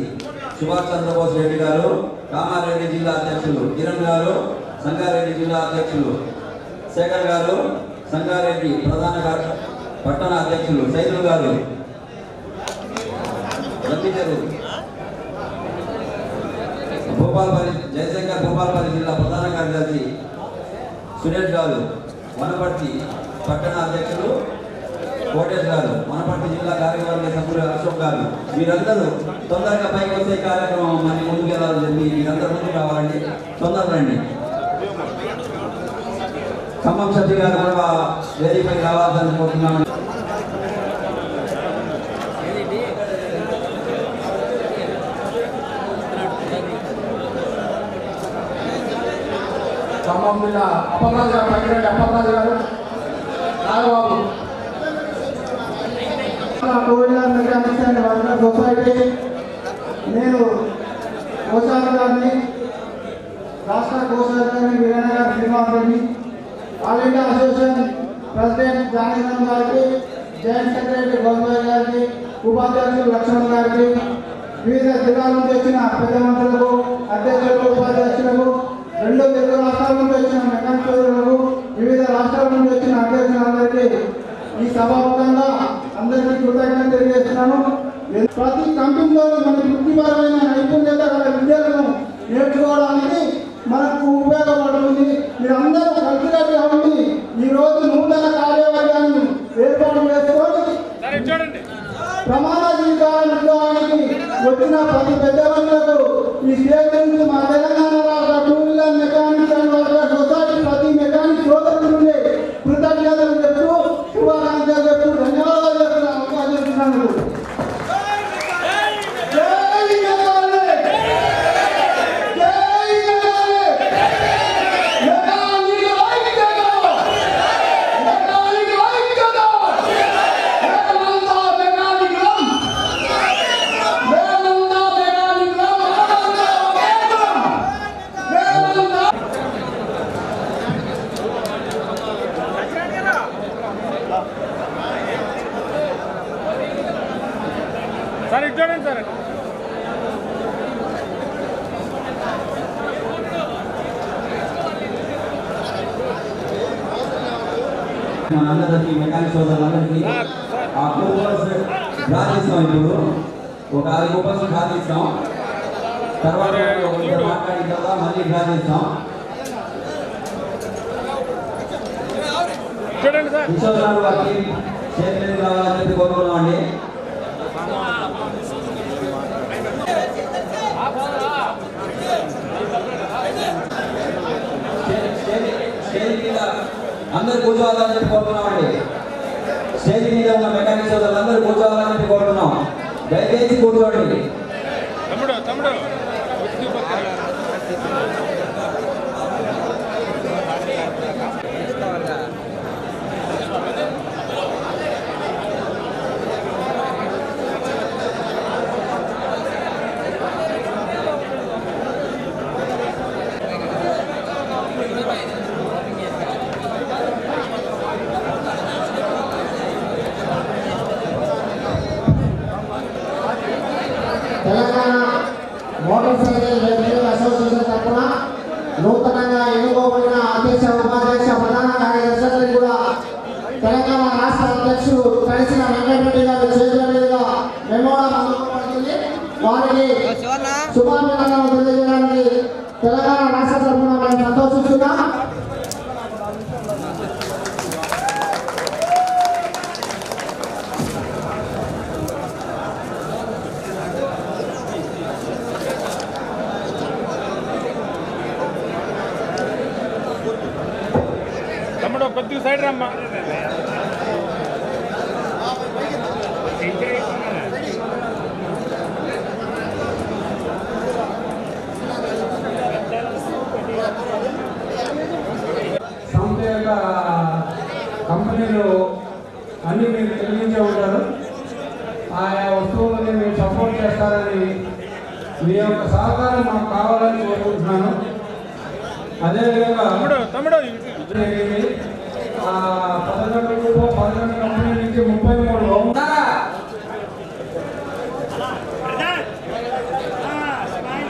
సుభాష్ చంద్రబోస్ రెడ్డి గారు, కామారెడ్డి జిల్లా అధ్యక్షులు కిరణ్ గారు, సంగారెడ్డి జిల్లా అధ్యక్షులు శేఖర్ గారు, సంగారెడ్డి ప్రధాన పట్టణ అధ్యక్షులు సైదులు గారు, భూపాలపల్లి జయశంకర్, భూపాలపల్లి జిల్లా ప్రధాన కార్యదర్శి సురేష్ గారు, వనపర్తి పట్టణ అధ్యక్షులు కోటేష్ గారు, వనపర్తి జిల్లా కార్యవర్గ సభ్యులు అశోక్ గారు, మీరందరూ తొందరగా పైకి వచ్చే కార్యక్రమం మరి ముందుకు వెళ్ళాలని మీరందరూ ముందుకు రావాలండి, తొందరగా రండి. ఖమ్మం సత్య గారు కూడా వేదికపై రావాలని కోరుతున్నామని. ఖమ్మం జిల్లా అప్పలరాజు గారు, president Appalaraju garu, Nagababu, two wheeler mechanics and worker society, నేను కోశాల గారిని, రాష్ట్ర కోశాల గారిని వీరన్న గారి Srinivas Reddy, all India association president Janiram గారికి, జాయింట్ సెక్రటరీ గోవిందరావు గారికి, ఉపాధ్యక్షులు లక్ష్మణ్ గారికి, వివిధ జిల్లాల నుంచి వచ్చిన పెద్ద మంత్రులకు, అధ్యక్షులకు, ఉపాధ్యక్షులకు, 2 తెలుగు రాష్ట్రాల నుంచి వచ్చిన మెకానిక్ సోదరులకు, వివిధ రాష్ట్రాల నుంచి వచ్చిన అధ్యక్షులందరికీ ఈ సభాముఖంగా అందరికీ కృతజ్ఞతలు తెలియజేస్తున్నాను. ప్రతి కంపెనీలో మనకి వృత్తిపరమైన నైపుణ్యత గల విద్యలను నేర్చుకోవడానికి మనకు ఉపయోగపడుతుంది. మీరందరూ కలిసికట్టుగా ఉండి ఈరోజు నూతన కార్యవర్గాన్ని ఏర్పాటు చేసుకొని ప్రమాణ స్వీకారానికి వచ్చిన ప్రతి పెద్దలకు ఈ స్టేట్ నుంచి మా తెలంగాణ రాష్ట్ర 2 wheeler mechanics and workers society ప్రతి మెకానిక్ సోదరుల నుండి కృతజ్ఞతలు చెప్తూ శుభాకాంక్షలు చెప్తూ ధన్యవాదాలు చెప్తున్నాను. సార్ ఇటు చూడండి సార్. మనందరికీ మెకానిక్ సోదరులందరికీ ఆ కూపన్స్ డ్రా చేస్తాం. ఇప్పుడు ఒక 6 కూపన్స్ డ్రా చేస్తాం. తర్వాత మాట్లాడిన తర్వాత మళ్ళీ డ్రా చేస్తాం. చూడండి సార్. విశ్వనాథ్ వారికి చైర్మన్ రావాలని చెప్పి కోరుకున్నామండి. స్టేజ్ మీద అందరు కూర్చోవాలని చెప్పి కోరుతున్నామండి. స్టేజ్ మీద ఉన్న మెకానిక్ సోదరులు అందరూ కూర్చోవాలని చెప్పి కోరుతున్నాం. దయచేసి కూర్చోండి. తమ్ముడు Telangana motor cycle welfare association తరఫున నూతనంగా ఎన్నుకోబడిన అధ్యక్ష, ఉపాధ్యక్ష, ప్రధాన కార్యదర్శులకు కూడా తెలంగాణ రాష్ట్ర అధ్యక్షుడు కలిసిన వెంకటరెడ్డి గారి చేతుల మీదుగా మెమోరాండం అందుకోబడుతుంది. వారికి శుభాభినందనలు తెలియజేయడానికి తెలంగాణ రాష్ట్ర తరఫున మేము సంతోషిస్తున్నాం. తమ్ముడు కొద్దిగా సైడ్ రమ్మా. సంస్థ యొక్క కంపెనీలు అన్నీ మీరు తొలగించే ఉంటారు. ఆయా వస్తువులని మీరు సపోర్ట్ చేస్తారని మీ యొక్క సహకారం మాకు కావాలని కోరుకుంటున్నాను. అదేవిధంగా 11 కంపెనీ నుంచి 33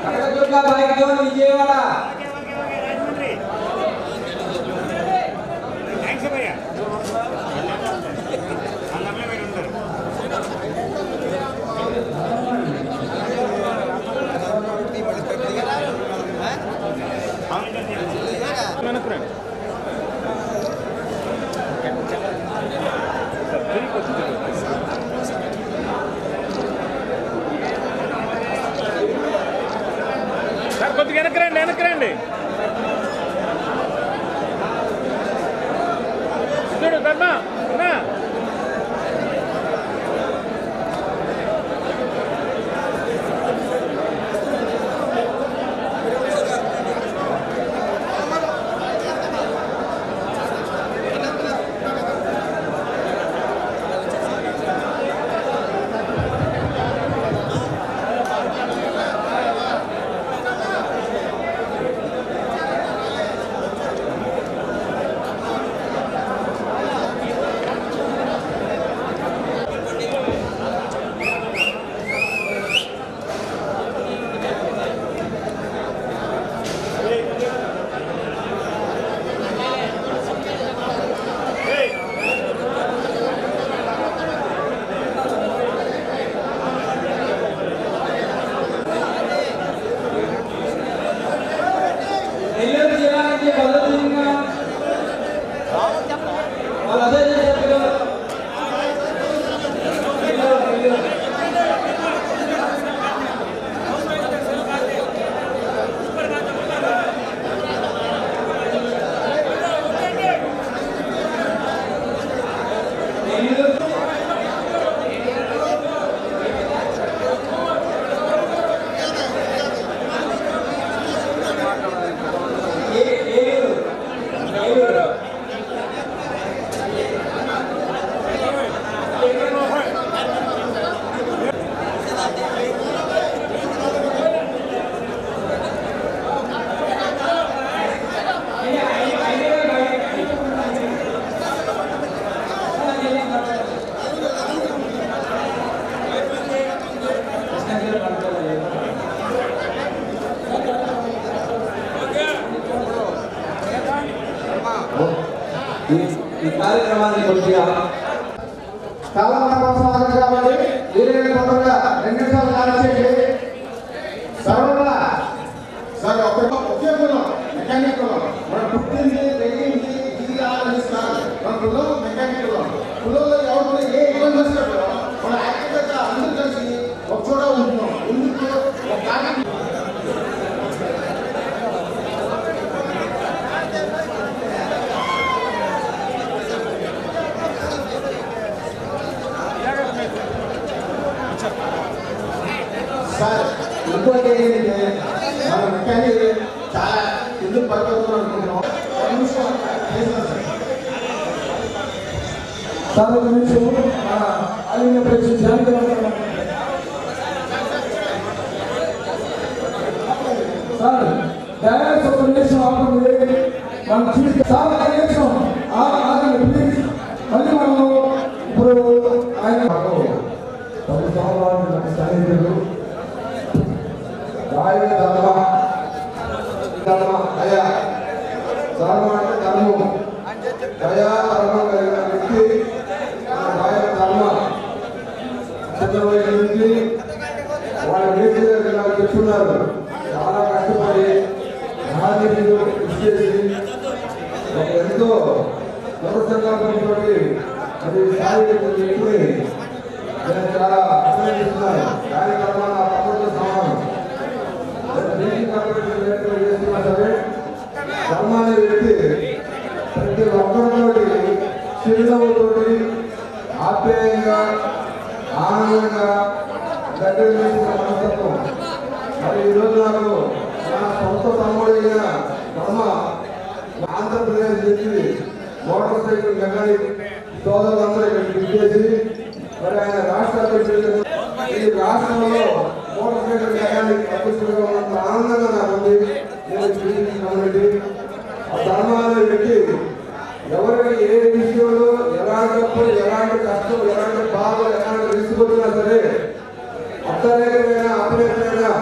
Kanakadurga bike zone Vijayawada. Sir కొద్దిగా వెనక్కి రండి. చూడు ధర్మ కార్యక్రమాన్ని కొద్దిగా కాలం కోసం ఆగదు కాబట్టి వీలైన తొందరగా 2 నిమిషాలు కాల్చేయండి. సర్వదా సార్ ఒకే కులం మెకానిక్ కులం మన పుట్టింది పెరిగింది ఇది ఆలోచిస్తారు. మన కులం మెకానిక్ కులంలో ఎవరు ఏ ఇబ్బంది వస్తాడో మన యాక్టివ్గా అందరూ కలిసి ఒక చోట ఉంటున్నాం. ఎందుకు ఒక కార్యం సార్ ఇంకోటి ఏంటంటే మన మెకానిక్ చాలా ఎందుకు పడిపోతున్నాం అనుకుంటున్నాం. సార్ ఒక నిమిషం all India president Janaki sir direct ఒక నిమిషం ఆపండి. మన చీఫ్ సార్ ఒక నిమిషం ఆగండి ప్లీజ్. మళ్ళీ మనము ఇప్పుడు ఆయన 10 సంవత్సరాలు సైనికులు రాయ ధర్మ దయా ధర్మ అంటే ధర్మం దయా ధర్మం కలిగిన వ్యక్తి రాయ ధర్మ చంద్రబాబు నుంచి వాళ్ళ వ్యక్తి దగ్గర చెప్తున్నారు. చాలా కష్టపడి రాజకీయాలు కృషి చేసి ఎంతో సంకల్పంతో అది స్థాయి నేను చాలా అభినందిస్తున్నాను. కార్యక్రమాలు నా తప్పకుండా సమానం. చేస్తున్నా సరే ధర్మ అనే వ్యక్తి ప్రతి ఒక్కరితోటి చిరునవ్వుతోటి ఆప్యాయంగా ఆనందంగా దగ్గర చేసిన మనస్తత్వం. మరి ఈరోజు నాకు నా సొంత తమ్ముడైన ధర్మ ఆంధ్రప్రదేశ్ నుంచి మోటార్ సైకిల్ మెకానిక్ సోదరులందరూ ఇక్కడ చేసి మరి ఆయన రాష్ట్ర అధ్యక్షుడు ఈ రాష్ట్రంలో మోటార్ సైకిల్ మెకానిక్ అధ్యక్షుడుగా ఉన్నంత ఆనందంగా నాకు ఉంది. కమ్యూనిటీ ఆ ధర్మాన్ని పెట్టి ఎవరికి ఏ విషయంలో ఎలాంటప్పుడు ఎలాంటి కష్టం ఎలాంటి బాధ ఎలాంటి రిస్క్ వచ్చినా సరే అర్థరేఖమైనా అపరేఖమైనా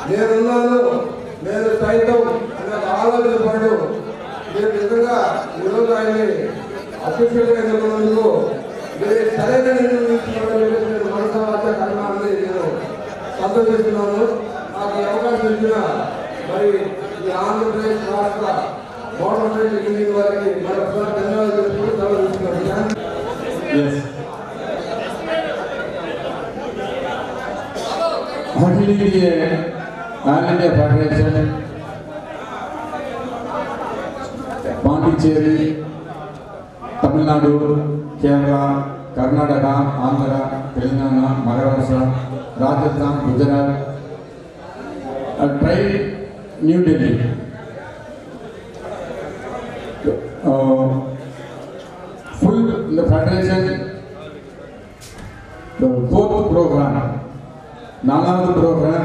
నేనున్నాను నేను సైతం అనే ఆలోచన పడు నేను నిజంగా ఈరోజు ఆయన్ని అధ్యక్షుడిగా ఎన్నుకున్నందుకు మీరు సరైన నిర్ణయం మనసావాచ కర్మాన్ని నేను సంతోషిస్తున్నాను. నాకు ఈ అవకాశం ఇచ్చిన మరి ఈ ఆంధ్రప్రదేశ్ రాష్ట్ర మోటార్ సైకిల్ యూనియన్ వారికి మరొకసారి ధన్యవాదాలు చెప్తూ సెలవుస్తున్నాను. अखिल India all India federation Pondicherry Tamil Nadu Kerala Karnataka Andhra Telangana Maharashtra Rajasthan Gujarat ट्राई new Delhi full the federation the fourth program Nalavu program,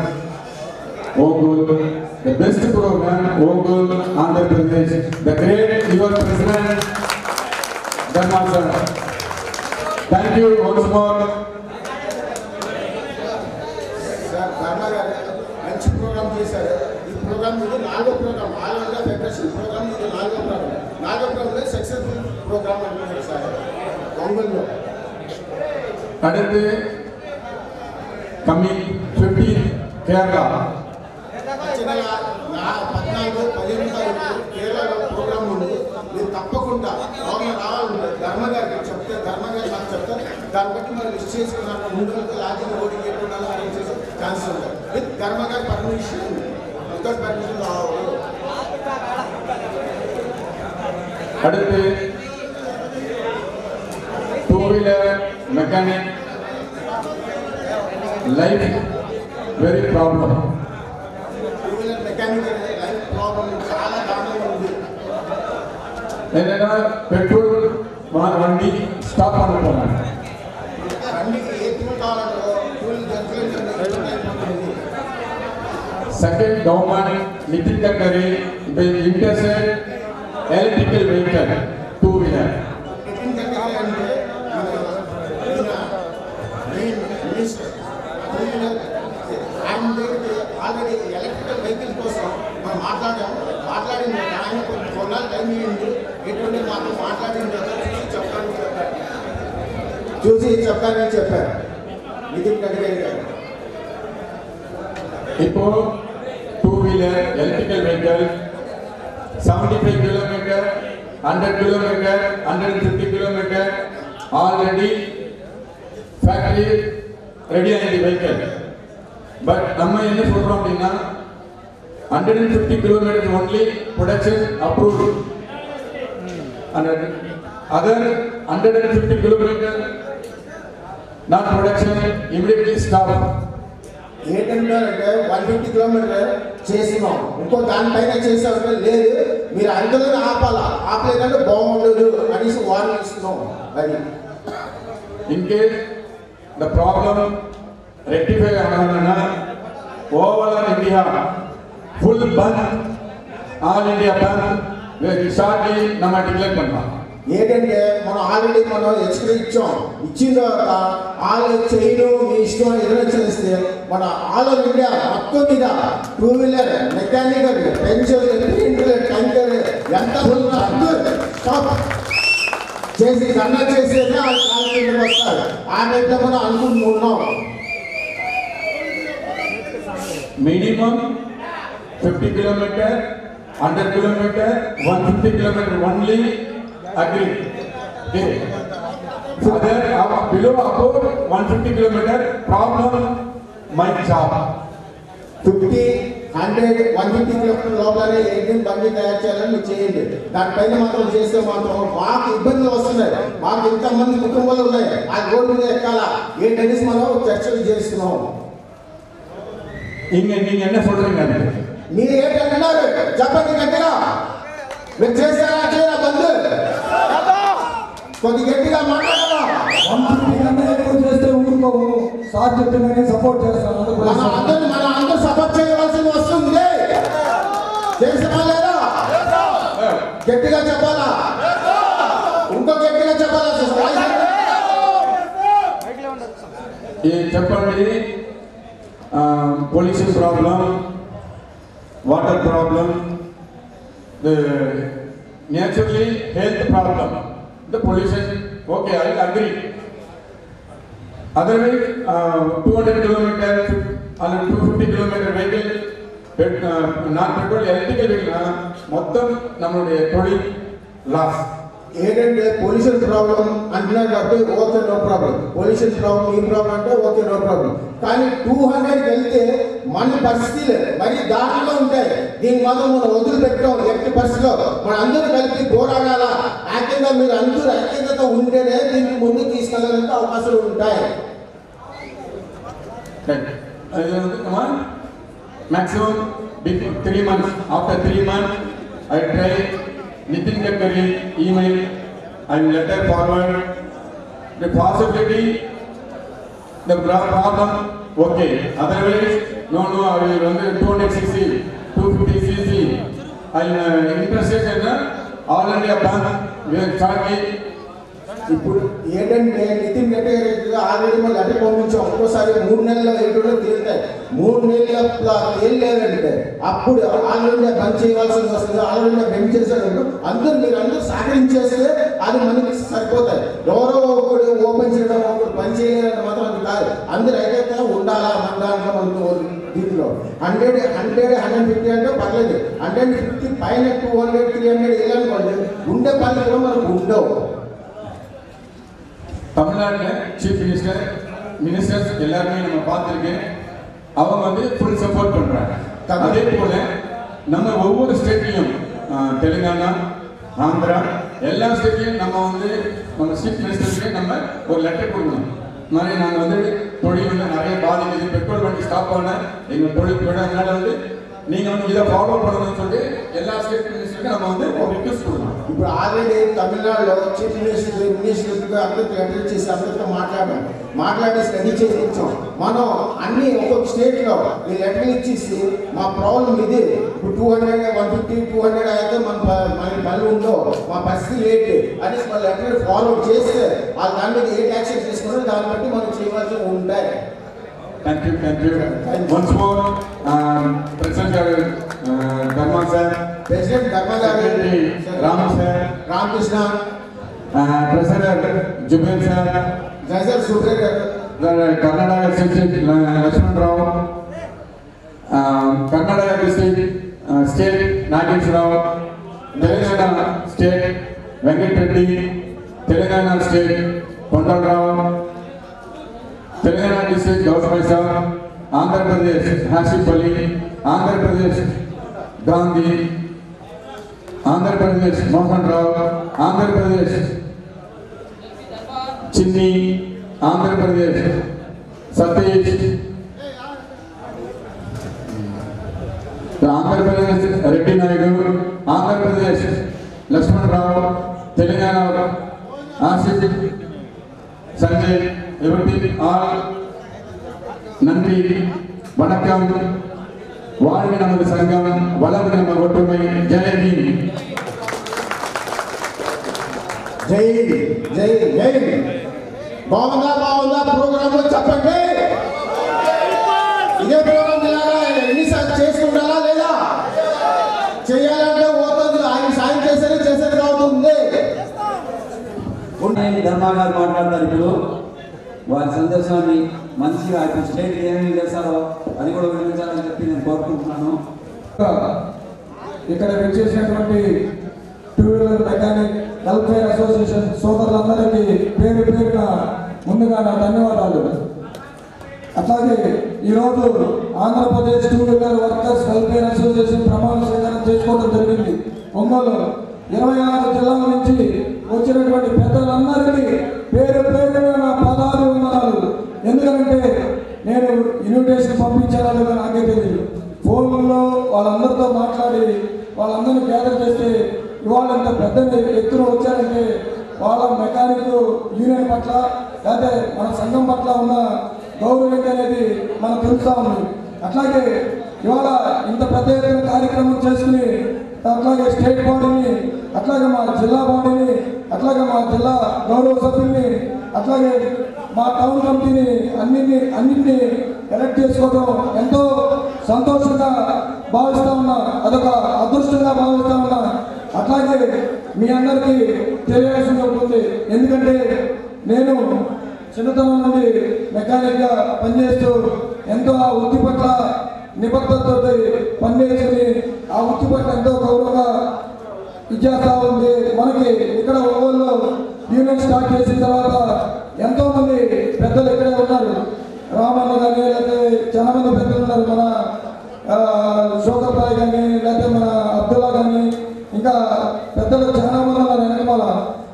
Ogul, the best program, Ogul, Andhra Pradesh, the great your president, Dharma sir. Thank you once more. ధర్మ గారు మంచి ప్రోగ్రామ్ చేశారు. ఈ ప్రోగ్రామ్ ఇది 4వ program. All India federation program ఇది 4వ ప్రోగ్రామ్. 4వ ప్రోగ్రామ్ సక్సెస్ఫుల్ ప్రోగ్రామ్ అనుకుంటున్నారు సార్ ఒంగోలులో. அடுத்து coming 15 Kerala. వచ్చే నెల 14-15 తారీఖు కేరళలో ప్రోగ్రామ్ ఉంది. మీరు తప్పకుండా గవర్నర్ రావాలంటే ధర్మ గారికి చెప్తే ధర్మ గారు నాకు చెప్తారు. దాన్ని బట్టి మనం లిస్ట్ చేసుకున్నాను. ముందు లాజింగ్ ఓడి ఎప్పుడు అరేంజ్ చేసే ఛాన్స్ ఉంది. విత్ ధర్మ గారి పర్మిషన్ వితౌట్ పర్మిషన్ రావాలి. அடுத்து 2-wheeler mechanic life very problem. 2-wheeler mechanic life problem చాలా దారుణంగా ఉంది. ఏదైనా పెట్రోల్ వണ്ടി స్టాప్ అనుకున్నాను. బండికి ఏ టూల్ కావాలంటే టూల్ దొరకలేదు. సెకండ్ గవర్నమెంట్ నితిన్ గడ్కరీ ఇంటర్సెట్ electrical vehicle 2-wheeler. Nitin Gadkari అంటే మినిస్టర్ ఆయన దగ్గరికి ఆల్రెడీ ఎలక్ట్రికల్ వెహికల్ కోసం మనం మాట్లాడిన ఆయన కొన్నాళ్ళు టైం ఇవ్వండి ఎటువంటి మాకు మాట్లాడింది చూసి చెప్పాలని చెప్పారు నితిన్ గడ్కరీ గారు. ఇప్పుడు 2-wheeler electrical vehicle 75 kilometer, 100 kilometer, 150 kilometer already factory ready on the vehicle. But நம்ம என்ன சொல்றோம் அப்படின்னா 150 kilometers only production approved and other 150 kilometers not production immediately stop. ఏంటంటే 150 కిలోమీటర్ చేసినాం, ఇంకో దానిపైన చేసామంటే లేదు, మీరు అందరూ ఆపాలా, ఆపలేదంటే బాగుండదు అనేసి వార్నింగ్ ఇస్తున్నాం. అది In case the problem rectify agana overall India full ban, all India ban we shortly nama declare panna. ఏంటంటే మనం ఆల్రెడీ మనం హెచ్చరిక ఇచ్చాం, ఇచ్చిన తర్వాత ఆల్ చేయను మీ ఇష్టం ఏదైనా చేస్తే మన ఆల్ ఓవర్ ఇండియా మొత్తం మీద 2-wheeler mechanical pension printer tanker ఎంత అందరూ స్టాప్ చేసి ధర్నా చేసేది వాళ్ళు వస్తారు. ఆ టైంలో మనం అనుకుంటున్నాం Minimum 50 kilometer, 100 kilometer, 150 kilometer only agree. Okay. Other below above 150 kilometer problem my job. 50, 100, 150 kilometre లోపలనే ఇంజిన్ బండి తయారు చేయాలని మీరు చేయండి. దానిపైన మాత్రం చేస్తే మాత్రం మాకు ఇబ్బందులు వస్తున్నాయి, మాకు ఇంతమంది కుటుంబాలు ఉన్నాయి, ఆ రోడ్డు మీద ఎక్కాలా ఏంటనేసి మనం చర్చలు చేస్తున్నాం. நீங்க என்ன சொல்றீங்க? మీరు ఏంటంటున్నారు చెప్పండి గట్టిగా. మీరు చేస్తారా చేయరా బంధు కొద్ది గట్టిగా మాట్లాడాలా. చేస్తే ఊరుకోవు, సార్ చెప్పిందని సపోర్ట్ చేస్తాను. మన అందరూ సపోర్ట్ చేయవలసింది వస్తుంది. చేసినా లేదా గట్టిగా చెప్పాలా, ఇంకో గట్టిగా చెప్పాలా. చెప్పండి. Pollution problem, water problem, the naturally health problem, the pollution. Okay, I agree. Otherwise, 200 kilometer and 250 kilometer vehicle, not petrol, electrical vehicle, మొత్తం நம்மளுடைய தொழில் లాస్. ఏంటంటే పొల్యూషన్ ప్రాబ్లం అంటున్నారు కాబట్టి okay no problem, pollution problem ఈ ప్రాబ్లం అంటే ఓకే నో ప్రాబ్లం. కానీ 200కి వెళ్తే మన పరిస్థితులు మరి దారిలో ఉంటాయి. దీని మాత్రం మనం వదిలిపెట్టాం ఎట్టి పరిస్థితిలో మన అందరూ కలిపి పోరాడాల. యాక్టివ్గా మీరు అందరూ ఐక్యతతో ఉంటేనే దీన్ని ముందుకు తీసుకెళ్ళడానికి అవకాశాలు ఉంటాయి. Maximum 3 months. After 3 months, I try Nitin Gadkari email and letter forward. The possibility, the problem, okay. Otherwise, no, I will run the 200cc, 250cc. I'm interested in all India ban. We are starting. ఇప్పుడు ఏంటంటే నితిన్ గడ్కరీ ఆల్రెడీ మనం లెటర్ పంపించాం. ఒక్కోసారి 3 నెలల ఏంటో తేలుతాయి. 3 నెలల తేలేదంటే అప్పుడు ఆల్రెడీ బంద్ చేయవలసి వస్తుంది. ఆల్రెడీ బంద్ చేశారు. అందరూ మీరు అందరూ సహకరించేస్తే అది మనకి సరిపోతాయి. ఎవరో ఒకటి ఓపెన్ చేయడం ఒకటి బంద్ చేయలేదంటే మాత్రం అది కాదు. అందరూ అయితే ఉండాలా మన దాంట్లో మనకు దీంట్లో 100, 150 అంటే పర్లేదు. 150 పైన 200, 300 వెళ్ళాలనుకోండి ఉండే పనులు కూడా మనకు ఉండవు. தமிழ்நாட்டில் சீஃப் மினிஸ்டர்ஸ் எல்லாருமே நம்ம பார்த்துருக்கேன். அவங்க வந்து ஃபுல் சப்போர்ட் பண்ணுறாங்க. அதே போல் நம்ம ஒவ்வொரு ஸ்டேட்லையும் தெலுங்கானா, ஆந்திரா எல்லா ஸ்டேட்லையும் நம்ம வந்து நம்ம சீஃப் மினிஸ்டர்ஸ்க்கு நம்ம ஒரு லெட்டர் கொடுக்கணும். இந்த மாதிரி நாங்கள் வந்து தொழில் வந்து நிறைய பாதிக்குது, பெட்ரோல் வண்டி ஸ்டாப் பண்ண எங்கள் தொழில் போய்டும், அதனால வந்து நீங்கள் வந்து இதை ஃபாலோ பண்ணணும்னு சொல்லி எல்லா ஸ்டேட் மினிஸ்டருக்கும் நம்ம வந்து ஒரு ரிக்வெஸ்ட் கொடுக்கணும். ఇప్పుడు ఆల్రెడీ తమిళనాడులో చీఫ్ మినిస్టర్కి అందరికీ లెటర్ చేసి అందరితో మాట్లాడేసి రెడీ చేసి ఇచ్చాం. మనం అన్ని ఒక్కొక్క స్టేట్లో ఈ లెటర్లు ఇచ్చేసి మా ప్రాబ్లం ఇది, ఇప్పుడు 200, 150, 200 అయితే మన పనులు ఉండవు, మా పరిస్థితి ఏంటి అనేసి మన లెటర్ ఫార్వర్డ్ చేస్తే వాళ్ళు దాని మీద ఏ యాక్షన్ తీసుకున్నారో దాన్ని బట్టి మనం చేయవలసి ఉంటాయి. Thank you. Once more, President Dharma sir, president Dharma garu, Ram sir, Ramakrishna, treasurer Jubel sir, treasurer Subrahmanya garu, Karnataka district Lakshmanarao, Karnataka district state Nageswararao, Telangana state Venkatareddy, Telangana state Kondalarao, Telangana district Gautam sir, Andhra Pradesh Asif Ali, Andhra Pradesh Gandhi, Andhra Pradesh Mohan Rao, Andhra Pradesh Chinni, Andhra Pradesh Satish, Andhra Pradesh Reddy Naidu, Andhra Pradesh Lakshmanarao, Telangana Asif Sanjay, ఎవరి ఆల్ நன்றி வணக்கம். வாழ்க நமது சங்கம், வளர்க நம்ம ஒற்றுமை. ஜெயஹிந்த். జై జై జై. బాగుందా ప్రోగ్రామ్ లో చెప్పండి. ఇదే ప్రోగ్రామ్ ఎన్నిసార్లు చేసి ఉండాలా లేదా? చేయాలంటే పోతుంది. ఆయన సాయం చేసేది అవుతుంది. ధర్మా గారు మాట్లాడతారు ఇప్పుడు. వారి సందేశాన్ని మంచిగా ఇప్పుడు స్టేట్ ఏమేమి చేస్తారో అది కూడా వివరించాలని చెప్పి నేను కోరుకుంటున్నాను. ఇక్కడ వచ్చేసినటువంటి two wheeler mechanic welfare association సోదరులందరికీ పేరు పేరున ముందుగా నా ధన్యవాదాలు. అట్లాగే ఈరోజు Andhra Pradesh two wheeler workers welfare association ప్రమాణ స్వీకారం చేసుకోవడం జరిగింది. ఒంగోలు 26 జిల్లాల నుంచి వచ్చినటువంటి పెద్దలందరికీ పేరు పేరున నా పదాలు వందనాలు. ఎందుకంటే నేను ఇన్విటేషన్ పంపించాను నాకే తెలియదు. ఫోన్లో వాళ్ళందరితో మాట్లాడి వాళ్ళందరినీ గ్యాదర్ చేస్తే ఇవాళ ఇంత పెద్ద ఎత్తున వచ్చారంటే వాళ్ళ మెకానిక్ యూనియన్ పట్ల లేకపోతే మన సంఘం పట్ల ఉన్న గౌరవం అనేది మనకు తెలుస్తూ ఉంది. అట్లాగే ఇవాళ ఇంత పెద్ద ఎత్తున కార్యక్రమం చేసుకుని అట్లాగే స్టేట్ బాడీని, అట్లాగే మా జిల్లా బాడీని, అట్లాగే మా జిల్లా గౌరవ సభ్యుల్ని, అట్లాగే మా టౌన్ కమిటీని అన్నింటినీ ఎలక్ట్ చేసుకోవడం ఎంతో సంతోషంగా భావిస్తూ ఉన్నా. అదొక అదృష్టంగా భావిస్తూ ఉన్నా. అట్లాగే మీ అందరికీ తెలియాల్సింది ఉంటుంది. ఎందుకంటే నేను చిన్నతనం నుండి మెకానిక్గా పనిచేస్తూ ఎంతో ఆ వృత్తి పట్ల నిబద్ధతతో పనిచేసుకుని ఆ వృత్తి పట్ల ఎంతో గౌరవంగా ఇచ్చేస్తూ ఉంది. మనకి ఇక్కడ ఒంగోలులో యూనియన్ స్టార్ట్ చేసిన తర్వాత ఎంతోమంది పెద్దలు ఇక్కడే ఉన్నారు. రామన్న కానీ లేకపోతే చాలా మంది పెద్దలు ఉన్నారు. మన షోకర్బాయ్ కానీ లేకపోతే మన అబ్దుల్లా కానీ ఇంకా పెద్దలు చాలా మంది ఉన్నారు వెనకమాల.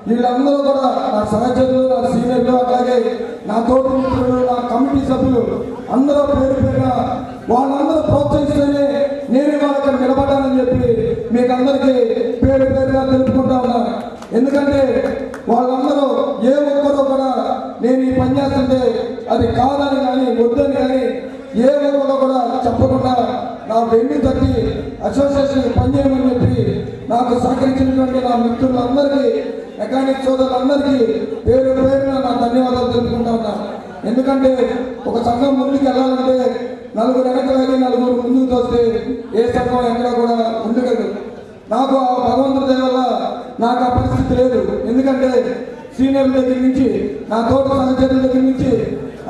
వీళ్ళందరూ కూడా నా సహచరులు, నా సీనియర్లు, అట్లాగే నా తోటి మిత్రులు, నా కమిటీ సభ్యులు అందరూ పేరు పేరున వాళ్ళందరూ ప్రోత్సహిస్తేనే నేను వాళ్ళకి నిలబడ్డానని చెప్పి మీకు అందరికీ పేరు పేరుగా తెలుపుకుంటా ఉన్నాను. ఎందుకంటే వాళ్ళందరూ ఏ ఒక్కరూ కూడా నేను ఈ పని చేస్తుంటే అది కాదని కానీ వద్దని కానీ ఏ ఒక్కరూ కూడా చెప్పకుండా నా వెన్ను తట్టి అసోసియేషన్ పనిచేయమని చెప్పి నాకు సహకరించినటువంటి నా మిత్రులందరికీ, మెకానిక్ సోదరులందరికీ పేరు పేరున నా ధన్యవాదాలు తెలుపుకుంటా ఉన్నాను. ఎందుకంటే ఒక సంఘం ముందుకు వెళ్ళాలంటే నలుగురు వెనకలాగి నలుగురు ముందుకు తోస్తే ఏ సంఘం ఎక్కడ కూడా ఉండగలదు. నాకు ఆ భగవంతుడి దయ వల్ల నాకు ఆ పరిస్థితి లేదు. ఎందుకంటే సీనియర్ల దగ్గర నుంచి నా తోట సహచరుల దగ్గర నుంచి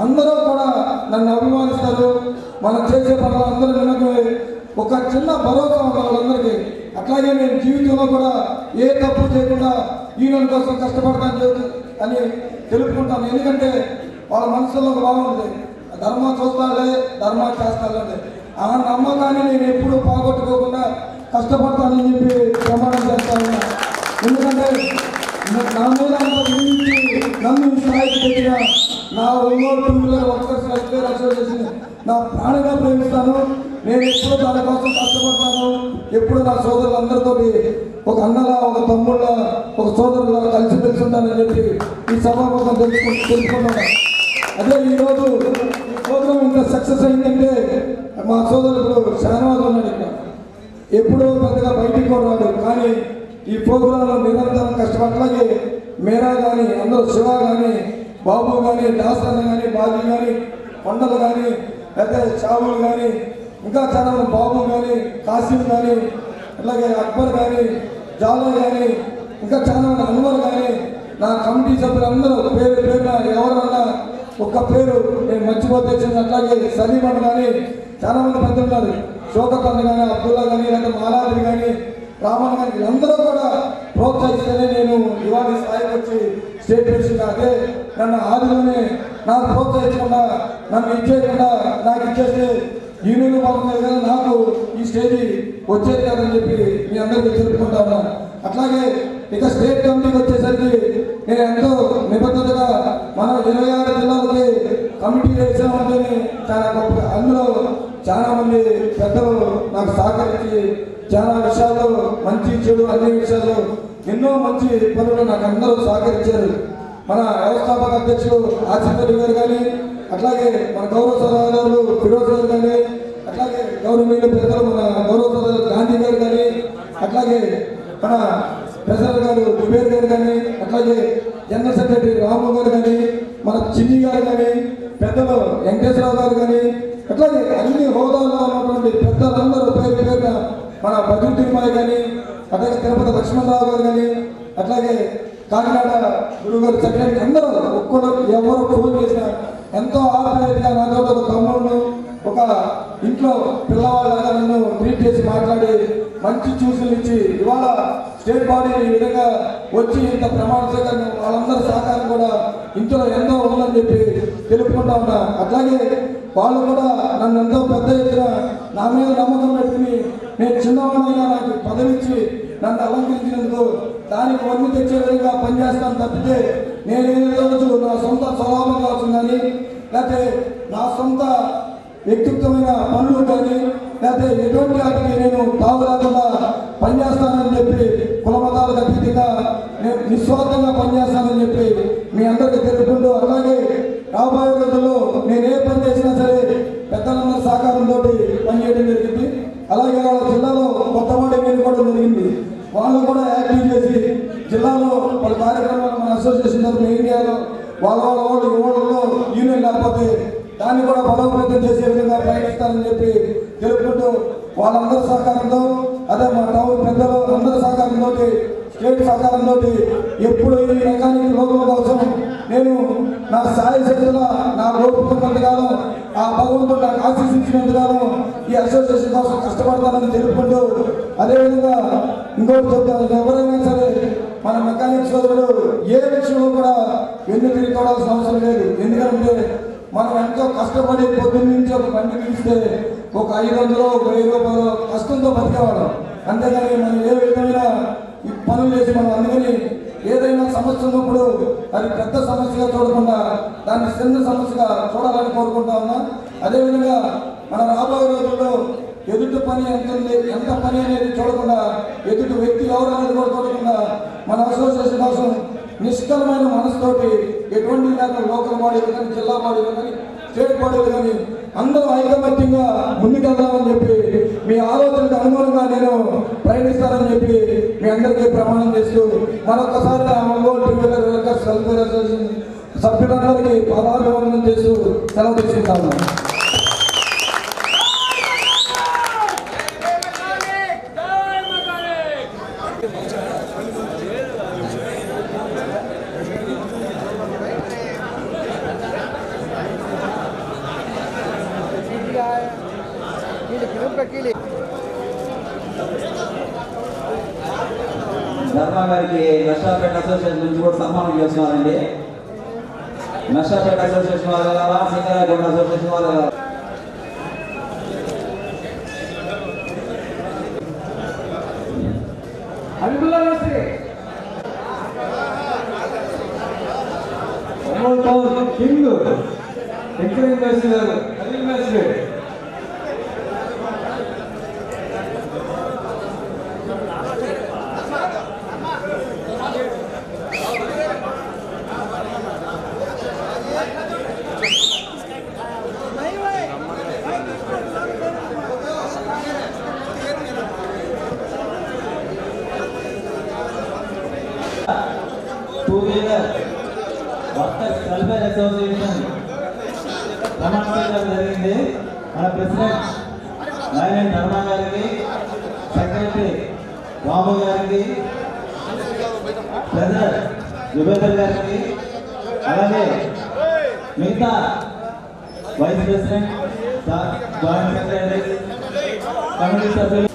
అందరూ కూడా నన్ను అభిమానిస్తారు. మనం చేసే పనులు అందరూ వినకమే ఒక చిన్న భరోసా ఉంది వాళ్ళందరికీ. అట్లాగే నేను జీవితంలో కూడా ఏ తప్పు చేయకుండా యూనియన్ కోసం కష్టపడతాను అని తెలుపుకుంటాను. ఎందుకంటే వాళ్ళ మనసులో బాగుంటుంది. ధర్మం చూస్తాలే, ధర్మం చేస్తాలే ఆ నమ్మకాన్ని నేను ఎప్పుడూ పోగొట్టుకోకుండా కష్టపడతానని చెప్పి ప్రమాణం చేస్తాను. ఎందుకంటే నా మీద నన్ను ఈ స్థాయికి తెచ్చిన నా Ongole two wheeler workers welfare association నా ప్రాణంగా ప్రేమిస్తాను. నేను ఎప్పుడూ దానికోసం కష్టపడతాను. ఎప్పుడు నా సోదరులందరితో ఒక అన్నలా, ఒక తమ్ముళ్ళ, ఒక సోదరులా కలిసి తెలుసుంటానని చెప్పి ఈ సభాముఖం తెలుసుకున్నాను. అదే ఈరోజు ఈ ప్రోగ్రాం ఇంత సక్సెస్ అయిందంటే మా సోదరుడు షానవాజ్ ఉన్నాడు. ఇక్కడ ఎప్పుడో పెద్దగా బయటికి కూడా రాడు, కానీ ఈ ప్రోగ్రాంలో నిరంతరం కష్టపట్లాగే మేరా కానీ, అందరూ శివ కానీ, బాబు కానీ, దాసన్న కానీ, బాజీ కానీ, కొండలు కానీ, లేకపోతే షాబులు కానీ, ఇంకా చాలా మంది బాబు కానీ, కాసిం కానీ, అట్లాగే అక్బర్ కానీ జాలో కానీ ఇంకా చాలా మంది అన్వర్ కానీ నా కమిటీ సభ్యులందరూ పేరు పేరున ఎవరన్నా ఒక్క పేరు నేను మర్చిపోతే అట్లాగే సలీం అని కానీ చాలా మంది పెద్ద ఉన్నారు, షోకత్ అన్న కానీ అబ్దుల్లా కానీ లేదా మాలాది కానీ రామన్ కానీ అందరూ కూడా ప్రోత్సహిస్తేనే నేను ఇవాళ స్థాయికి వచ్చి స్టేట్ ప్రెసిడెంట్. అదే నన్ను ఆదిలోనే నాకు ప్రోత్సహించకుండా నన్ను ఇచ్చేయకుండా నాకు ఇచ్చేస్తే యూనియన్ బాగుంది కదా నాకు ఈ స్టేజ్ వచ్చేది కాదని చెప్పి మీ అందరికీ తెలుపుకుంటా ఉన్నాను. అట్లాగే ఇక స్టేట్ కమిటీకి వచ్చేసరికి నేను ఎంతో నిబద్ధతగా మన 26 జిల్లాలకి కమిటీ వేసామంటే చాలా గొప్ప. అందులో చాలా మంది పెద్దలు నాకు సహకరించి చాలా విషయాల్లో మంచి చెడు అన్ని విషయాల్లో ఎన్నో మంచి పనులు నాకు అందరూ సహకరించారు. మన వ్యవస్థాపక అధ్యక్షులు ఆసిఫ్ అలీ గారు కానీ అట్లాగే మన గౌరవ సలహాదారులు ఫిరోజ్ గారు కానీ అట్లాగే గౌరవనీయులు పెద్దలు మన గౌరవ సలహాదారు గాంధీ గారు కానీ అట్లాగే మన ప్రెసిడెంట్ గారు జుబేర్ గారు కానీ అట్లాగే జనరల్ సెక్రటరీ రాము గారు కానీ మన చిన్ని గారు కానీ పెద్దలు వెంకటేశ్వరరావు గారు కానీ అట్లాగే అన్ని హోదాల్లో ఉన్నటువంటి పెద్దలందరూ పేరు పేరున మన బజు తిరుమల కానీ అట్లాగే తిరుపతి లక్ష్మణరావు గారు కానీ అట్లాగే కాకినాడ గురుగారు సెక్రటరీ అందరూ ఒక్కరు ఎవరు ఫోన్ చేసినా ఎంతో ఆప్యాయతగా నాతో ఒక తమ్ముడు ఒక ఇంట్లో పిల్లవాళ్ళగా నన్ను ట్రీట్ చేసి మాట్లాడి మంచి చూసులు ఇచ్చి ఇవాళ స్టేట్ బాడీ ఈ విధంగా వచ్చి ఇంత ప్రమాణ స్వీకారం వాళ్ళందరి సహకారం కూడా ఇంట్లో ఎంతో ఉందని చెప్పి తెలుపుకుంటా ఉన్నా. అట్లాగే వాళ్ళు కూడా నన్ను ఎంతో పెద్ద ఎత్తున నా మీద నమ్మకం పెట్టుకుని నేను చిన్నవాడైనా నాకు పదవి ఇచ్చి నన్ను అలంకరించినందుకు దానికి వన్ని తెచ్చే విధంగా పనిచేస్తాను తప్పితే నేను ఏ రోజు నా సొంత స్వభావం కావచ్చు కానీ లేకపోతే నా సొంత వ్యక్తిత్వమైన పనులు కానీ లేకపోతే ఎటువంటి వాటికి నేను తావు లేకుండా పనిచేస్తానని చెప్పి కుల మతాలకు అతీతంగా నేను నిస్వార్థంగా పనిచేస్తానని చెప్పి మీ అందరికీ తెలుపుకుంటూ అలాగే రాబోయే రోజుల్లో నేను ఏ పని చేసినా సరే పెద్దలందరి సహకారంతో పనిచేయడం జరిగింది. అలాగే వాళ్ళ జిల్లాలో కొత్తవాడి మీద కూడా జరిగింది. వాళ్ళు కూడా యాక్టివ్ చేసి జిల్లాలో వాళ్ళ కార్యక్రమాలు మన అసోసియేషన్ తరఫున ఇండియాలో వాళ్ళ యువకుల్లో యూనియన్ లేకపోతే దాన్ని కూడా బలోపేతం చేసే విధంగా ప్రయత్నిస్తారని చెప్పి తెలుపుకుంటూ వాళ్ళందరి సహకారంతో అదే మా టౌన్ పెద్దలు అందరి సహకారంతో స్టేట్ సహకారంతో ఎప్పుడు ఈ మెకానిక్ లోకం కోసం నేను నా స్థాయి శక్తుల నా ఓపుకున్నంతకాలం ఆ భగవంతుడు నాకు ఆశీర్వదించినంతకాలం ఈ అసోసియేషన్ కోసం కష్టపడతానని తెలుపుకుంటూ అదేవిధంగా ఇంకోటి చెప్తాను, ఎవరైనా సరే మన మెకానిక్ సోదరులు ఏ విషయంలో కూడా వెన్ను తిరిగి తోడాల్సిన అవసరం లేదు. ఎందుకంటే మనం ఎంతో కష్టపడి పొద్దున్న నుంచి ఒక బండి పిలిస్తే ఒక 500 ఒక 1000 రూపాయలు కష్టంతో బతికేవాళ్ళం. అంతేగాని మనం ఏ విధమైన పనులు చేసి మనం అందుకని ఏదైనా సమస్య ఉన్నప్పుడు అది పెద్ద సమస్యగా చూడకుండా దాన్ని చిన్న సమస్యగా చూడాలని కోరుకుంటా ఉన్నా. అదేవిధంగా మన రాబోయే రోజుల్లో ఎదుటి పని ఎంత ఉంది ఎంత పని అనేది చూడకుండా ఎదుటి వ్యక్తి ఎవరు అనేది కూడా చూడకుండా మన అసోసియేషన్ కోసం నిష్కలమైన మనసుతోటి ఎటువంటి లోకల్ బాడీలు కానీ జిల్లా బాడీలు కానీ స్టేట్ బాడీలు కానీ అందరూ ఐకమత్యంగా ముందుకెళ్దామని చెప్పి మీ ఆలోచనకు అనుగుణంగా నేను ప్రయత్నిస్తానని చెప్పి మీ అందరికీ ప్రమాణం చేస్తూ మరొకసారి నా Ongole two-wheeler workers welfare association సభ్యులందరికీ పదాభివందనం చేస్తూ సెలవు తీసుకుంటాను. ధర్మా గారికి నర్సాపేట అసోసియేషన్ నుంచి కూడా సన్మానం చేస్తున్నారండి. నర్సాపేట అసోసియేషన్ వాళ్ళు కదా, సింగరాయకొండ అసోసియేషన్ వాళ్ళు కదా. కింగ్ వెంకయ్య మేస్త్రి గారు అనిల్ మేస్త్రి టూ-వీలర్ వర్కర్స్ వెల్ఫేర్ అసోసియేషన్ ప్రమాణ స్వీకారం జరిగింది. మన ప్రెసిడెంట్ నాయన ధర్మా గారికి సెక్రటరీ బాబు గారికి, ట్రెజరర్ యుగేందర్ గారికి, అలాగే మిగతా vice president, joint secretary, committee సభ్యులు,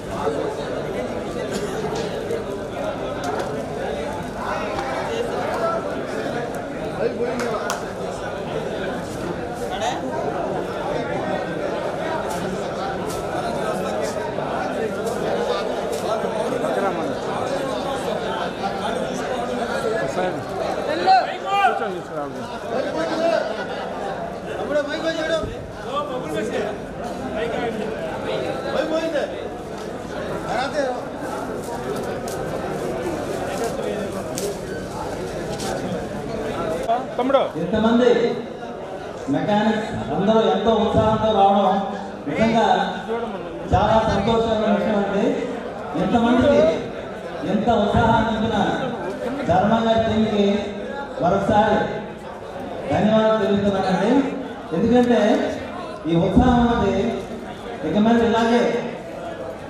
ఇంతమంది మెకానిక్స్ అందరూ ఎంతో ఉత్సాహంతో రావడం నిజంగా చాలా సంతోషకరమైన విషయం అండి. ఎంతమందికి ఎంత ఉత్సాహాన్ని నింపిన ధర్మ గారి టీంకి మరొకసారి ధన్యవాదాలు తెలుపుతున్నానండి. ఎందుకంటే ఈ ఉత్సాహం అనేది ఇక మీద ఇలాగే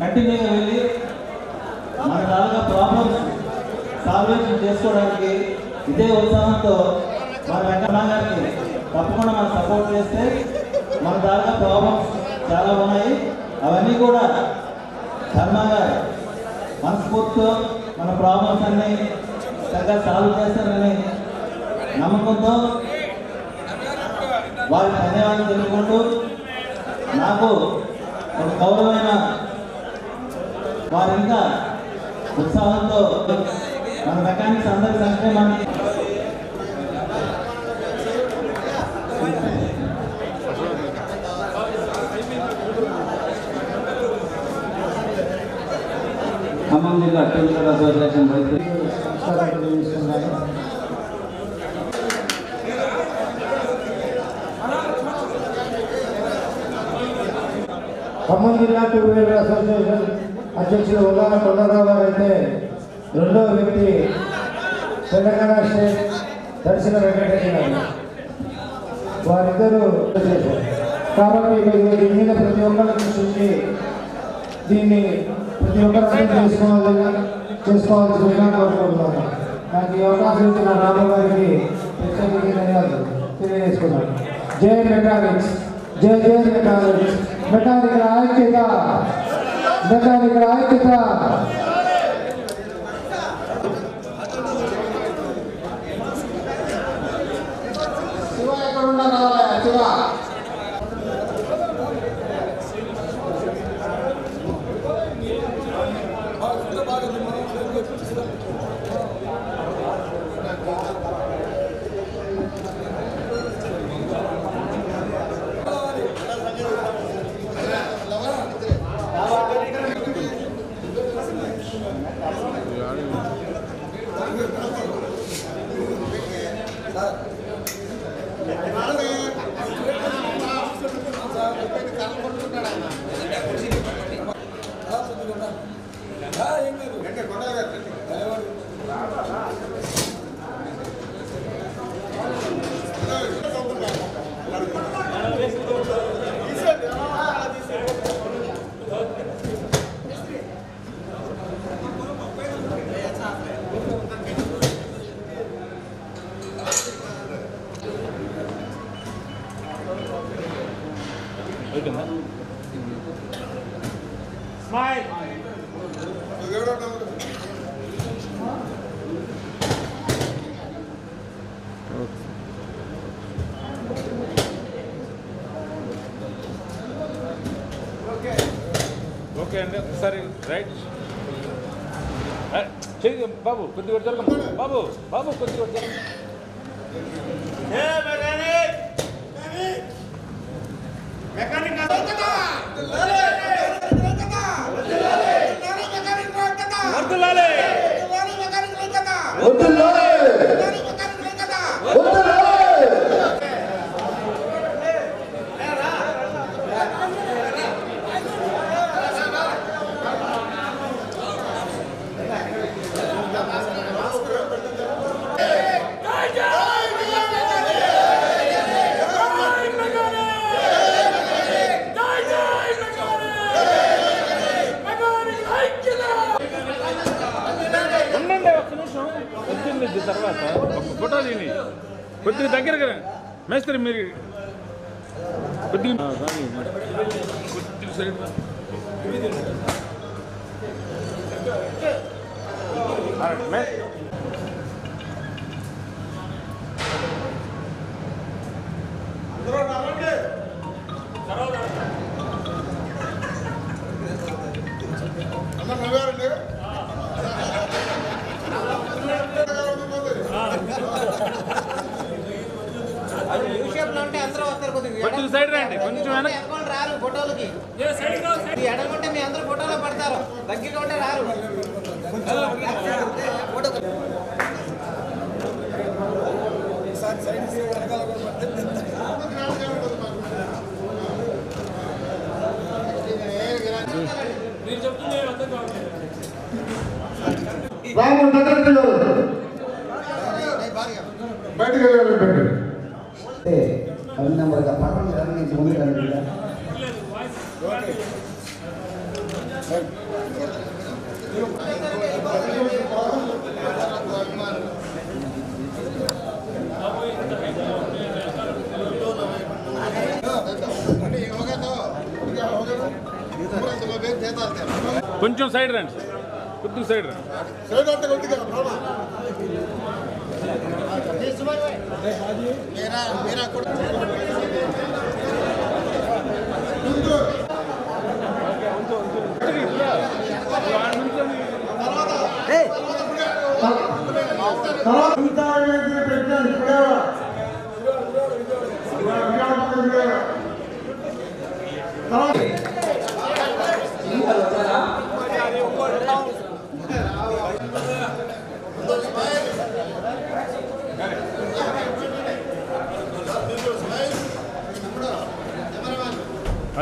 కంటిన్యూగా వెళ్ళి మన తాలూకా ప్రాబ్లమ్స్ సాల్వేషన్ చేసుకోవడానికి ఇదే ఉత్సాహంతో మన వెంకన్న గారికి తప్పకుండా మనం సపోర్ట్ చేస్తే మన తాలూకా ప్రాబ్లమ్స్ చాలా ఉన్నాయి. అవన్నీ కూడా ధర్మ గారు మనస్ఫూర్తితో మన ప్రాబ్లమ్స్ అన్నీ చక్కగా సాల్వ్ చేస్తారని నమ్మకంతో వారికి ధన్యవాదాలు తెలుపుకుంటూ నాకు ఒక గౌరవమైన వారు ఇంకా ఉత్సాహంతో మన మెకానిక్స్ అందరి సంక్షేమానికి ఖమ్మం జిల్లా టూరిజం అసోసియేషన్ ఖమ్మం జిల్లా టూ వీలర్ అసోసియేషన్ అధ్యక్షులు ఉల్లాల కొండరావు గారు అయితే రెండవ వ్యక్తి తెలంగాణ స్టేట్ దర్శన వెంకటరెడ్డి గారు. వారిద్దరూ కాబట్టి దీని మీద ప్రతి ఒక్కరు దృష్టించి దీన్ని ప్రతి ఒక్కరు అర్థం చేసుకోవాల్సిందిగా కోరుకుంటున్నాను. నాకు ఈ అవకాశం ఇచ్చిన రాము గారికి ప్రత్యేక ధన్యవాదాలు తెలియజేసుకున్నాను. జై మెకానిక్స్, జై జై మెకానిక్స్, మెకానికల్ ఐక్యత, మెకానికల్ ఐక్యత. శివ ఎక్కడ ఉన్నారు? శివ ఓకే అండి, ఒకసారి రైట్ చెయ్యి బాబు, కొద్దిగా జరగమ్మా బాబు, బాబు కొద్దిగా జరగ. Like చూడాలి కొద్దిగా దగ్గరగా మేస్త్రి మీరు కొద్దిగా సైడ్ కొంచెం సైడ్ రండి కొంచెం రారు ఫోటోలకి ఎడగొంటే మీ అందరూ ఫోటోలో పడతారు దగ్గరగా ఉంటే రారు బయటకు వెళ్ళాలి కవి నెంబర్గా పట్టణం నుంచి ముందు రండి కొంచెం సైడ్ రండి కొద్దిగా సైడ్ రండి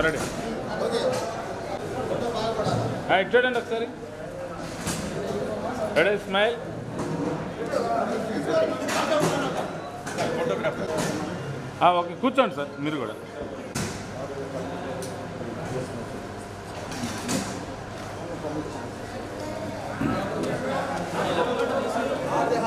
రెడీ చూడండి ఒకసారి రెడీ స్మైల్ ఓకే కూర్చోండి సార్ మీరు కూడా